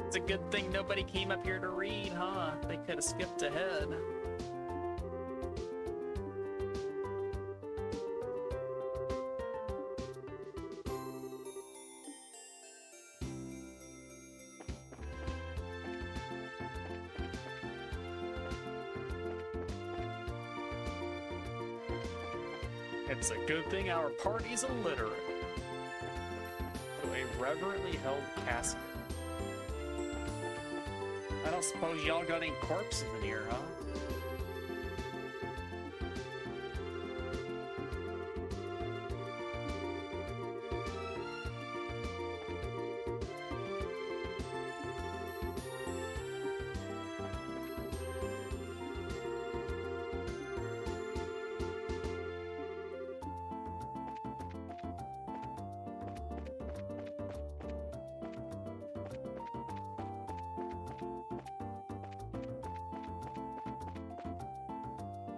It's a good thing nobody came up here to read, huh? They could have skipped ahead. It's a good thing our party's illiterate. So a reverently held casket. I don't suppose y'all got any corpses in here, huh?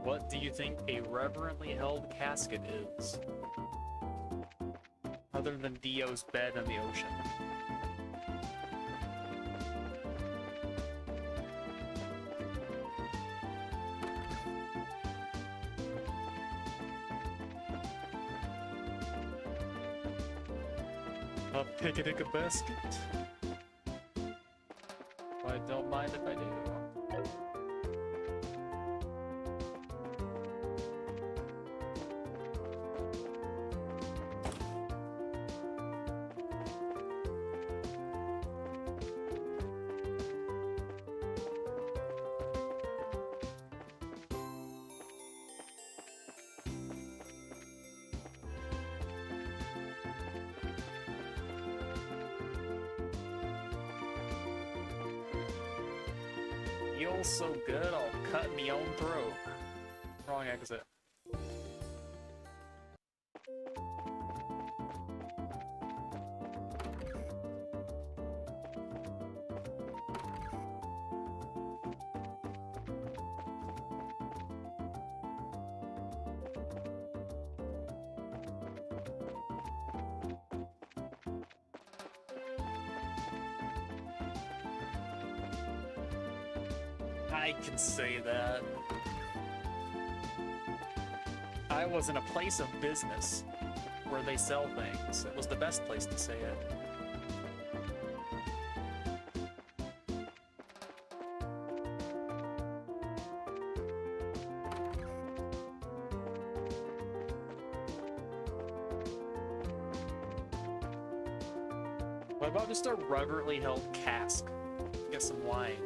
What do you think a reverently held casket is? Other than Dio's bed in the ocean. A picnic basket? I don't mind if I do. Feels so good, I'll cut me own throat. Wrong exit. I can say that. I was in a place of business where they sell things. It was the best place to say it. What about just a reverently held cask? Get some wine.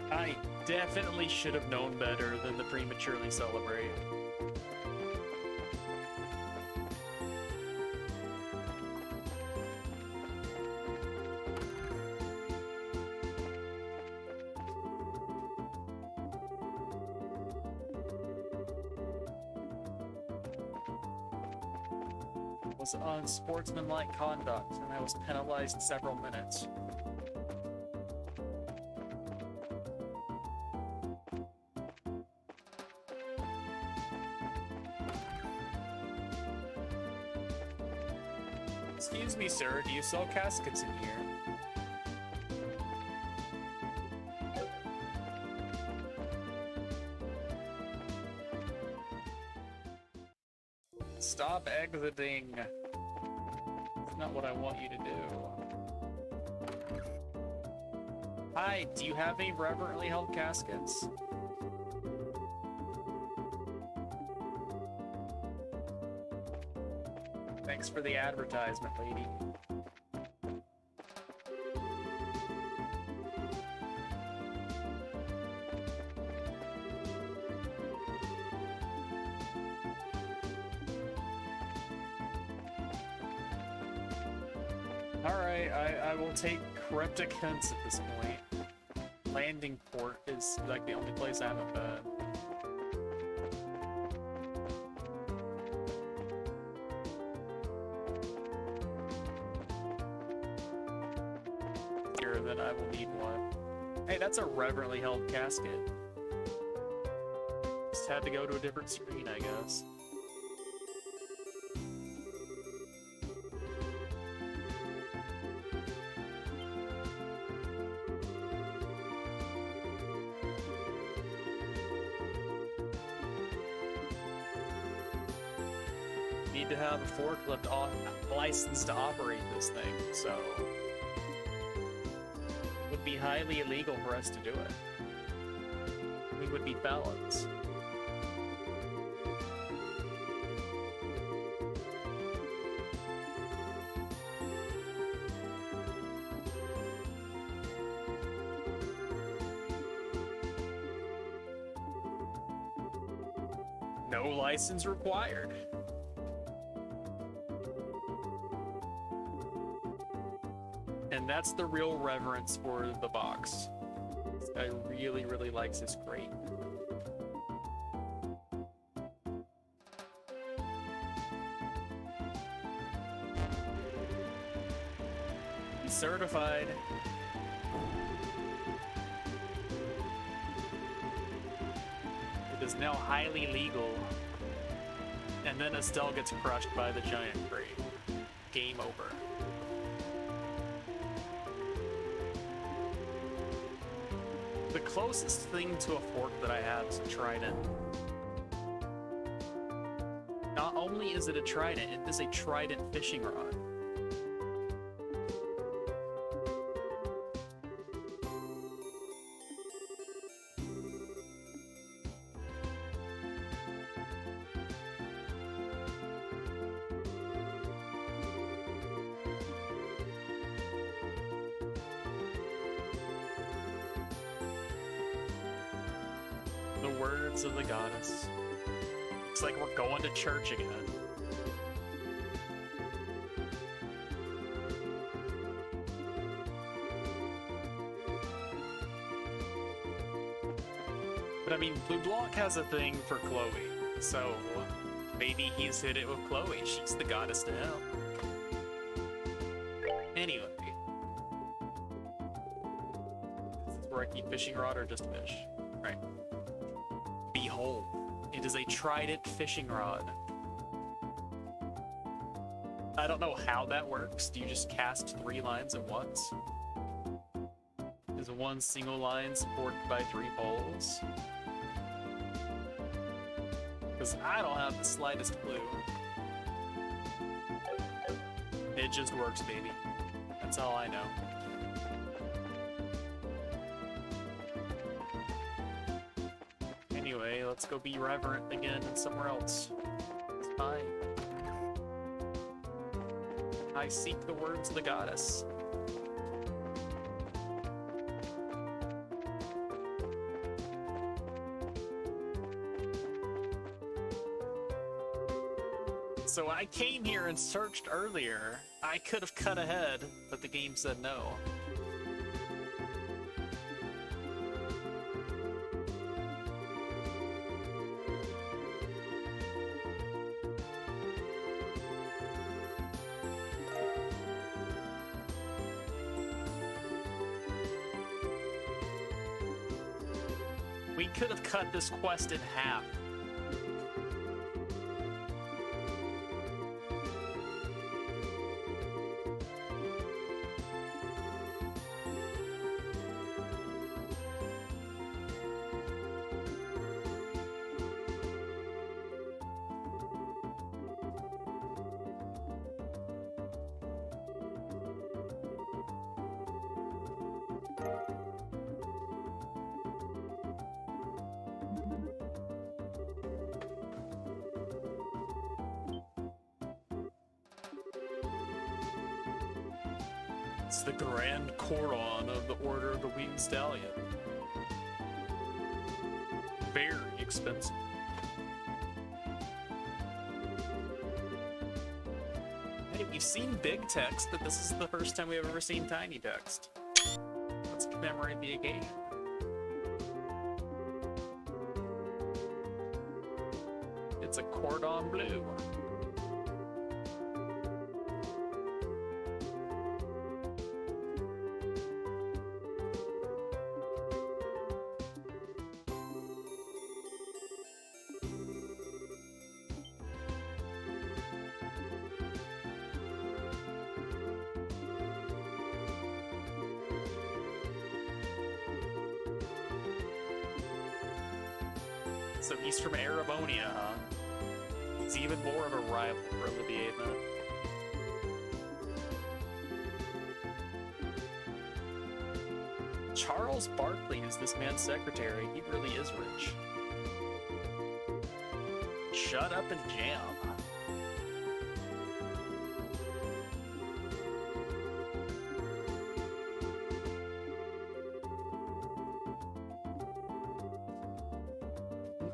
I definitely should have known better than to prematurely celebrate. It was unsportsmanlike conduct, and I was penalized several minutes. Excuse me, sir, do you sell caskets in here? Stop exiting. That's not what I want you to do. Hi, do you have any reverently held caskets? Thanks for the advertisement, lady. Alright, I will take cryptic hints at this point. Landing port is like the only place I haven't been. Then I will need one. Hey, that's a reverently held casket. Just had to go to a different screen, I guess. Need to have a forklift license to operate this thing, so it would be highly illegal for us to do it. We would be felons. No license required. And that's the real reverence for the box. This guy really, really likes his crate. He's certified. It is now highly legal. And then Estelle gets crushed by the giant crate. Game over. The closest thing to a fork that I have is a trident. Not only is it a trident, it is a trident fishing rod. The words of the goddess. Looks like we're going to church again. But I mean, Blue Block has a thing for Chloe, so maybe he's hit it with Chloe. She's the goddess to him. Anyway. This is where I keep fishing rod or just fish? Right. Behold, it is a trident fishing rod. I don't know how that works. Do you just cast 3 lines at once? Is one single line supported by 3 poles? Because I don't have the slightest clue. It just works, baby. That's all I know. Anyway, let's go be reverent again somewhere else. It's fine. I seek the words of the goddess. So I came here and searched earlier. I could have cut ahead, but the game said no. We could have cut this quest in half. It's the Grand Cordon of the Order of the Winged Stallion. Very expensive. Hey, we've seen big text, but this is the first time we've ever seen tiny text. Let's commemorate the occasion. It's a cordon bleu. So he's from Arabonia, huh? He's even more of a rival for Olivier then. Charles Barkley is this man's secretary. He really is rich. Shut up and jam.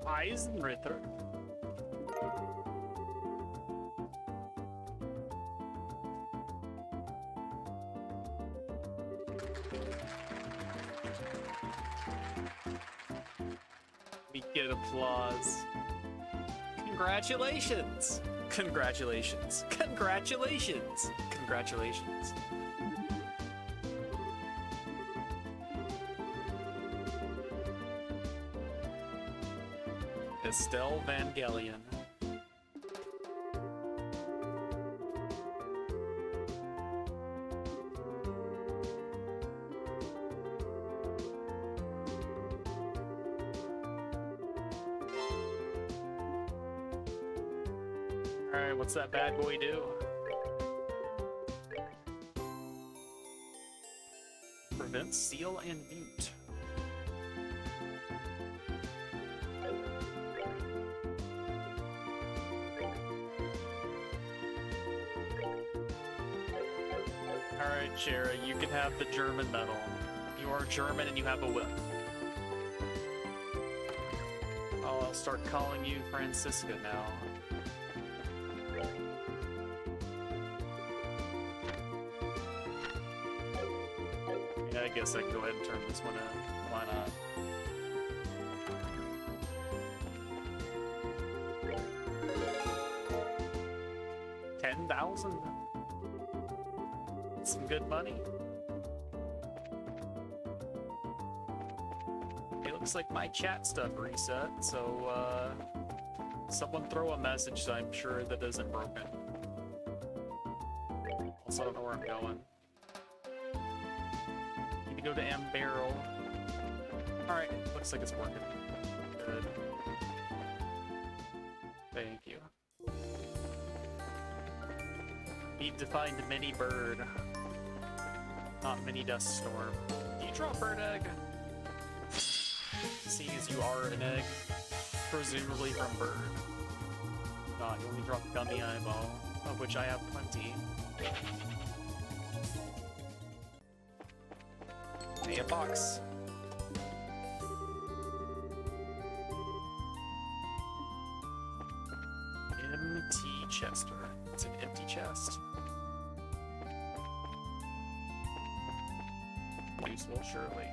Eisenritter. We get applause. Congratulations! Congratulations! Congratulations! Congratulations! Estelle Vangelion. Alright, what's that bad boy do? Prevents seal and mute. Alright, Shara, you can have the German medal. You are German and you have a whip. I'll start calling you Francisca now. Yeah, I guess I can go ahead and turn this one in. Why not? $10,000? Some good money. It looks like my chat stuff reset, so someone throw a message so I'm sure that isn't broken. Also, I don't know where I'm going. Need to go to M Barrel. Alright, looks like it's working. Good. Thank you. Need to find a mini bird. Not mini dust storm. Do you drop bird egg? Seeing as you are an egg, presumably from bird. Not, you only drop gummy eyeball, of which I have plenty. Hey, a box. M.T. Chester. It's an empty chest. Useful, surely.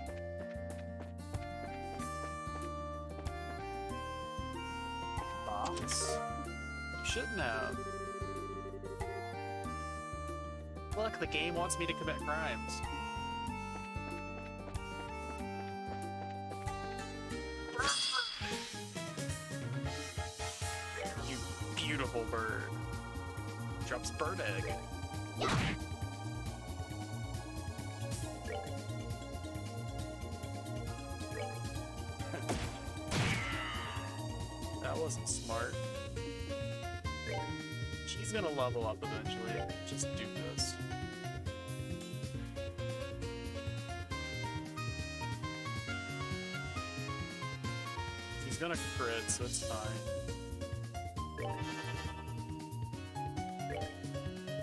Box? You shouldn't have. Look, the game wants me to commit crimes. You beautiful bird. Drops bird egg. That wasn't smart. She's gonna level up eventually. Just do this. He's gonna crit, so it's fine.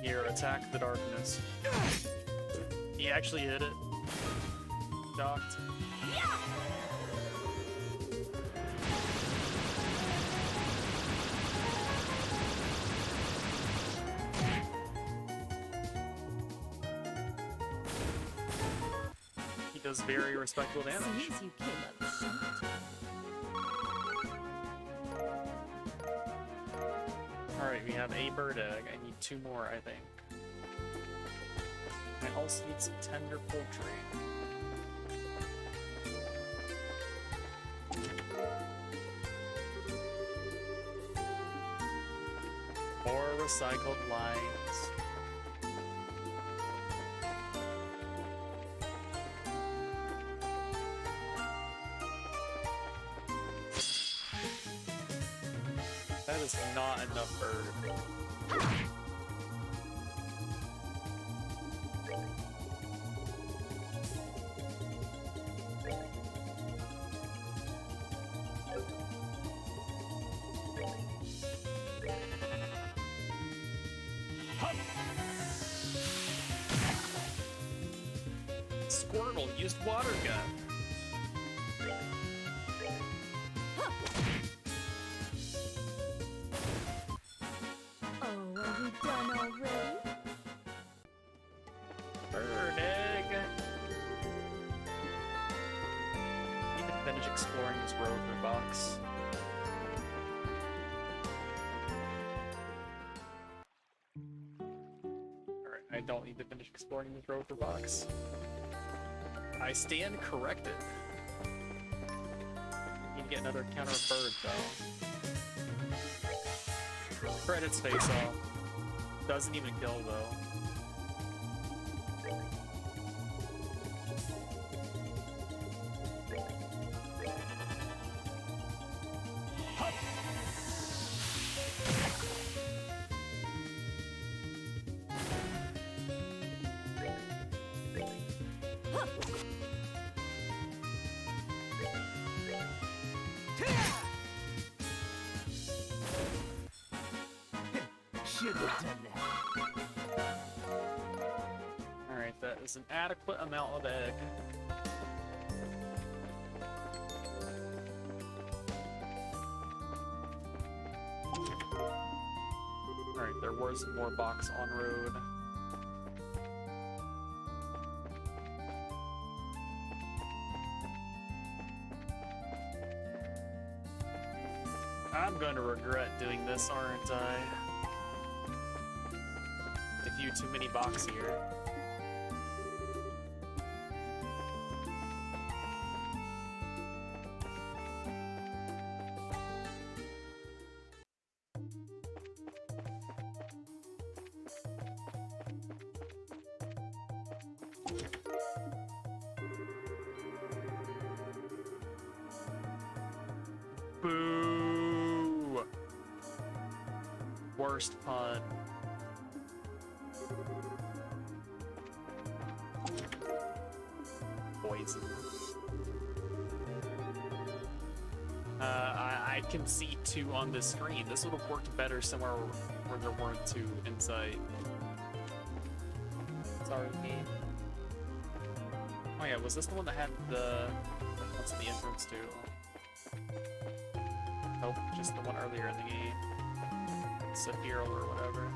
Here, attack the darkness. He actually hit it. Docked. He does very respectable damage. Seems you came up short. Alright, we have a bird egg. I need 2 more, I think. I also need some tender poultry. More recycled lines. That is not enough bird. Squirtle used water gun. Oh, are you done already? Bird egg. Need to finish exploring this rover box. Alright, I don't need to finish exploring this rover box. I stand corrected. Need to get another counter of birds though. Credits face off. Doesn't even kill though. Should have done that. Alright, that is an adequate amount of egg. Alright, there was more box en road. I'm going to regret doing this, aren't I? A few too many box here. Boo! Worst pun. Poison. I can see two on this screen. This would have worked better somewhere where there weren't two in sight. Sorry, game. Oh yeah, was this the one that had the... What's the entrance to? Nope, just the one earlier in the game. Sephiroth or whatever.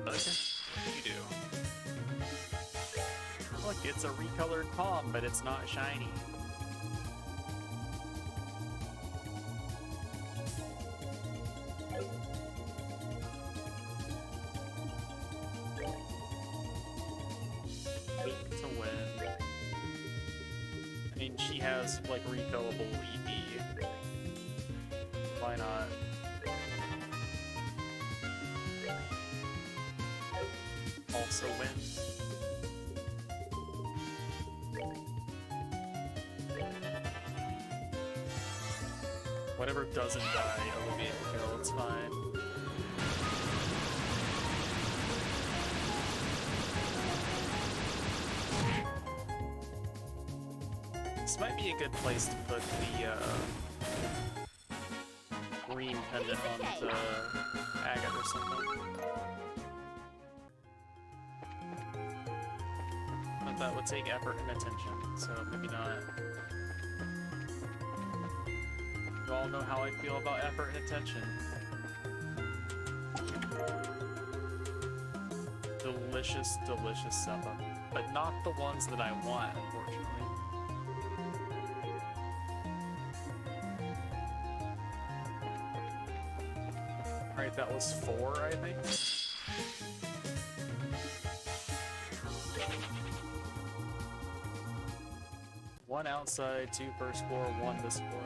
Okay, what do you do? Look, it's a recolored palm, but it's not shiny. Weak to win. I mean, she has, like, refillable EP. Why not? Also win. Whatever doesn't die, alleviate the kill, it's fine. This might be a good place to put the green pendant onto agate or something. But that would take effort and attention, so maybe not. You all know how I feel about effort and attention. Delicious, delicious stuff, but not the ones that I want, unfortunately. Alright, that was 4, I think. One outside, 2 first floor, 1 this floor.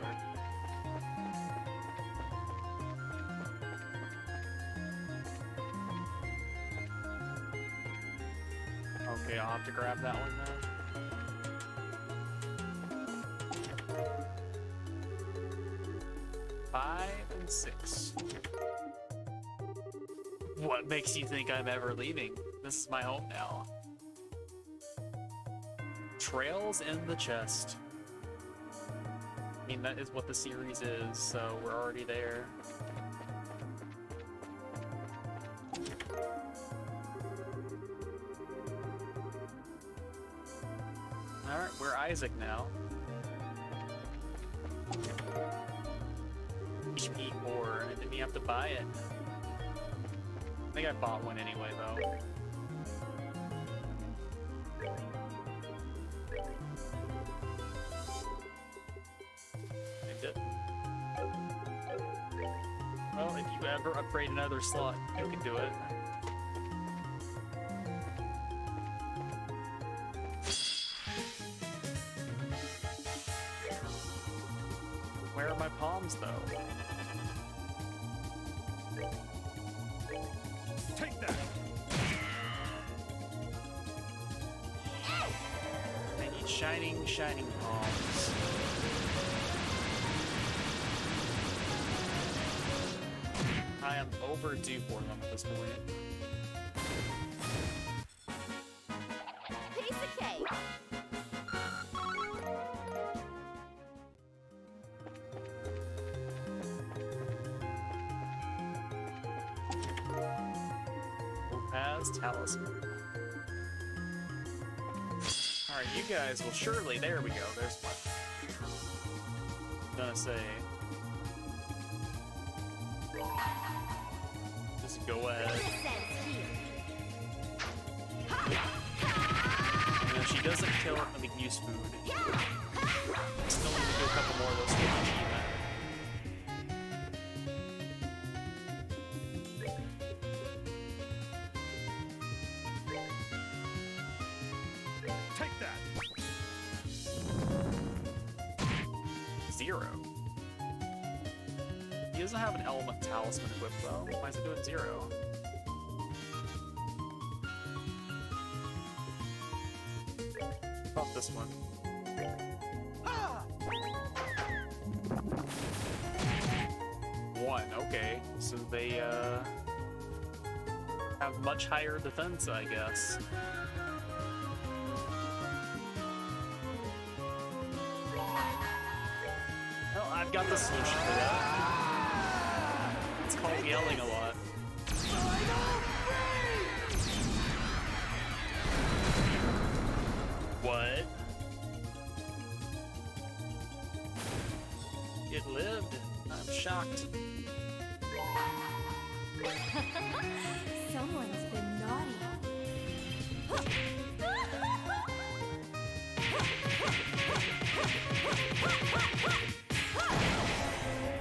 Okay, to grab that one now. 5 and 6. What makes you think I'm ever leaving? This is my home now. Trails in the chest. I mean, that is what the series is, so we're already there. Alright, we're Isaac now. HP 4, and didn't you have to buy it? I think I bought one anyway, though. I didn't. Well, if you ever upgrade another slot, you can do it. Where are my palms, though? Take that! I need shining, shining palms. I am overdue for them at this point. Kiseki! As talisman. Alright, you guys will surely. There we go. There's one. I'm gonna say. Just go ahead. And if she doesn't kill it, then we can use food. Still need to do a couple more of those food achievements. Take that! 0. He doesn't have an element talisman equipped though. Why is it doing 0? About this one. One, okay. So they have much higher defense, I guess. Well, I've got the solution for that. It's called yelling a lot. What? It lived. I'm shocked. Someone's been naughty.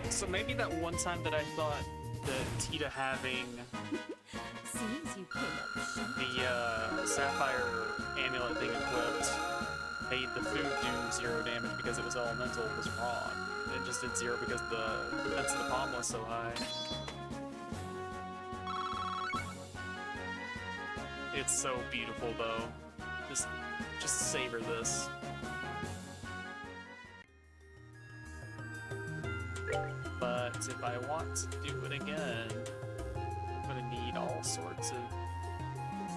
So maybe that one time that I thought that Tita having Seems you came up short. the Sapphire amulet thing equipped made the food do 0 damage because it was elemental was wrong. It just did 0 because the defense of the palm was so high. It's so beautiful though. Just savor this. But if I want to do it again, I'm gonna need all sorts of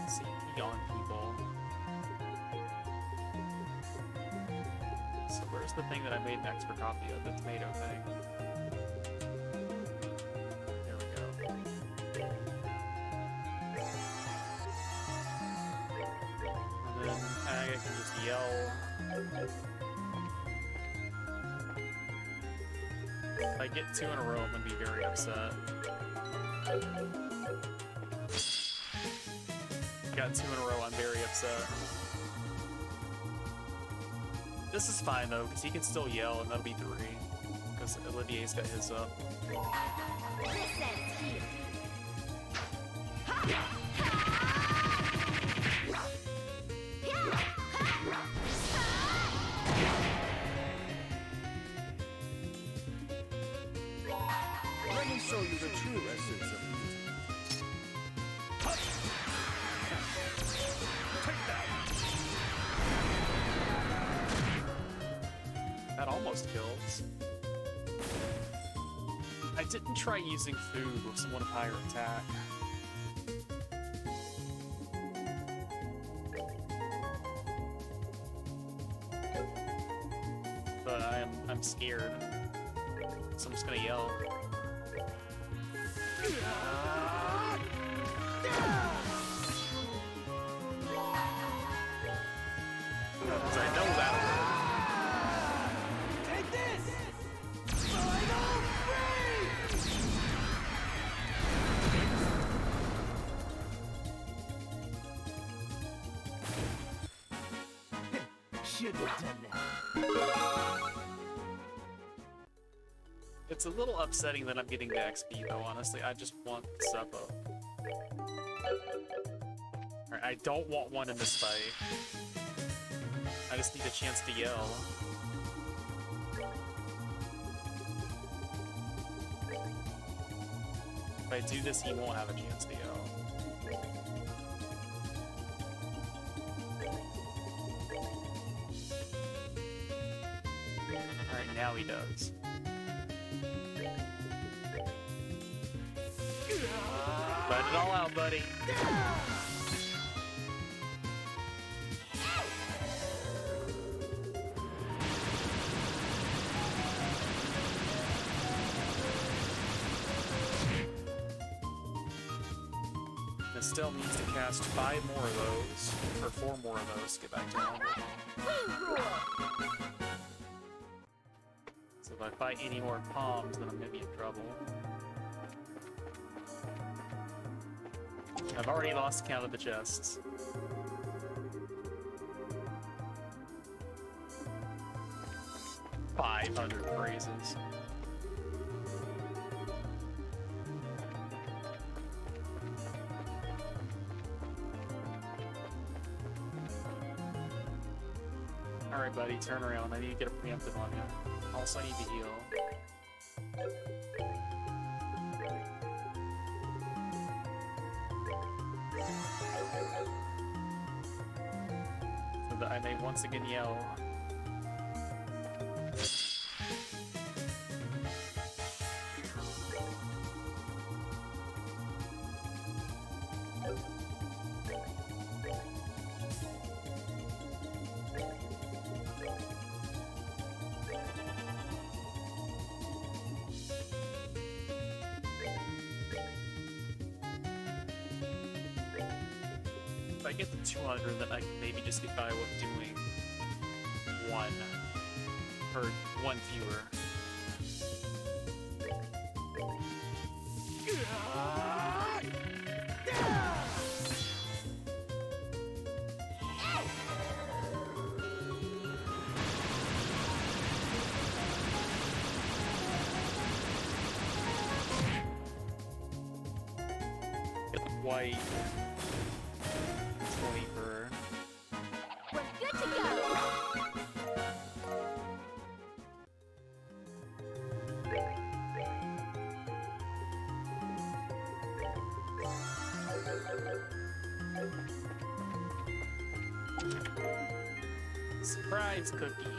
CP on people. So where's the thing that I made an extra copy of, the tomato thing? There we go. And then I can just yell. If I get 2 in a row, I'm gonna be very upset. Got 2 in a row, I'm very upset. This is fine though, because he can still yell, and that'll be 3. Because Olivier's got his up. Let me show you the true essence of beauty. Take that! almost kills. I didn't try using food with someone with higher attack. But I'm scared. So I'm just gonna yell. Because I know that'll hurt. Take this! Final freeze! Should have done that. It's a little upsetting that I'm getting the XP though, honestly. I just want Suppo. Alright, I don't want one in this fight. I just need a chance to yell. If I do this, he won't have a chance to yell. Alright, now he does. Let it all out, buddy. It still needs to cast 5 more of those, or 4 more of those to get back to normal. So if I fight any more palms, then I'm gonna be in trouble. I've already lost count of the chests. $500 phrases. Alright, buddy, turn around. I need to get a preemptive on you. Also, I need to heal. So that I may once again yell. If I get to 200, then I can maybe just get by with doing one, or one fewer. Get the white. Flavor. We're good to go. Surprise cookie.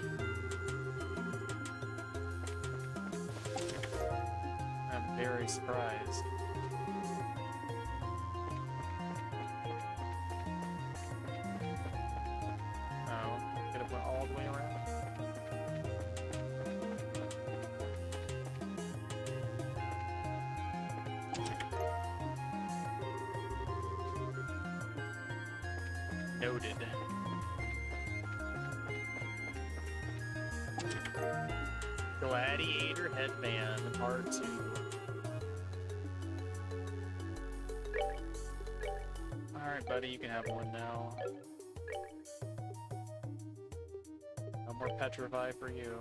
I'm very surprised. Oh, gonna put all the way around. Noted. Gladiator Headband, Part 2. Alright, buddy, you can have one now. No more petrify for you.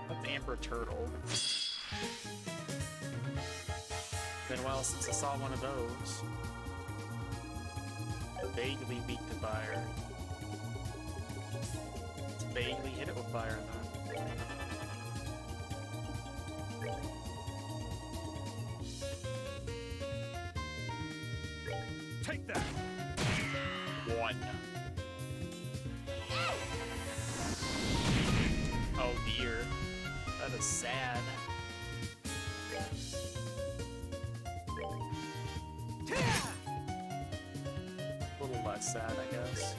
What's Amber Turtle? Been a while since I saw one of those. Vaguely weak to fire. vaguely hit it with fire in that. Take that! One. Oh dear. That is sad. A little less sad, I guess.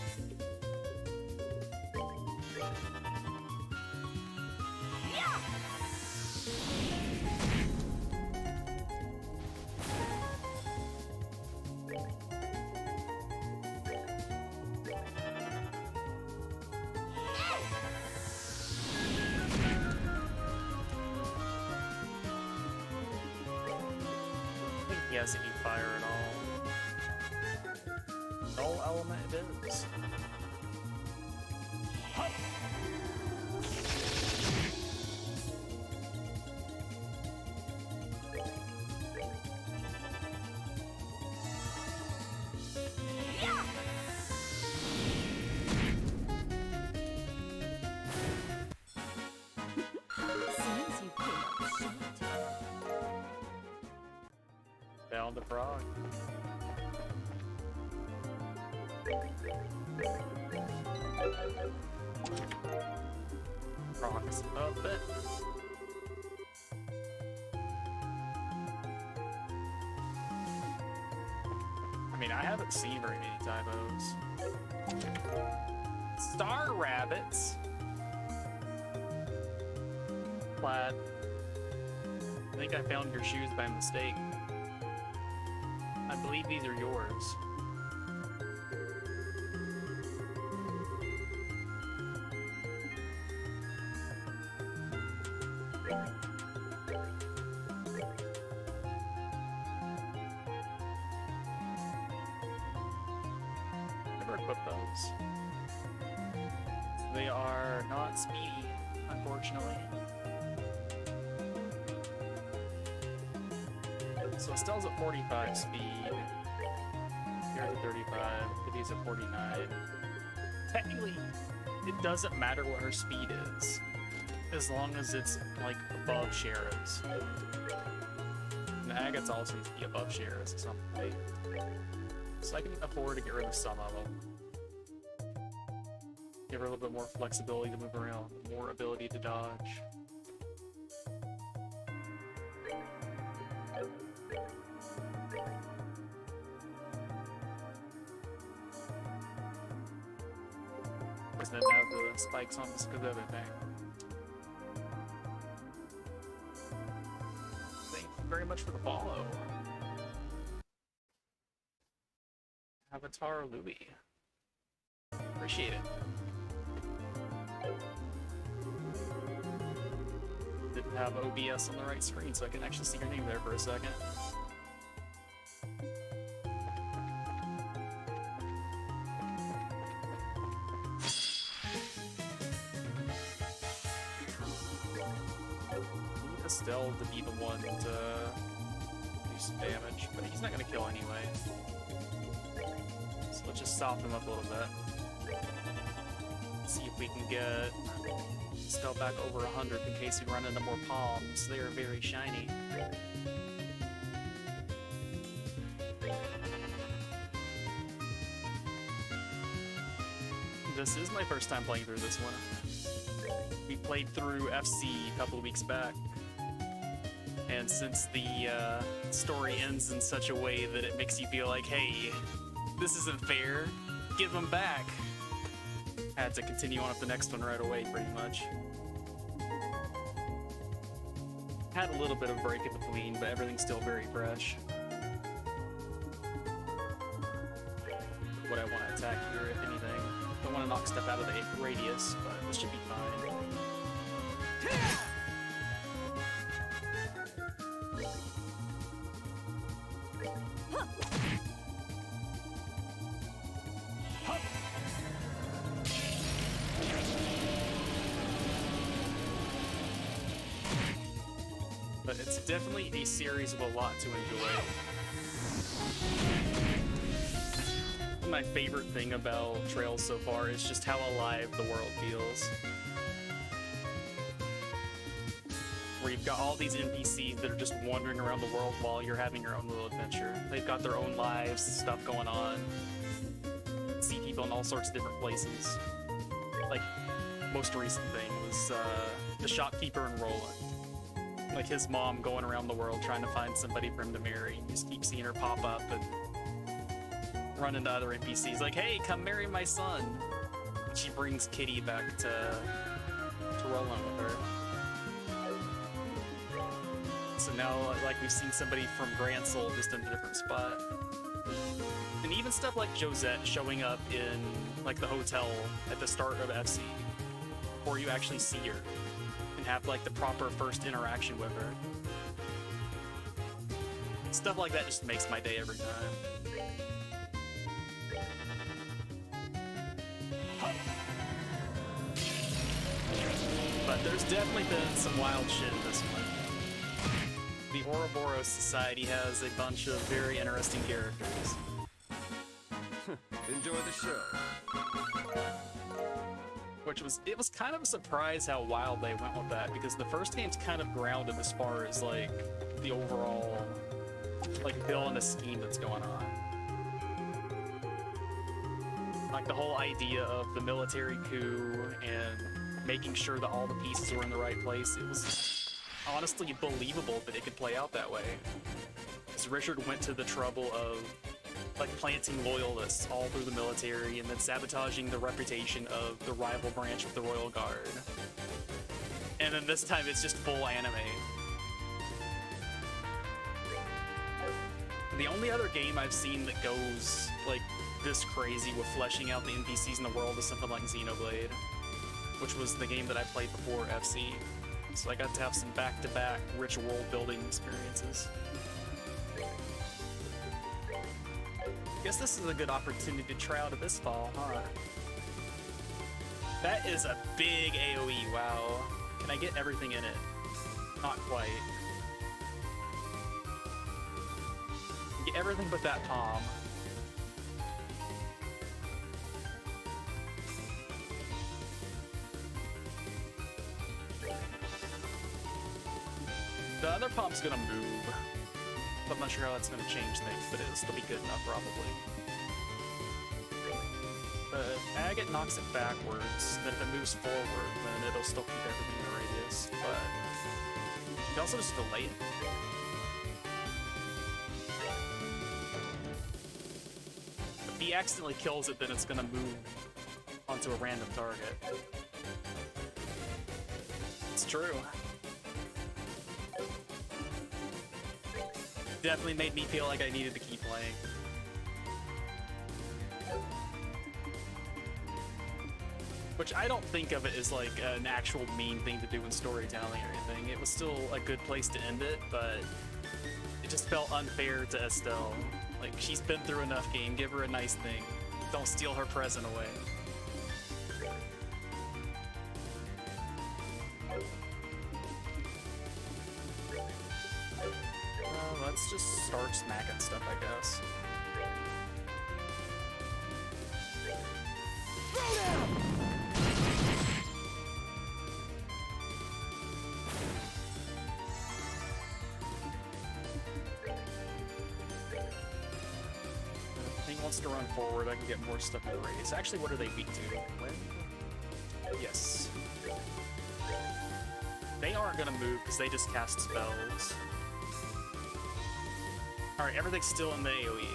He has any fire at all. Null element it is. Seems you came up short. Down the frog. Rocks up it. I mean, I haven't seen very many typos. Star rabbits. Plaid. I think I found your shoes by mistake. I believe these are yours. Never equipped those. They are not speedy, unfortunately. So Estelle's at 45 speed. Here's at 35. Kitty's at 49. Technically, it doesn't matter what her speed is, as long as it's like above Shara's. And Agate's also needs to be above Shara's at some point. So I can afford to get rid of some of them. Give her a little bit more flexibility to move around, more ability to dodge. Doesn't have the spikes on this because of other thing. Thank you very much for the follow. Avatar Louie. Appreciate it. Didn't have OBS on the right screen, so I can actually see your name there for a second. Need Estelle to be the one to do some damage, but he's not gonna kill anyway. So let's just soften him up a little bit. See if we can get Estelle back over 100 in case we run into more palms. They are very shiny. This is my first time playing through this one. We played through FC a couple of weeks back. And since the story ends in such a way that it makes you feel like, hey, this isn't fair, give them back. Had to continue on with the next one right away, pretty much. Had a little bit of break in between, but everything's still very fresh. What I want to attack here, if anything. Don't want to knock stuff out of the radius, but this should be fine. But it's definitely a series of a lot to enjoy. my favorite thing about Trails so far is just how alive the world feels. Where you've got all these NPCs that are just wandering around the world while you're having your own little adventure. They've got their own lives, stuff going on. See people in all sorts of different places. Like, most recent thing was the shopkeeper in Roland. Like his mom going around the world trying to find somebody for him to marry. You just keep seeing her pop up and run into other NPCs like, hey, come marry my son. And she brings Kitty back to Roland with her. So now, like, we've seen somebody from Grand Soul just in a different spot. And even stuff like Josette showing up in, like, the hotel at the start of FC, before you actually see her, and have, like, the proper first interaction with her. Stuff like that just makes my day every time. But there's definitely been some wild shit in this one. The Ouroboros Society has a bunch of very interesting characters. Enjoy the show. It was kind of a surprise how wild they went with that, because the first game's kind of grounded as far as, like, the overall, like, villainous scheme that's going on. Like, the whole idea of the military coup and making sure that all the pieces were in the right place, it was honestly believable that it could play out that way. Because Richard went to the trouble of, like, planting loyalists all through the military and then sabotaging the reputation of the rival branch of the Royal Guard. And then this time it's just full anime. The only other game I've seen that goes, like, this crazy with fleshing out the NPCs in the world is something like Xenoblade, which was the game that I played before FC. So I got to have some back-to-back rich world-building experiences. Guess this is a good opportunity to try out this fall, huh? That is a big AoE, wow. Can I get everything in it? Not quite. Get everything but that palm. The other pump's gonna move. I'm not sure how that's gonna change things, but it'll still be good enough, probably. But Agate knocks it backwards, then if it moves forward, then it'll still keep everything in the radius, but you can also just delay it. If he accidentally kills it, then it's gonna move onto a random target. It's true. Definitely made me feel like I needed to keep playing. Which I don't think of it as like an actual mean thing to do in storytelling or anything. It was still a good place to end it, but it just felt unfair to Estelle. Like, she's been through enough, game, give her a nice thing. Don't steal her present away. Let's just start smacking stuff, I guess. If he wants to run forward, I can get more stuff in the radius. Actually, what are they weak to? When? Yes. They aren't gonna move because they just cast spells. Alright, everything's still in the AoE.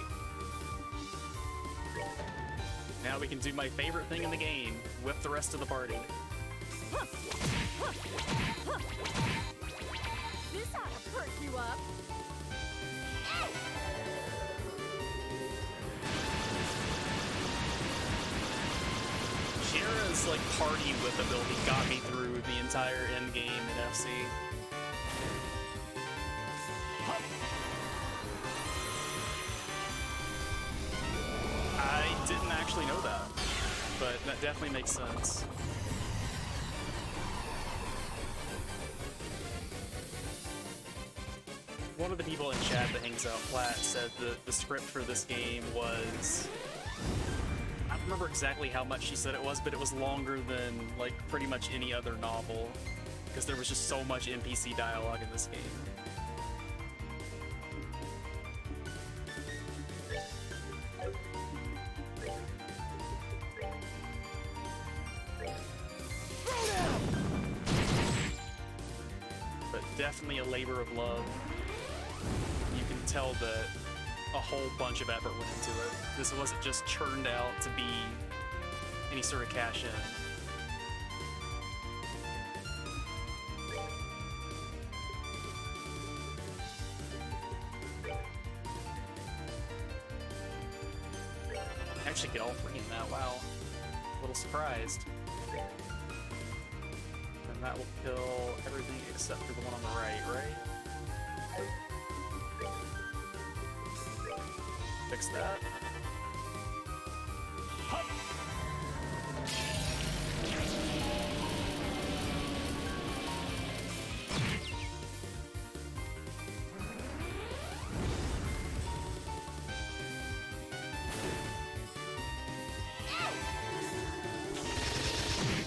Now we can do my favorite thing in the game, whip the rest of the party. This ought to perk you up. Shira's, like, party whip ability got me through the entire end game in FC. I didn't actually know that, but that definitely makes sense. One of the people in chat that hangs out Platt said that the script for this game was remember exactly how much she said it was, but it was longer than like pretty much any other novel because there was just so much NPC dialogue in this game. But definitely a labor of love. You can tell that a whole bunch of effort went into it. This wasn't just churned out to be any sort of cash in. I actually get all three in that, wow. A little surprised. And that will kill everything except for the one on the right, right? Fix that.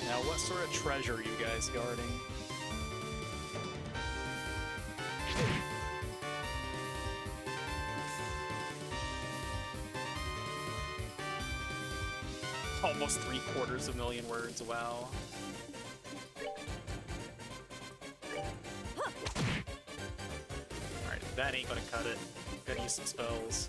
Now, what sort of treasure are you guys guarding? Almost 750,000 words, wow. Alright, that ain't gonna cut it. Gotta use some spells.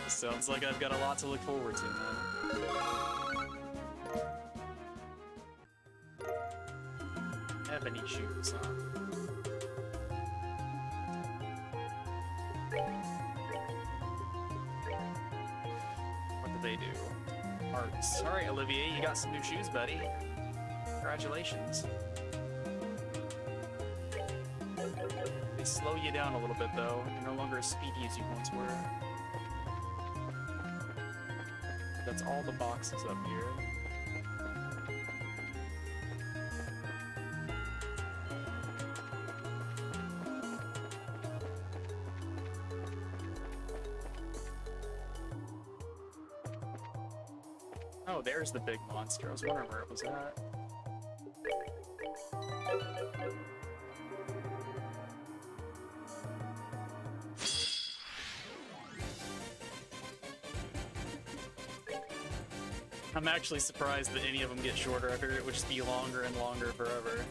Sounds like I've got a lot to look forward to, man. Ebony shoes, huh? What do they do? Arts. Alright, Olivier, you got some new shoes, buddy. Congratulations. They slow you down a little bit, though. You're no longer as speedy as you once were. That's all the boxes up here. Oh, there's the big monster. I was wondering where it was at. I'm actually surprised that any of them get shorter. I figured it would just be longer and longer forever.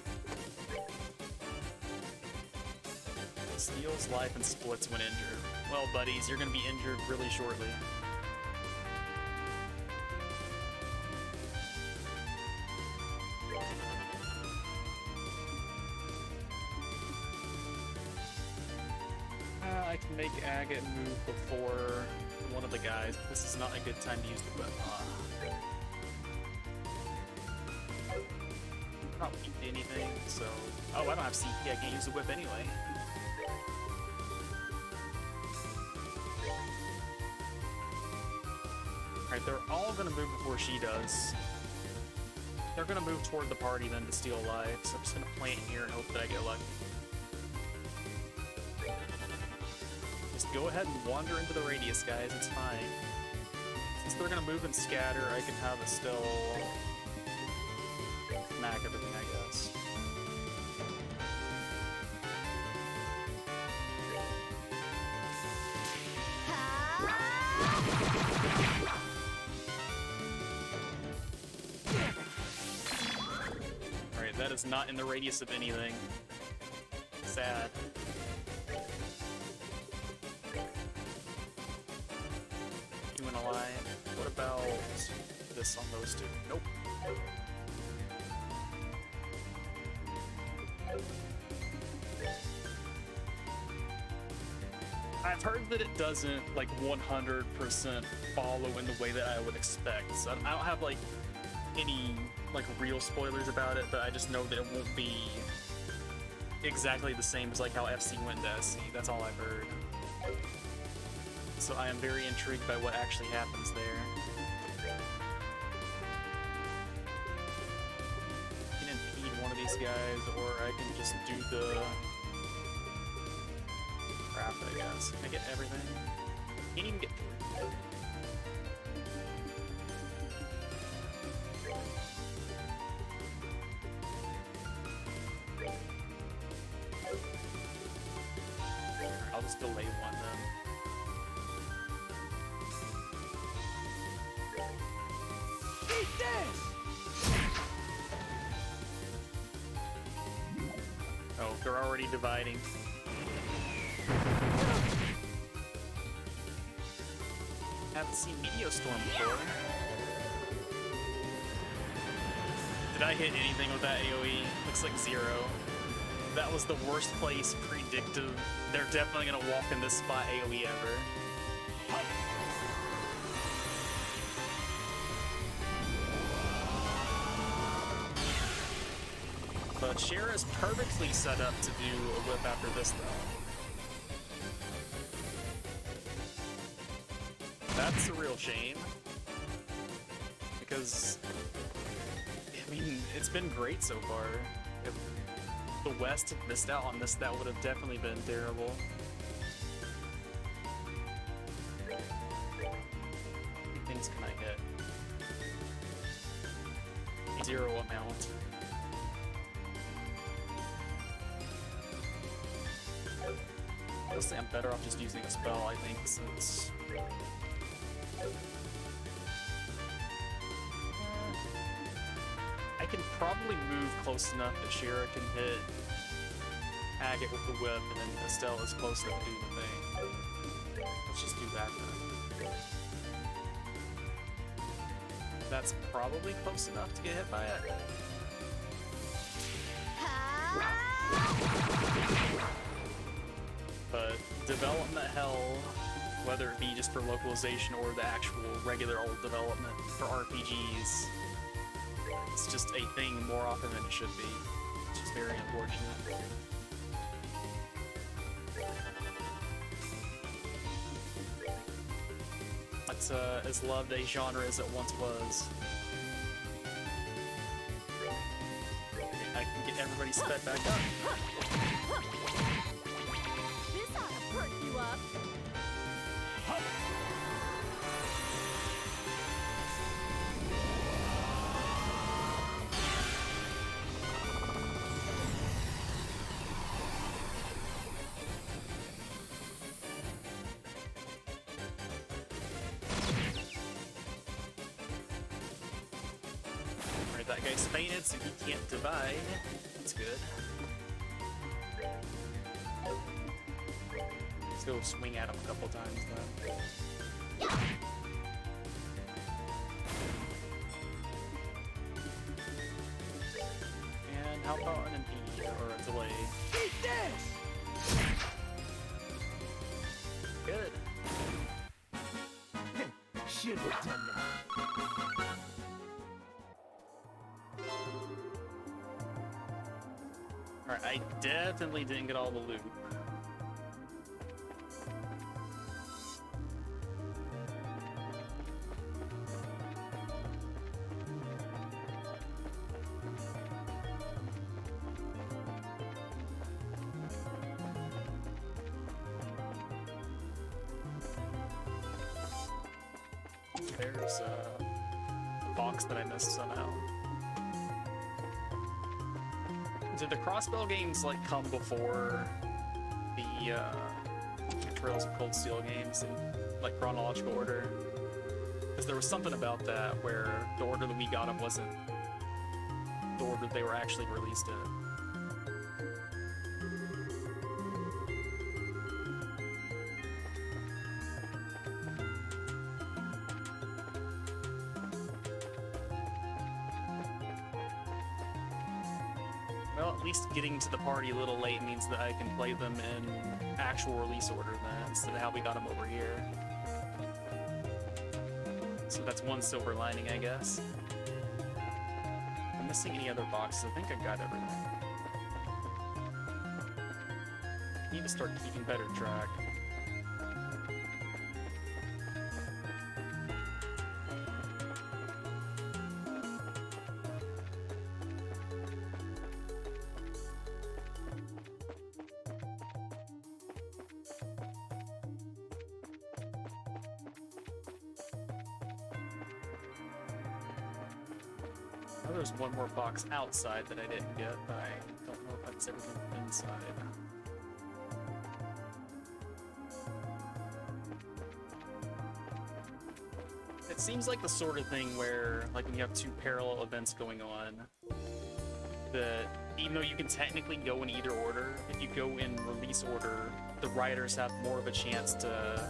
Steals life and splits when injured. Well, buddies, you're gonna be injured really shortly. I can make Agate move before one of the guys, but this is not a good time to use the whip. I'm not weak to anything, so... Oh, I don't have CP, I can't use the whip anyway. Alright, they're all gonna move before she does. They're gonna move toward the party then to steal life, so I'm just gonna plant here and hope that I get lucky. Just go ahead and wander into the radius, guys, it's fine. Since they're gonna move and scatter, I can have it still... smack everything, I guess. Alright, that is not in the radius of anything. Sad. Human alive. What about this on those two? Nope. I've heard that it doesn't, like, 100% follow in the way that I would expect. So I don't have, like, any, like, real spoilers about it, but I just know that it won't be exactly the same as, like, how FC went to SC. That's all I've heard. So I am very intrigued by what actually happens there. these guys, or I can just do the craft, I guess. Can I get everything? Can't even get through. I'll just delay one then. Eat this! Oh, they're already dividing. Haven't seen Meteostorm before. Did I hit anything with that AoE? Looks like 0. That was the worst place predictive. They're definitely gonna walk in this spot AoE ever. But Shira is perfectly set up to do a whip after this, though. That's a real shame. Because, I mean, it's been great so far. If the West had missed out on this, that would have definitely been terrible. How many things can I hit? 0 amount. Honestly, I'm better off just using a spell, I think, since... I can probably move close enough that Shira can hit Agate with the whip, and then Estelle is close enough to do the thing. Let's just do that then. That's probably close enough to get hit by it. But development hell, whether it be just for localization or the actual regular old development for RPGs, it's just a thing more often than it should be. It's just very unfortunate. It's as loved a genre as it once was. I can get everybody sped back up. This ought to perk you up. Alright, that guy's fainted, so he can't divide. That's good. Let's go swing at him a couple times then. And how about an impede or a delay? Eat this! Good. Should have done that. Alright, I definitely didn't get all the loot. There's a box that I missed somehow. Did the crossbow games like come before the Trails of Cold Steel games in like chronological order? Because there was something about that where the order that we got them wasn't the order they were actually released in. Well, at least getting to the party a little late means that I can play them in actual release order then, instead of how we got them over here. So that's one silver lining, I guess. Am I missing any other boxes? I think I got everything. Need to start keeping better track. Oh, there's one more box outside that I didn't get, but I don't know if that's everything inside. It seems like the sort of thing where, like, when you have two parallel events going on, that even though you can technically go in either order, if you go in release order, the writers have more of a chance to,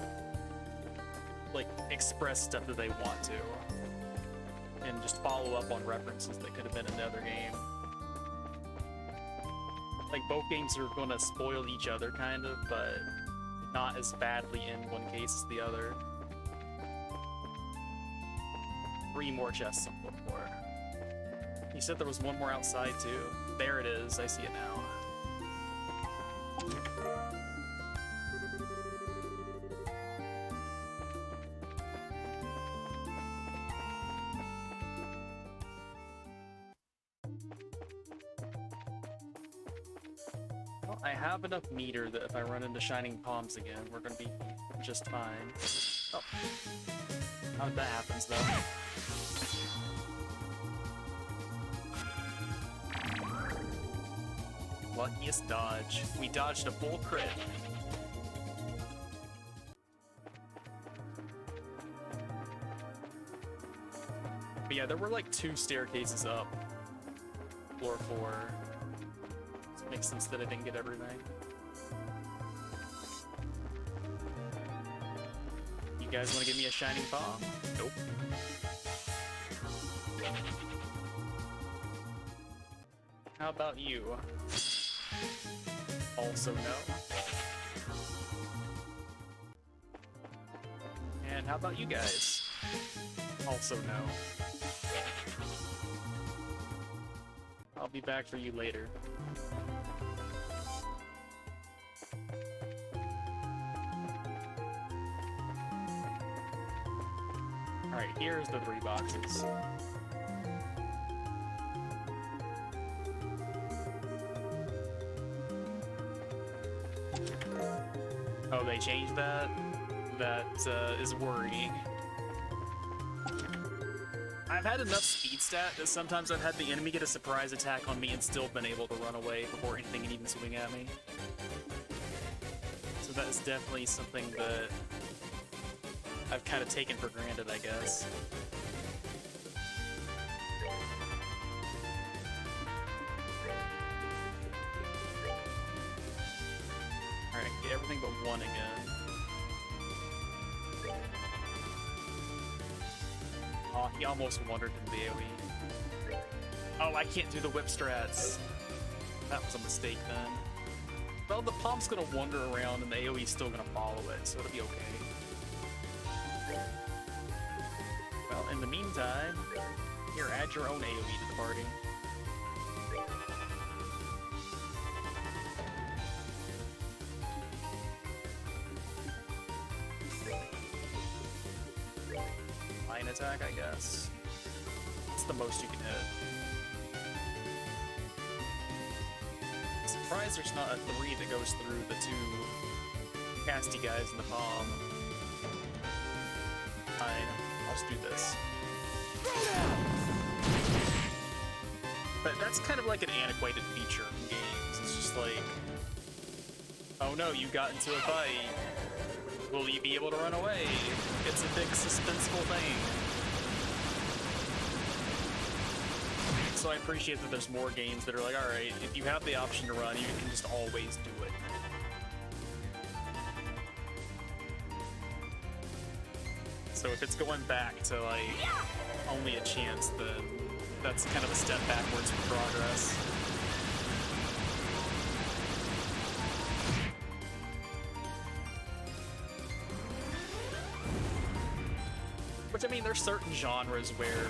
like, express stuff that they want to, and just follow up on references that could have been in the other game. Like, both games are going to spoil each other, kind of, but not as badly in one case as the other. 3 more chests I'm looking for. You said there was one more outside, too. There it is. I see it now. Well, I have enough meter that if I run into Shining Palms again, we're gonna be just fine. Oh. How did that happen, though? Luckiest dodge. We dodged a full crit. But yeah, there were like 2 staircases up. Floor 4. So it makes sense that I didn't get everything. You guys want to give me a shining palm? Nope. How about you? Also no. And how about you guys? Also no. I'll be back for you later. Alright, here's the 3 boxes. Oh, they changed that? That is worrying. I've had enough speed stat that sometimes I've had the enemy get a surprise attack on me and still been able to run away before anything can even swing at me. So that is definitely something that I've kind of taken for granted, I guess. Alright, get everything but 1 again. Oh, he almost wandered into the AoE. Oh, I can't do the whip strats. That was a mistake then. Well, the Palm's gonna wander around and the AoE's still gonna follow it, so it'll be okay. Well, in the meantime, here, add your own AoE to the party. Line attack, I guess. It's the most you can hit. Surprised there's not a 3 that goes through the 2 casty guys in the palm. Fine, I'll just do this. But that's kind of like an antiquated feature in games. It's just like, oh no, you got into a fight. Will you be able to run away? It's a big suspenseful thing. So I appreciate that there's more games that are like, alright, if you have the option to run, you can just always do it. So if it's going back to, like, only a chance, then that's kind of a step backwards in progress. Which, I mean, there's certain genres where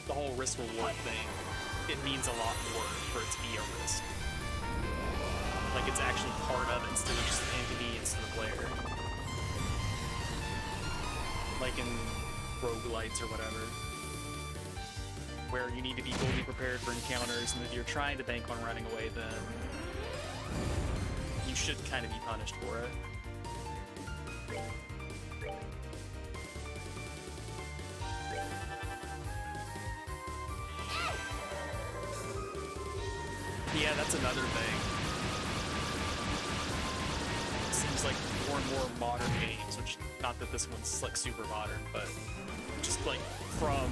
the whole risk-reward thing, it means a lot more for it to be a risk. Like, it's actually part of it instead of just an inconvenience to the player. Like in roguelites or whatever, where you need to be fully prepared for encounters, and if you're trying to bank on running away, then you should kind of be punished for it. Yeah, that's another thing. It seems like more and more modern games, which, not that this one's like super modern, but just like from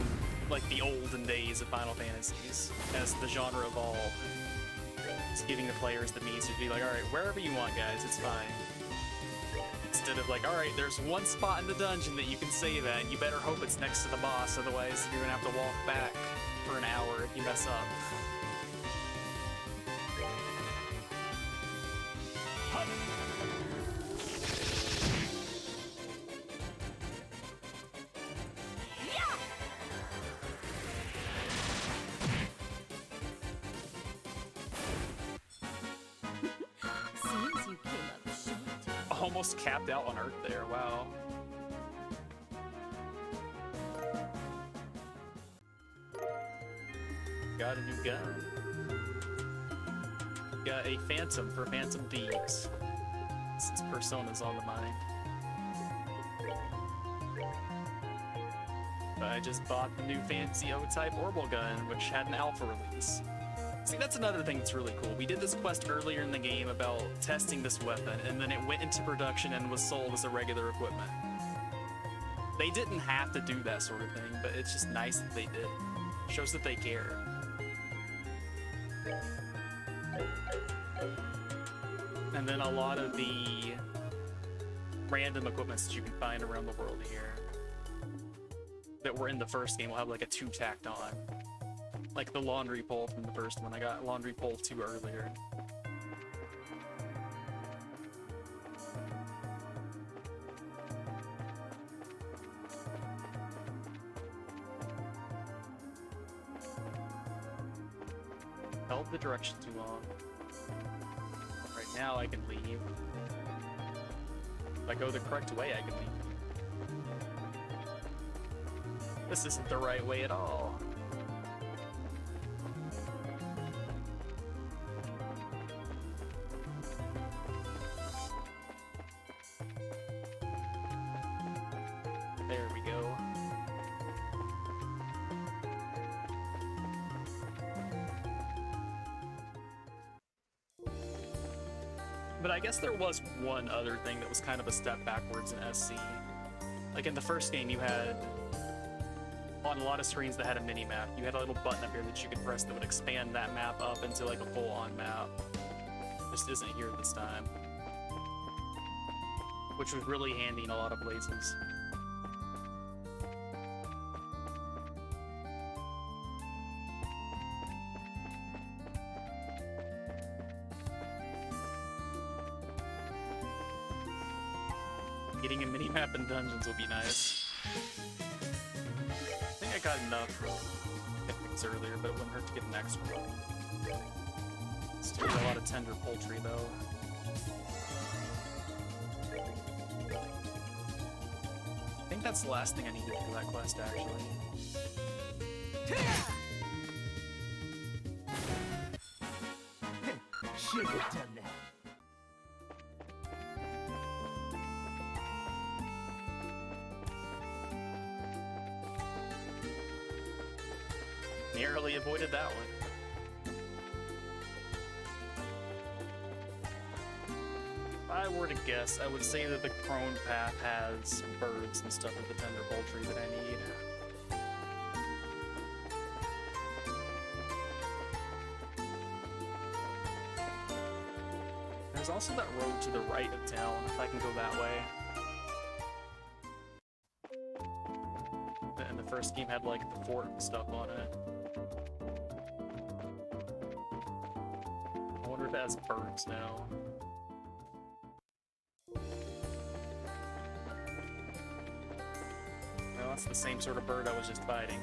like the olden days of Final Fantasies, as the genre evolved, it's giving the players the means to be like, alright, wherever you want, guys, it's fine. Instead of like, alright, there's one spot in the dungeon that you can save at, and you better hope it's next to the boss, otherwise you're gonna have to walk back for an hour if you mess up. Seems you came up short. Almost capped out on Earth there, wow. Got a new gun. Got a Phantom for Phantom Thieves, since Persona's on the mind. But I just bought the new fancy O-type Orbital gun, which had an alpha release. See, that's another thing that's really cool. We did this quest earlier in the game about testing this weapon, and then it went into production and was sold as a regular equipment. They didn't have to do that sort of thing, but it's just nice that they did. Shows that they care. And then a lot of the random equipments that you can find around the world here that were in the first game will have like a 2 tacked on. Like the laundry pole from the first one. I got laundry pole 2 earlier. Held the direction too long. Right now I can leave. If I go the correct way, I can leave. This isn't the right way at all. There we go. But I guess there was one other thing that was kind of a step backwards in SC. Like in the first game, you had, on a lot of screens that had a mini-map, you had a little button up here that you could press that would expand that map up into like a full-on map. This isn't here this time. Which was really handy in a lot of places. Getting a mini-map in dungeons will be nice. I think I got enough things earlier, but it wouldn't hurt to get an extra one. Still got a lot of tender poultry, though. I think that's the last thing I needed for that quest, actually. Should have done that. Narrowly avoided that one. If I were to guess, I would say that the Crone Path has birds and stuff with the tender poultry that I need. There's also that road to the right of town, if I can go that way. And the first game had like the fort and stuff on it. I wonder if it has birds now. No, that's the same sort of bird I was just fighting.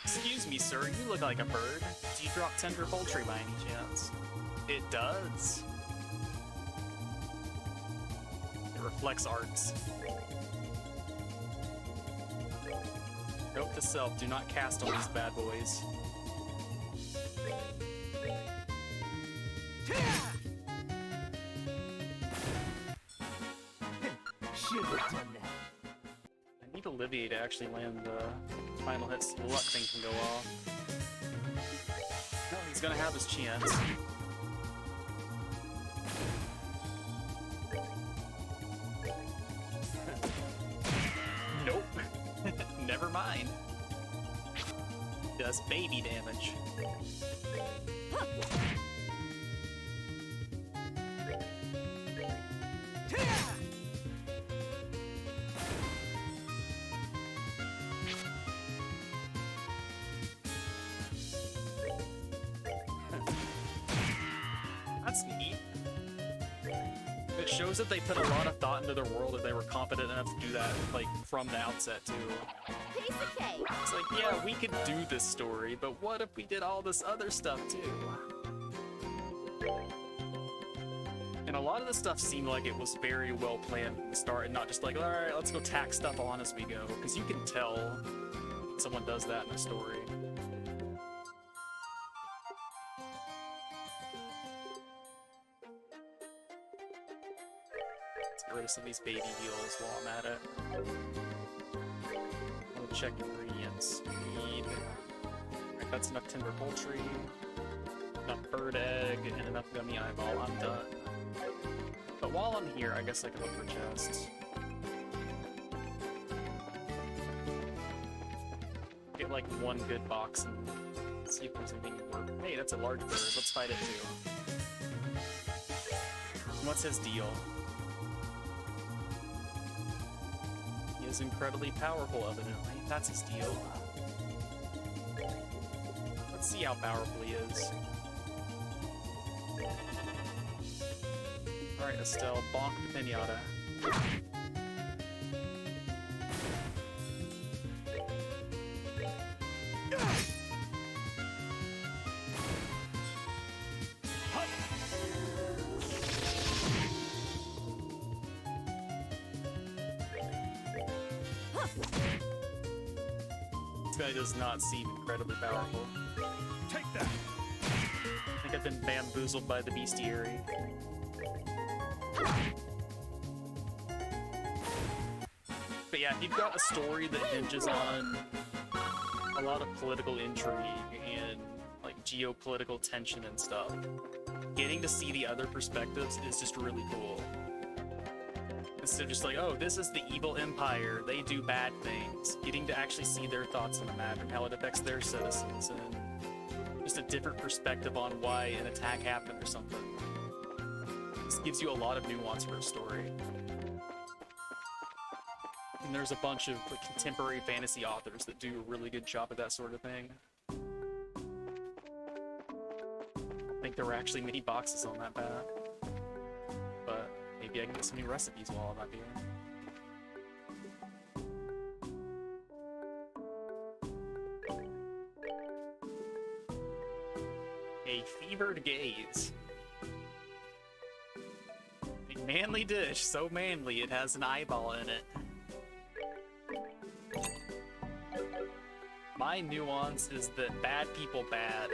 Excuse me, sir, you look like a bird. Do you drop tender poultry by any chance? It does. It reflects arts. Note to self, do not cast on these bad boys. Should have done that. I need Olivier to actually land the final hit so the luck thing can go off. No, he's gonna have his chance. Nope. Never mind. Does baby damage. That's neat. It shows that they put a lot of thought into their world and they were competent enough to do that, like, from the outset, too. Kiseki! It's like, yeah, we could do this story, but what if we did all this other stuff, too? And a lot of the stuff seemed like it was very well planned from the start and not just like, alright, let's go tack stuff on as we go. Because you can tell someone does that in a story. Let's get rid of some of these baby heals while I'm at it. I'll check ingredients. Need... Alright, that's enough tender poultry, enough bird egg, and enough gummy eyeball. I'm done. But while I'm here, I guess I can look for chests. Get like one good box and see if there's anything worth. Hey, that's a large bird. Let's fight it too. What's his deal? He is incredibly powerful, evidently. That's his deal. Let's see how powerful he is. Alright, Estelle, bonk the pinata. This guy does not seem incredibly powerful. Take that! I think I've been bamboozled by the bestiary. But yeah, if you've got a story that hinges on a lot of political intrigue and like geopolitical tension and stuff, getting to see the other perspectives is just really cool. Instead of just like, oh, this is the evil empire, they do bad things. Getting to actually see their thoughts on the matter and how it affects their citizens and just a different perspective on why an attack happened or something. This gives you a lot of nuance for a story. And there's a bunch of like, contemporary fantasy authors that do a really good job of that sort of thing. I think there were actually many boxes on that path. But maybe I can get some new recipes while I'm up here. A fevered gaze. A manly dish, so manly it has an eyeball in it. My nuance is that bad people bad.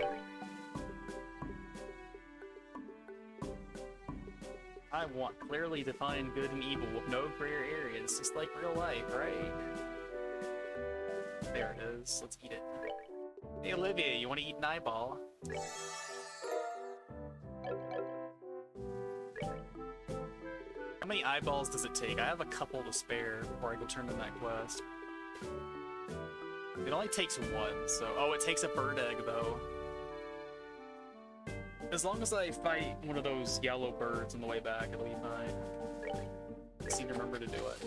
I want clearly defined good and evil with no gray areas, just like real life, right? There it is. Let's eat it. Hey Olivia, you want to eat an eyeball? How many eyeballs does it take? I have a couple to spare before I go turn in that quest. It only takes one, so... Oh, it takes a bird egg, though. As long as I fight one of those yellow birds on the way back, it'll be fine. I seem to remember to do it.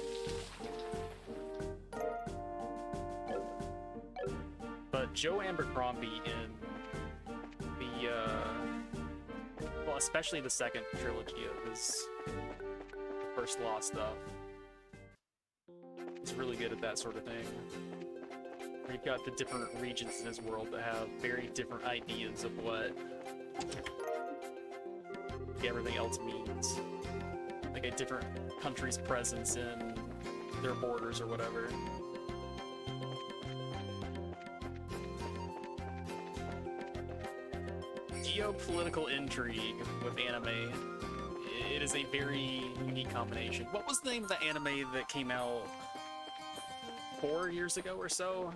But Joe Abercrombie in the, well, especially the second trilogy of his First Law stuff, is really good at that sort of thing. You've got the different regions in his world that have very different ideas of what everything else means. Like a different country's presence in their borders or whatever. Geopolitical intrigue with anime It is a very unique combination. What was the name of the anime that came out 4 years ago or so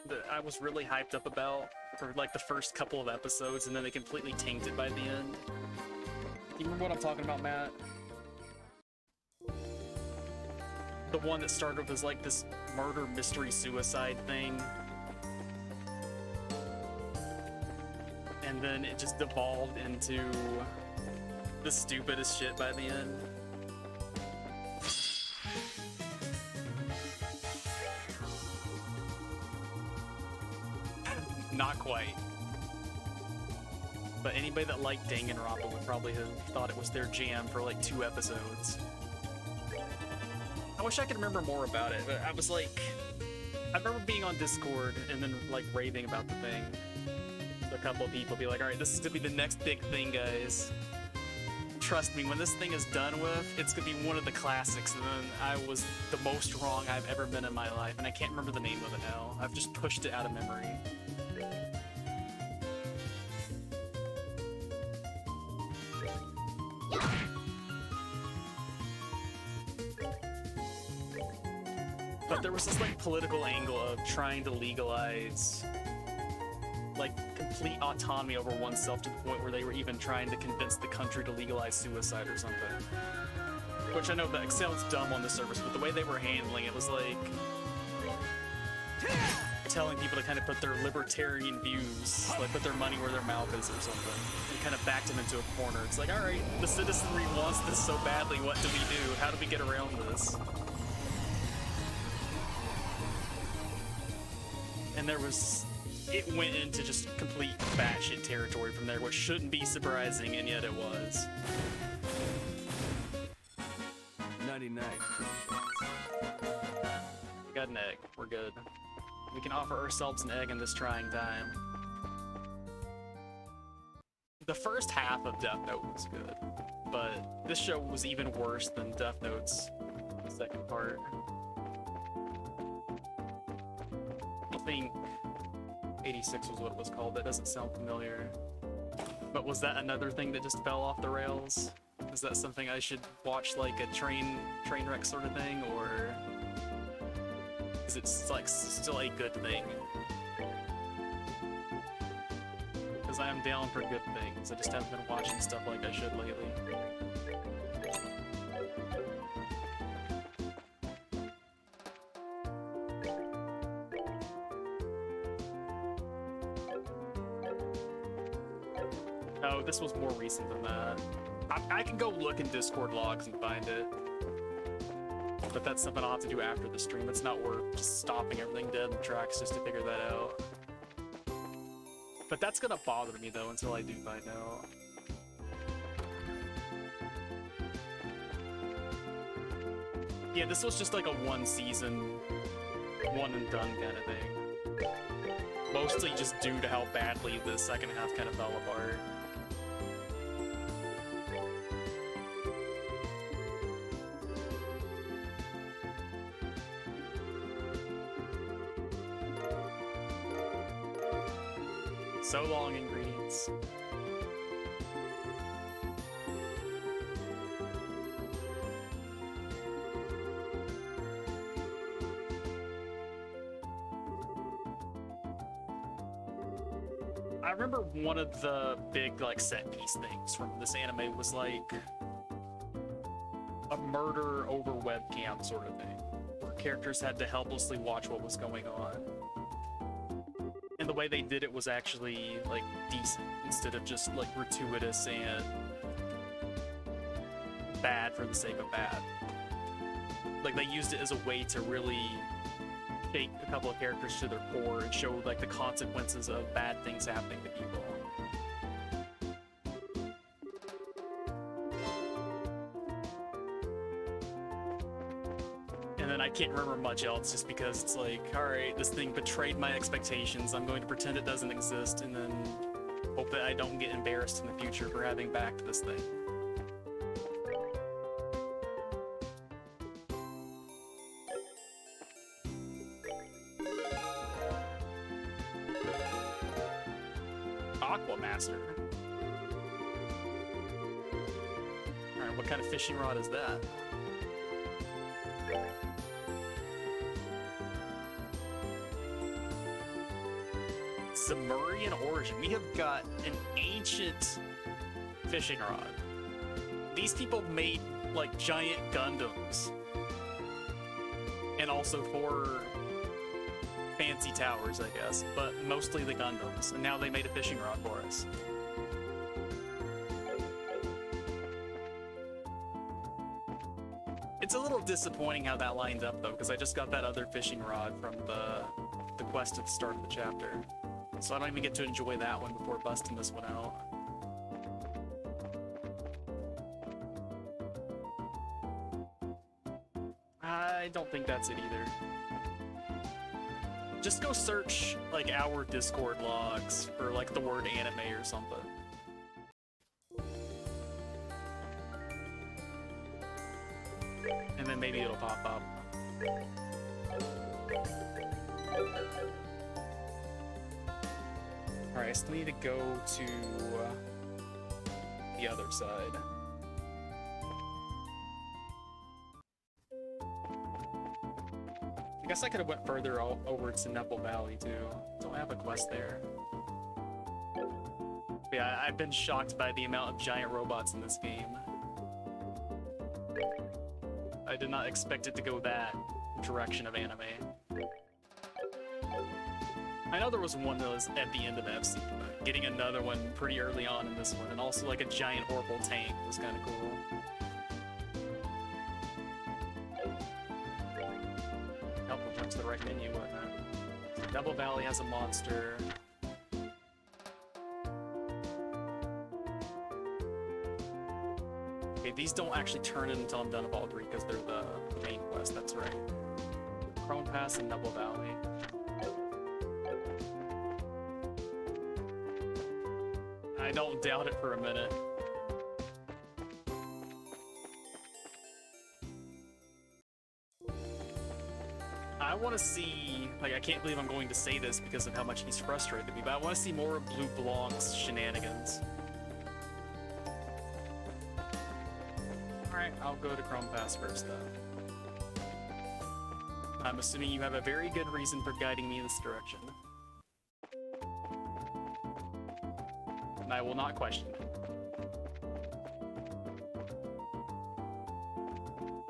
that I was really hyped up about for like the first couple of episodes, and then they completely tanked it by the end? Do you remember what I'm talking about, Matt? The one that started with as like this murder mystery suicide thing, and then it just devolved into the stupidest shit by the end. Not quite. But anybody that liked Danganronpa would probably have thought it was their jam for like 2 episodes. I wish I could remember more about it, but I was like, I remember being on Discord and then like raving about the thing. So a couple of people be like, all right, this is gonna be the next big thing, guys. Trust me, when this thing is done with, it's gonna be one of the classics. And then I was the most wrong I've ever been in my life, and I can't remember the name of it now. I've just pushed it out of memory. But there was this like political angle of trying to legalize like complete autonomy over oneself to the point where they were even trying to convince the country to legalize suicide or something. Which I know that sounds dumb on the surface, but the way they were handling it was like telling people to kind of put their libertarian views, like put their money where their mouth is or something. And kind of backed them into a corner. It's like, all right, the citizenry wants this so badly, what do we do? How do we get around this? And there was, it went into just complete batshit territory from there, which shouldn't be surprising, and yet it was. 99. Got an egg, we're good. We can offer ourselves an egg in this trying time. The first half of Death Note was good, but this show was even worse than Death Note's second part. I think 86 was what it was called. That doesn't sound familiar. But was that another thing that just fell off the rails? Is that something I should watch, like a train wreck sort of thing, or is it like still a good thing? Because I am down for good things. I just haven't been watching stuff like I should lately. No, this was more recent than that. I can go look in Discord logs and find it. But that's something I'll have to do after the stream. It's not worth just stopping everything dead in the tracks just to figure that out. But that's gonna bother me though until I do find out. Yeah, this was just like a one season, one and done kind of thing. Mostly just due to how badly the second half kind of fell apart. So long, ingredients. I remember one of the big like set piece things from this anime was like a murder over webcam sort of thing, where characters had to helplessly watch what was going on. And the way they did it was actually like decent instead of just like gratuitous and bad for the sake of bad. Like they used it as a way to really shake a couple of characters to their core and show like the consequences of bad things happening to people. And then I can't remember much else just because it's like, alright, this thing betrayed my expectations, I'm going to pretend it doesn't exist and then hope that I don't get embarrassed in the future for having backed this thing. Aquamaster. Alright, What kind of fishing rod is that? Sumerian origin. We have got an ancient fishing rod. These people made like giant Gundams. And also 4 fancy towers, I guess, but mostly the Gundams. And now they made a fishing rod for us. It's a little disappointing how that lined up though, because I just got that other fishing rod from the quest at the start of the chapter. So I don't even get to enjoy that one before busting this one out. I don't think that's it either. Just go search like our Discord logs for like the word anime or something. And then maybe it'll pop up. Alright, I still need to go to the other side. I guess I could have went further over to Nepal Valley too. Don't have a quest there. But yeah, I've been shocked by the amount of giant robots in this game. I did not expect it to go that direction of anime. I know there was one that was at the end of the FC, but getting another one pretty early on in this one, and also like a giant orbital tank was kind of cool. Help me jump to the right menu, whatnot. So Double Valley has a monster. Okay, these don't actually turn in until I'm done with all 3 because they're the main quest, that's right. Crone Pass and Double Valley. I don't doubt it for a minute. I want to see, like, I can't believe I'm going to say this because of how much he's frustrated me, but I want to see more of Blue Blanc's shenanigans. Alright, I'll go to Chrome Pass first, though. I'm assuming you have a very good reason for guiding me in this direction. And I will not question it.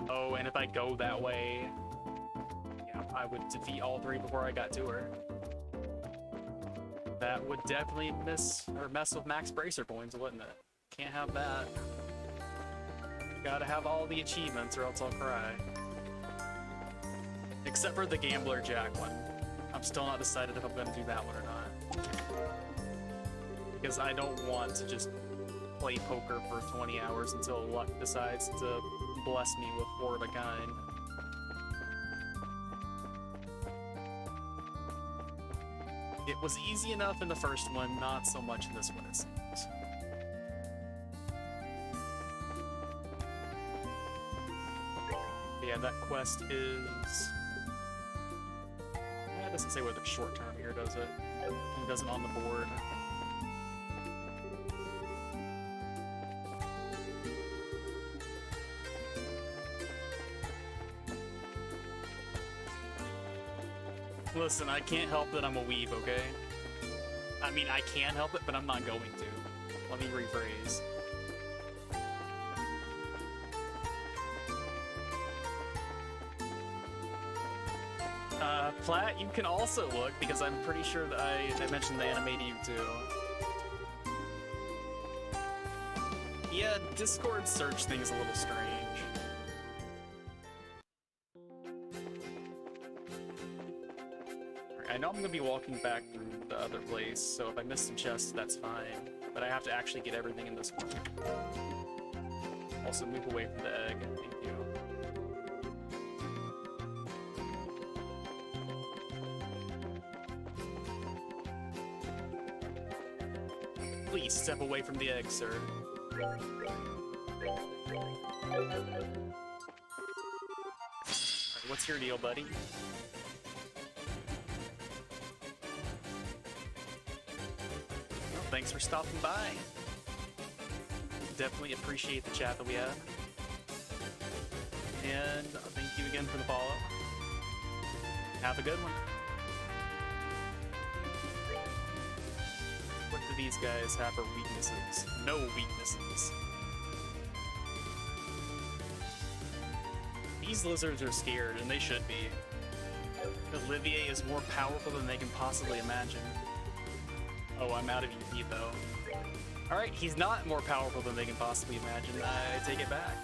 Oh, and if I go that way, yeah, I would defeat all 3 before I got to her. That would definitely mess with max bracer points, wouldn't it? Can't have that. Gotta have all the achievements or else I'll cry. Except for the Gambler Jack one. I'm still not decided if I'm gonna do that one or not. Because I don't want to just play poker for 20 hours until luck decides to bless me with 4 of a kind. It was easy enough in the first one, not so much in this one, it seems. Yeah, that quest is... It doesn't say whether it's short term here, does it? It doesn't on the board. Listen, I can't help that I'm a weeb, okay? I mean, I can help it, but I'm not going to. Let me rephrase. Platt, you can also look, because I'm pretty sure that I mentioned the anime to you too. Yeah, Discord search thing is a little strange. I know I'm going to be walking back through the other place, so if I miss some chests, that's fine. But I have to actually get everything in this one. Also move away from the egg, thank you. Please step away from the egg, sir. Alright, what's your deal, buddy? Well, thanks for stopping by. Definitely appreciate the chat that we had. And thank you again for the follow. Have a good one. What do these guys have for weaknesses? No weaknesses. These lizards are scared, and they should be. Olivier is more powerful than they can possibly imagine. Oh, I'm out of EP though. Alright, he's not more powerful than they can possibly imagine. I take it back.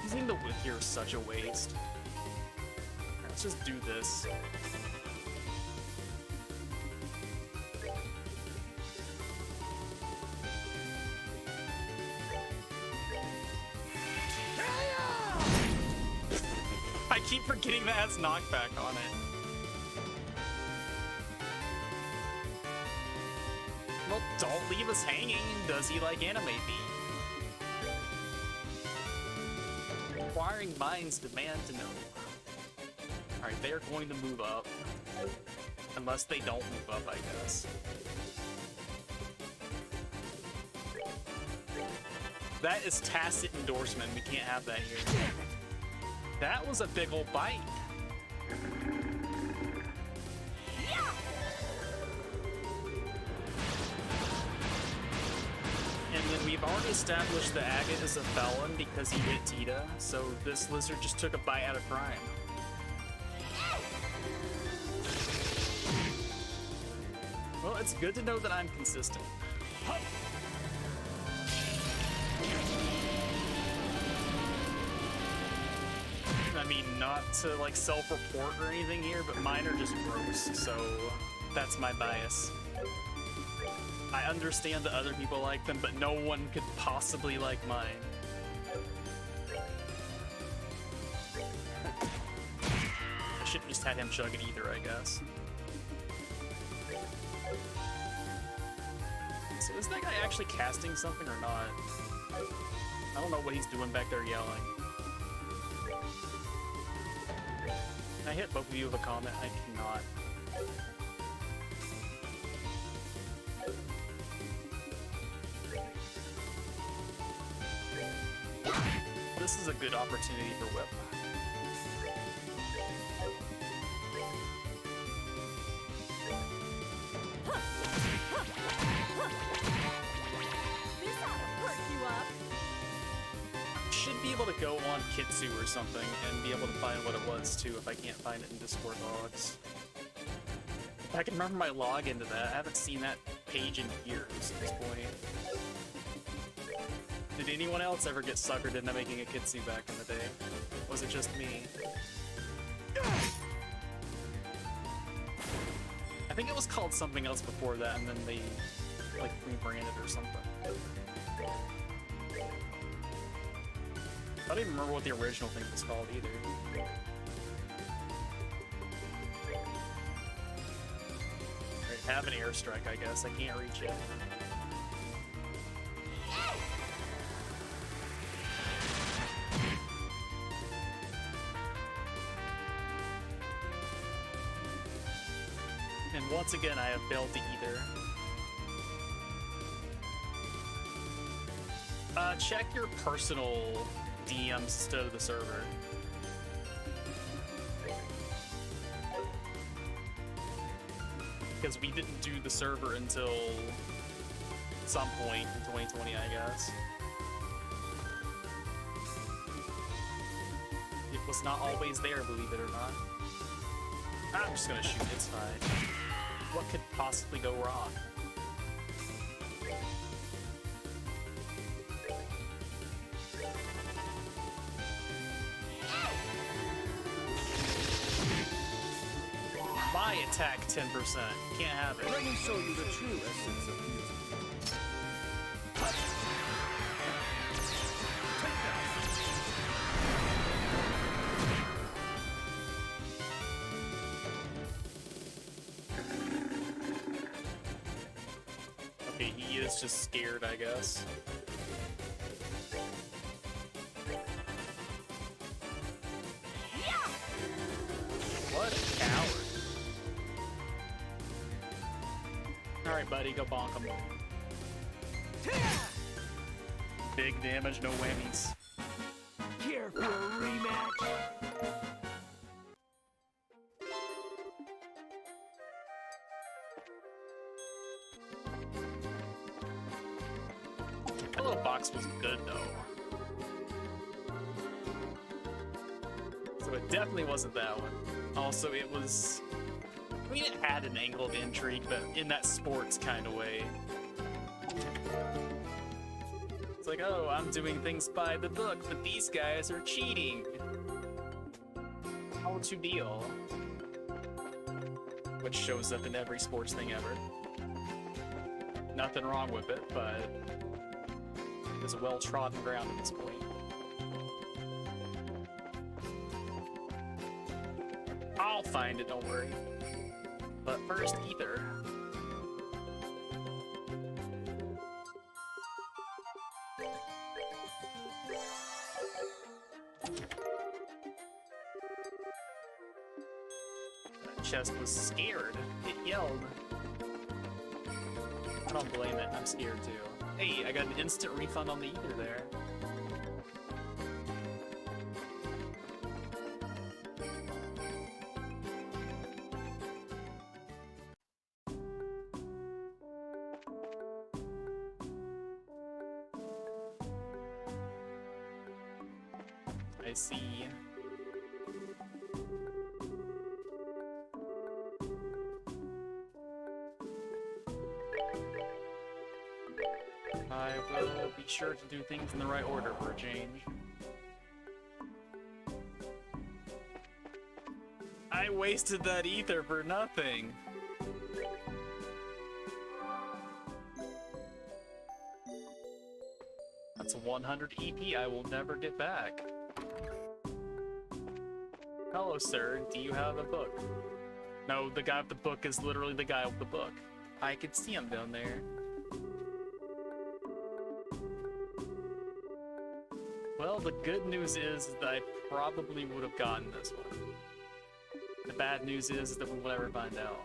Using the wood here is such a waste. Let's just do this. I keep forgetting that has knockback on it. Well, don't leave us hanging. Does he like anime beat? Acquiring minds demand to know. Alright, they're going to move up. Unless they don't move up, I guess. That is tacit endorsement. We can't have that here. That was a big old bite. And then we've already established that Agate is a felon because he hit Tita, so this lizard just took a bite out of crime. Well, it's good to know that I'm consistent. I mean, not to like self-report or anything here, but mine are just gross, so that's my bias. I understand that other people like them, but no one could possibly like mine. I shouldn't just had him chug it either, I guess. So is that guy actually casting something or not? I don't know what he's doing back there yelling. Can I hit both of you with a comment? I cannot. This is a good opportunity for whip. This ought to perk you up. Should be able to go on Kitsu or something and be able to find what it was too if I can't find it in Discord logs. If I can remember my login to that, I haven't seen that page in years at this point. Did anyone else ever get suckered into making a Kitsu back in the day? Was it just me? I think it was called something else before that, and then they like rebranded or something. I don't even remember what the original thing was called either. Alright, have an airstrike, I guess. I can't reach it. And once again, I have failed to either. Check your personal DMs instead of the server. Because we didn't do the server until some point in 2020, I guess. It was not always there, believe it or not. I'm just gonna shoot, it's fine. What could possibly go wrong? My attack 10%. Can't have it. Let me show you the true essence of music. Okay, he is just scared, I guess. What a coward. Alright, buddy, go bonk him. Big damage, no whammies. Care for a rematch? That little box was good, though. So it definitely wasn't that one. Also, it was... I mean, it had an angle of intrigue, but in that sports kind of way. It's like, oh, I'm doing things by the book, but these guys are cheating. How'd you deal? Which shows up in every sports thing ever. Nothing wrong with it, but it's a well-trodden ground at this point. I'll find it, don't worry. But first, ether. That chest was scared. It yelled. I don't blame it, I'm scared too. Hey, I got an instant refund on the ether there. I see. I will be sure to do things in the right order for a change. I wasted that ether for nothing. That's 100 EP I will never get back. Hello, sir. Do you have a book? No, the guy with the book is literally the guy with the book. I could see him down there. Well, the good news is that I probably would have gotten this one. The bad news is that we will never find out.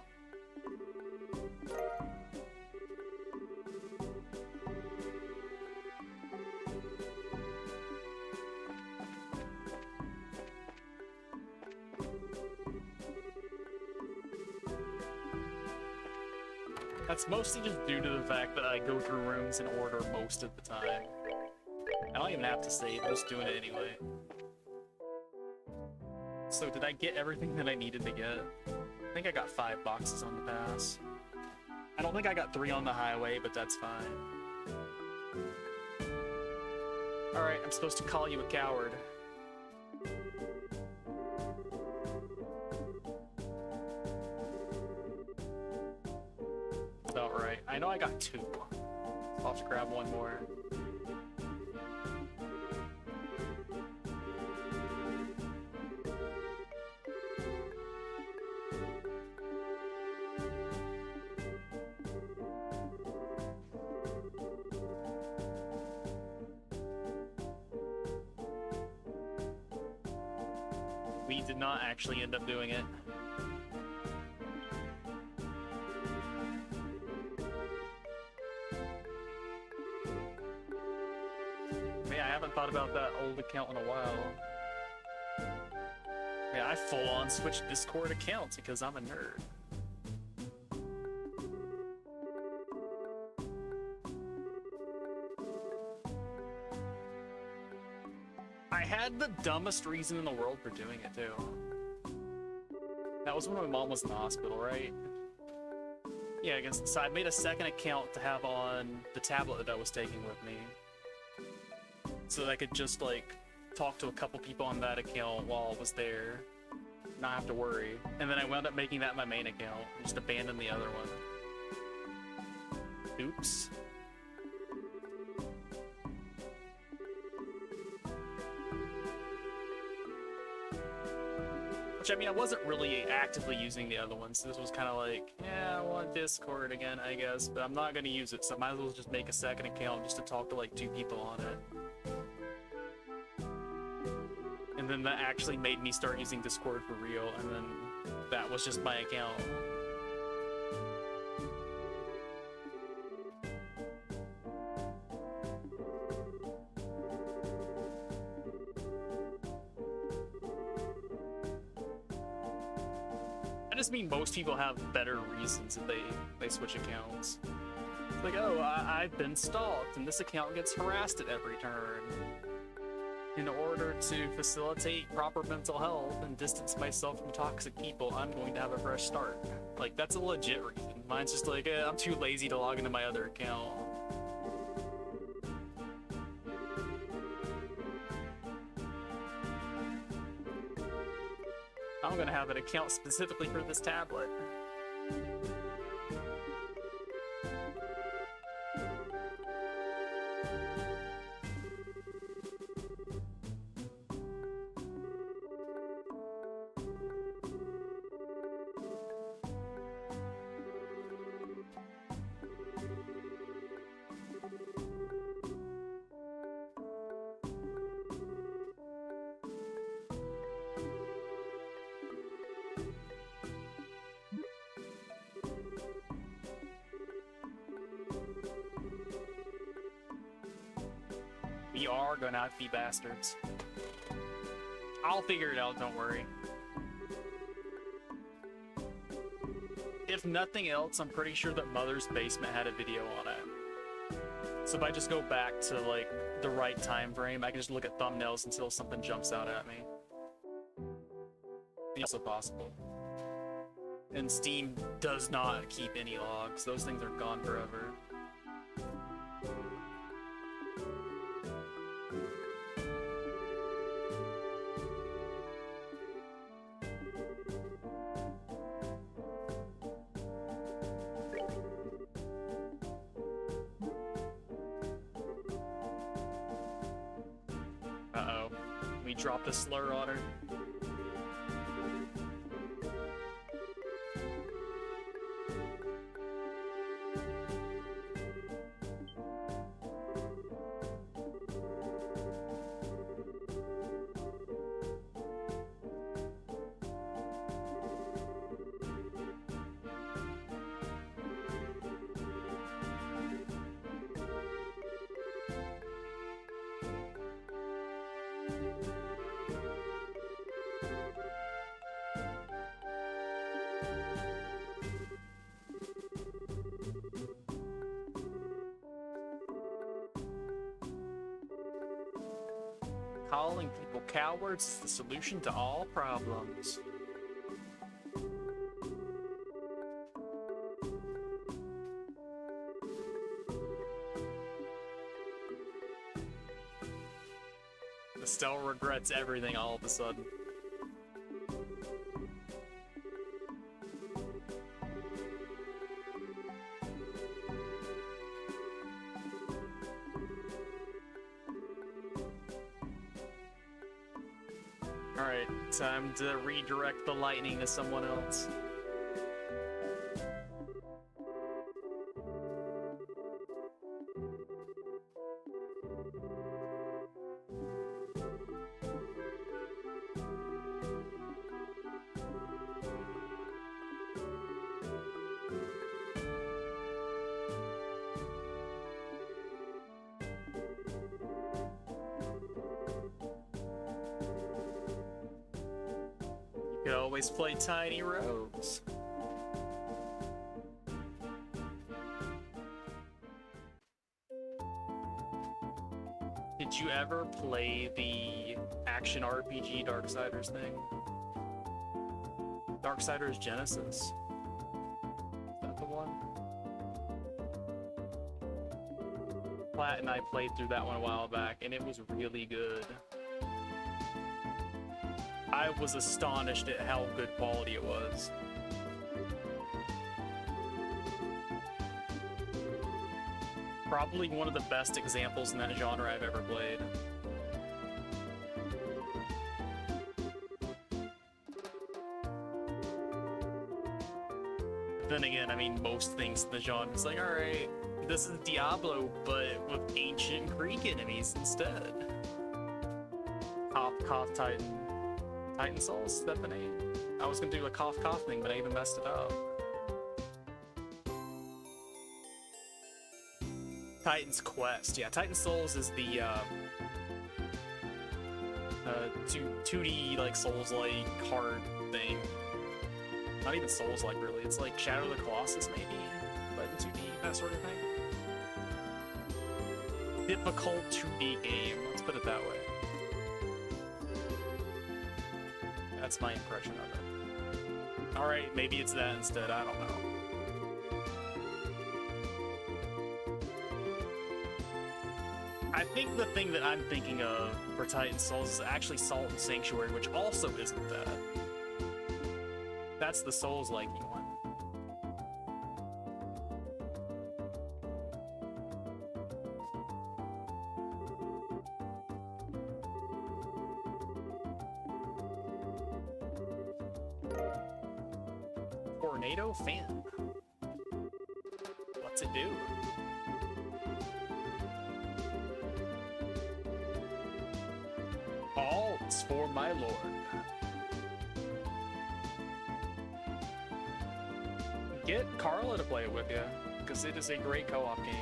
That's mostly just due to the fact that I go through rooms in order most of the time. I don't even have to save, I'm just doing it anyway. So did I get everything that I needed to get? I think I got 5 boxes on the pass. I don't think I got 3 on the highway, but that's fine. Alright, I'm supposed to call you a coward. About right. I know I got 2. I'll have to grab one more. We did not actually end up doing it. Yeah, I haven't thought about that old account in a while. Yeah, I full-on switched Discord accounts because I'm a nerd. I had the dumbest reason in the world for doing it, too. That was when my mom was in the hospital, right? Yeah, I guess, so I made a second account to have on the tablet that I was taking with me. So that I could just, like, talk to a couple people on that account while I was there. Not have to worry. And then I wound up making that my main account. Just abandoned the other one. Oops. Which, I mean, I wasn't really actively using the other one, so this was kind of like, yeah, I want Discord again, I guess, but I'm not going to use it, so I might as well just make a second account just to talk to, like, 2 people on it. And then that actually made me start using Discord for real, and then that was just my account. just mean most people have better reasons if they switch accounts. It's like, oh, I've been stalked, and this account gets harassed at every turn. In order to facilitate proper mental health and distance myself from toxic people, I'm going to have a fresh start. Like, that's a legit reason. Mine's just like, I'm too lazy to log into my other account. I'm gonna have an account specifically for this tablet. We are gonna be bastards. I'll figure it out, don't worry. If nothing else, I'm pretty sure that Mother's Basement had a video on it. So if I just go back to, like, the right time frame, I can just look at thumbnails until something jumps out at me. It's also possible. And Steam does not keep any logs. Those things are gone forever. Uh-oh. We dropped a slur on her. Calling people cowards is the solution to all problems. Estelle regrets everything all of a sudden. Alright, time to redirect the lightning to someone else. You could always play Tiny Rose. Did you ever play the action RPG Darksiders thing? Darksiders Genesis? Is that the one? Platt and I played through that one a while back, and it was really good. I was astonished at how good quality it was. Probably one of the best examples in that genre I've ever played. Then again, I mean, most things in the genre, it's like, alright, this is Diablo, but with ancient Greek enemies instead. Cough Titan. Titan Souls, is that the name? I was gonna do a cough thing, but I even messed it up. Titan's Quest. Yeah, Titan Souls is the 2D like Souls-like hard thing. Not even Souls-like, really. It's like Shadow of the Colossus, maybe? But in 2D, that sort of thing. Difficult 2D game, let's put it that way. That's my impression of it. Alright, maybe it's that instead, I don't know. I think the thing that I'm thinking of for Titan Souls is actually Salt and Sanctuary, which also isn't that. That's the Souls-like one. Tornado Fan. What's it do? All's for my lord. Get Carla to play it with you, because it is a great co-op game.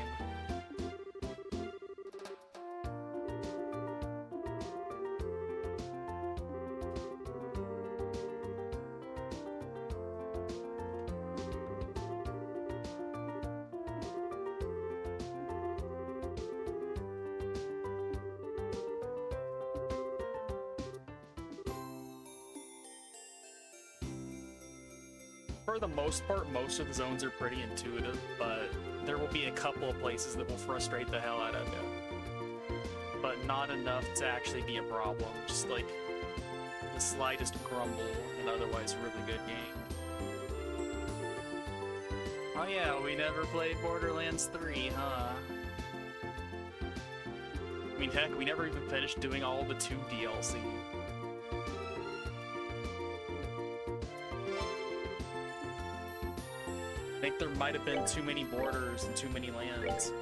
For the most part, most of the zones are pretty intuitive, but there will be a couple of places that will frustrate the hell out of you. But not enough to actually be a problem, just like the slightest grumble, an otherwise really good game. Oh yeah, we never played Borderlands 3, huh? I mean, heck, we never even finished doing all the 2 DLC. I think there might have been too many borders and too many lands.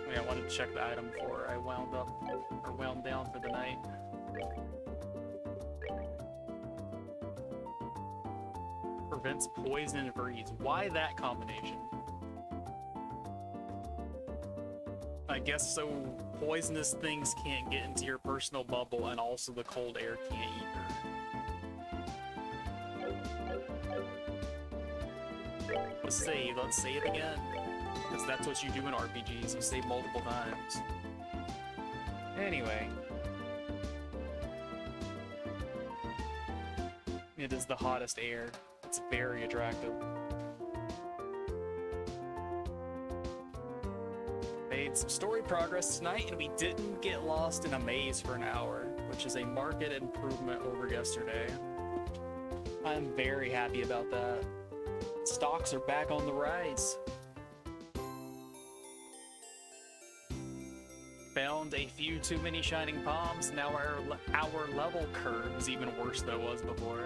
Wait, I wanted to check the item before I wound down for the night. Prevents poison and freeze. Why that combination? I guess so poisonous things can't get into your personal bubble, and also the cold air can't either. Let's save again. Because that's what you do in RPGs, you save multiple times. Anyway. It is the hottest air. It's very attractive. Made some story progress tonight, and we didn't get lost in a maze for an hour, which is a marked improvement over yesterday. I'm very happy about that. Stocks are back on the rise. Found a few too many shining palms. Now our level curve is even worse than it was before.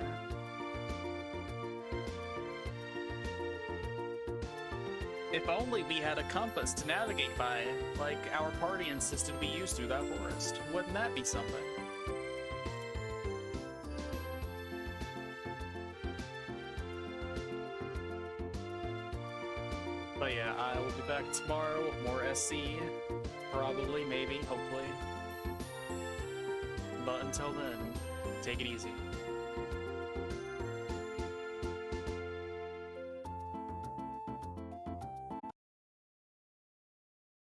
If only we had a compass to navigate by, like our party insisted we use through that forest. Wouldn't that be something? But yeah, I will be back tomorrow with more SC. Probably, maybe, hopefully. But until then, take it easy.